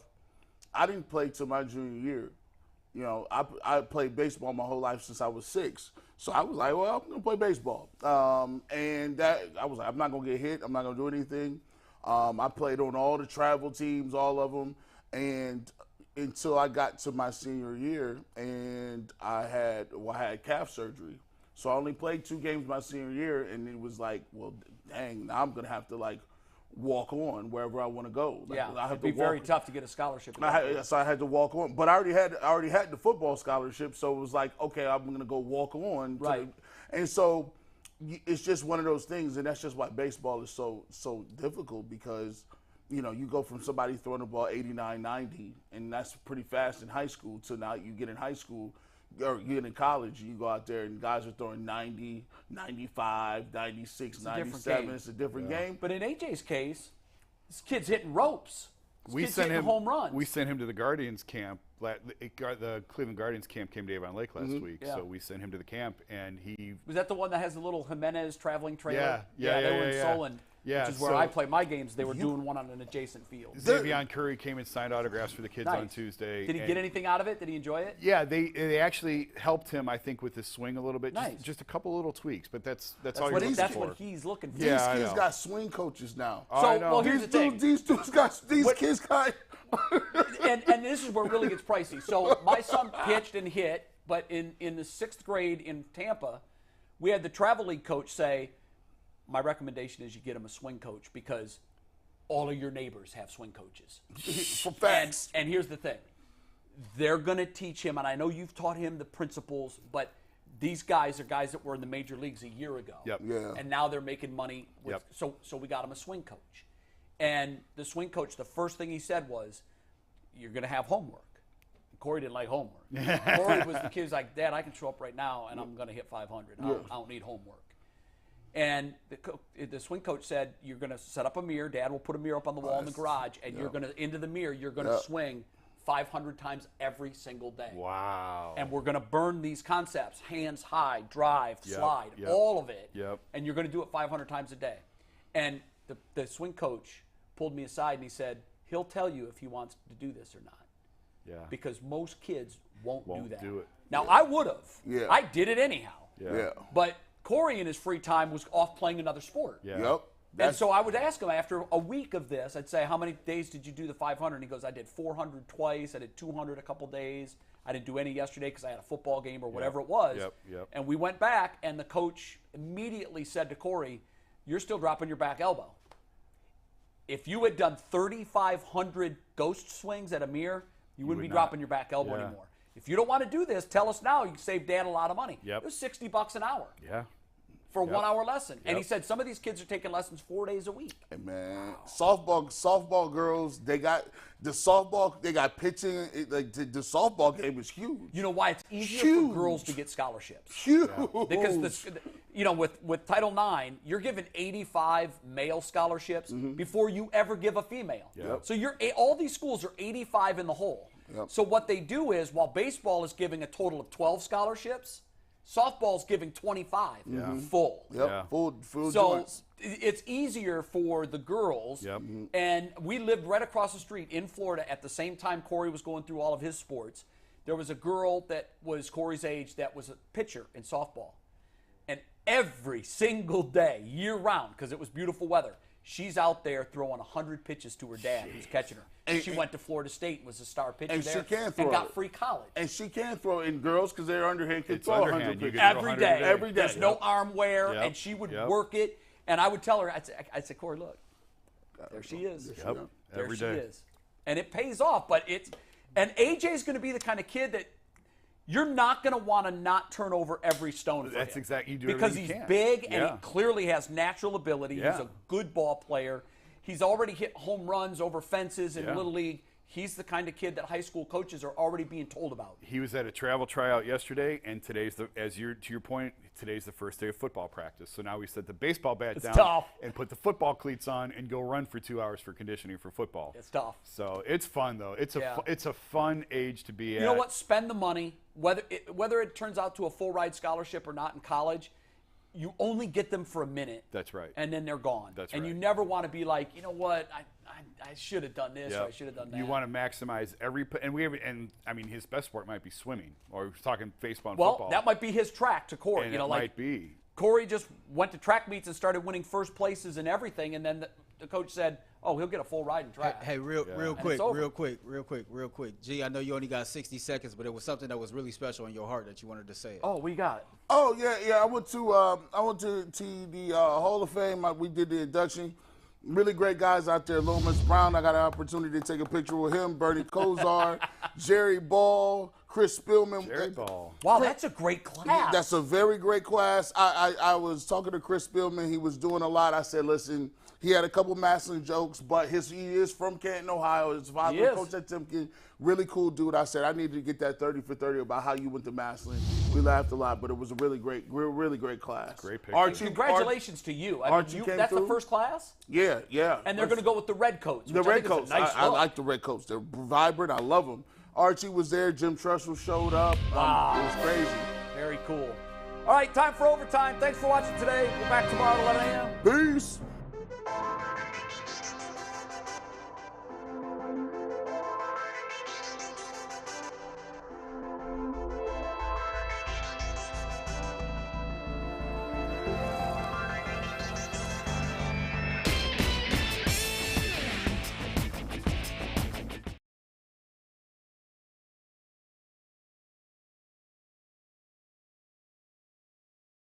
I didn't play till my junior year. I played baseball my whole life since I was 6. So I was like, well, I'm going to play baseball. And that I was like, I'm not going to get hit. I'm not going to do anything. I played on all the travel teams, all of them. And until I got to my senior year, and I had calf surgery. So I only played 2 games my senior year, and it was like, well, dang, now I'm going to have to, like, walk on wherever I want to go. Like, Yeah, I have it'd be to very walk. tough to get a scholarship. So I had to walk on, but I already had the football scholarship, so it was like, okay, I'm gonna go walk on. Right. And so it's just one of those things, and that's just why baseball is so difficult, because you go from somebody throwing the ball 89, 90, and that's pretty fast in high school, to now you get in high school or you get in college, and you go out there and guys are throwing 90, 95, 96, 97. It's a different game. But in AJ's case, this kid's hitting ropes. We sent him home runs. We sent him to the Guardians camp. The Cleveland Guardians camp came to Avon Lake last week, Yeah. so we sent him to the camp, and he. Was that the one that has the little Jimenez traveling trailer? Yeah, They were in yeah. Solon, Yeah, which is where so- I play my games. They were doing one on an adjacent field. Xavier Curry came and signed autographs for the kids on Nice. Tuesday. Did he and- get anything out of it? Did he enjoy it? Yeah, they actually helped him, I think, with his swing a little bit. Nice. Just a couple little tweaks, but that's all That's you're what, looking that's for. what he's looking for. Yeah, These I kids know. got swing coaches now. I So, know. well, here's the thing. These kids got. and this is where it really gets pricey. So my son pitched and hit, but in the 6th grade in Tampa, we had the travel league coach say, my recommendation is you get him a swing coach because all of your neighbors have swing coaches. For facts. And here's the thing. They're going to teach him, and I know you've taught him the principles, but these guys are guys that were in the major leagues a year ago. Yep. Yeah. And now they're making money. So we got him a swing coach. And the swing coach, the first thing he said was, you're going to have homework. And Corey didn't like homework. Corey was the kid who's like, Dad, I can show up right now, and I'm going to hit 500. I don't need homework. And the swing coach said, you're going to set up a mirror. Dad will put a mirror up on the wall in the garage, and you're going to, into the mirror, you're going to swing 500 times every single day. Wow. And we're going to burn these concepts, hands high, drive, slide, yep. all of it. Yep. And you're going to do it 500 times a day. And the swing coach pulled me aside and he said, he'll tell you if he wants to do this or not. Yeah. Because most kids won't do that. do it. Now, I would have. Yeah. I did it anyhow. Yeah. But Corey in his free time was off playing another sport. Yeah. Yep. And so I would ask him after a week of this, I'd say, how many days did you do the 500? And he goes, I did 400 twice. I did 200 a couple days. I didn't do any yesterday because I had a football game or whatever it was. Yep. And we went back, and the coach immediately said to Corey, you're still dropping your back elbow. If you had done 3,500 ghost swings at a mirror, you wouldn't be dropping your back elbow anymore. If you don't want to do this, tell us now. You can save Dad a lot of money. Yep. It was $60 an hour Yeah. for a 1 hour lesson. And he Yep. said some of these kids are taking lessons 4 days a week. Hey, man, softball girls, they got pitching. The softball game is huge. You know why it's easier Huge. for girls to get scholarships? Huge. Because with Title IX, you're given 85 male scholarships before you ever give a female. Yep. So all these schools are 85 in the hole. Yep. So what they do is, while baseball is giving a total of 12 scholarships, softball's giving 25 full. Yep. Yeah. Full So joints. it's easier for the girls. Yep. And we lived right across the street in Florida at the same time Corey was going through all of his sports. There was a girl that was Corey's age that was a pitcher in softball. And every single day, year round, because it was beautiful weather, she's out there throwing 100 pitches to her dad who's catching her. And- she went to Florida State and was a star pitcher and there she can throw and got it. free college. And she can throw in girls because they're underhand. Can It's throw underhand. 100 You pitches. can throw Every 100 day. a day. Every day. There's no arm wear, Yep. and she would Yep. work it. And I would tell her, I'd say, Corey, look, there she is. Yep. There Every she day. is. And it pays off. And AJ's going to be the kind of kid that you're not going to want to not turn over every stone for That's him. exactly. You do Because everything he's you can. big and Yeah. he clearly has natural ability. Yeah. He's a good ball player. He's already hit home runs over fences in Yeah. Little League. He's the kind of kid that high school coaches are already being told about. He was at a travel tryout yesterday, and today's to your point, today's the first day of football practice. So now we set the baseball bat down tough. and put the football cleats on and go run for 2 hours for conditioning for football. It's tough. So it's fun though. It's Yeah. it's a fun age to be at. You know what? Spend the money. Whether it turns out to a full ride scholarship or not in college, you only get them for a minute. That's right. And then they're gone. That's and right. you never want to be like, you know what? I should have done this or I should have done that. You want to maximize every and I mean his best sport might be swimming, or we're talking baseball and well, football. that might be his track to Corey. And you know, it like might be. Corey just went to track meets and started winning first places and everything, and then the coach said, "Oh, he'll get a full ride in track." Hey, real quick. Gee, I know you only got 60 seconds, but it was something that was really special in your heart that you wanted to say. Oh, we got it. Oh yeah. I went to the Hall of Fame. We did the induction. Really great guys out there. Lomas Brown, I got an opportunity to take a picture with him. Bernie Kosar, Jerry Ball, Chris Spillman. Jerry Ball. Wow, that's a great class. That's a very great class. I was talking to Chris Spillman. He was doing a lot. I said, listen, he had a couple Maslin jokes, but he is from Canton, Ohio. His father coached at Timken. Really cool dude. I said, I needed to get that 30 for 30 about how you went to Maslin. We laughed a lot, but it was a really great class. Great picture. Archie, Congratulations to you. Archie came that's through. the first class? Yeah. And they're going to go with the red coats. The which I red think is coats. a nice I look. like the red coats. They're vibrant. I love them. Archie was there. Jim Trussell showed up. Wow. It was crazy. Very cool. All right, time for overtime. Thanks for watching today. We're back tomorrow at 11 a.m. Peace.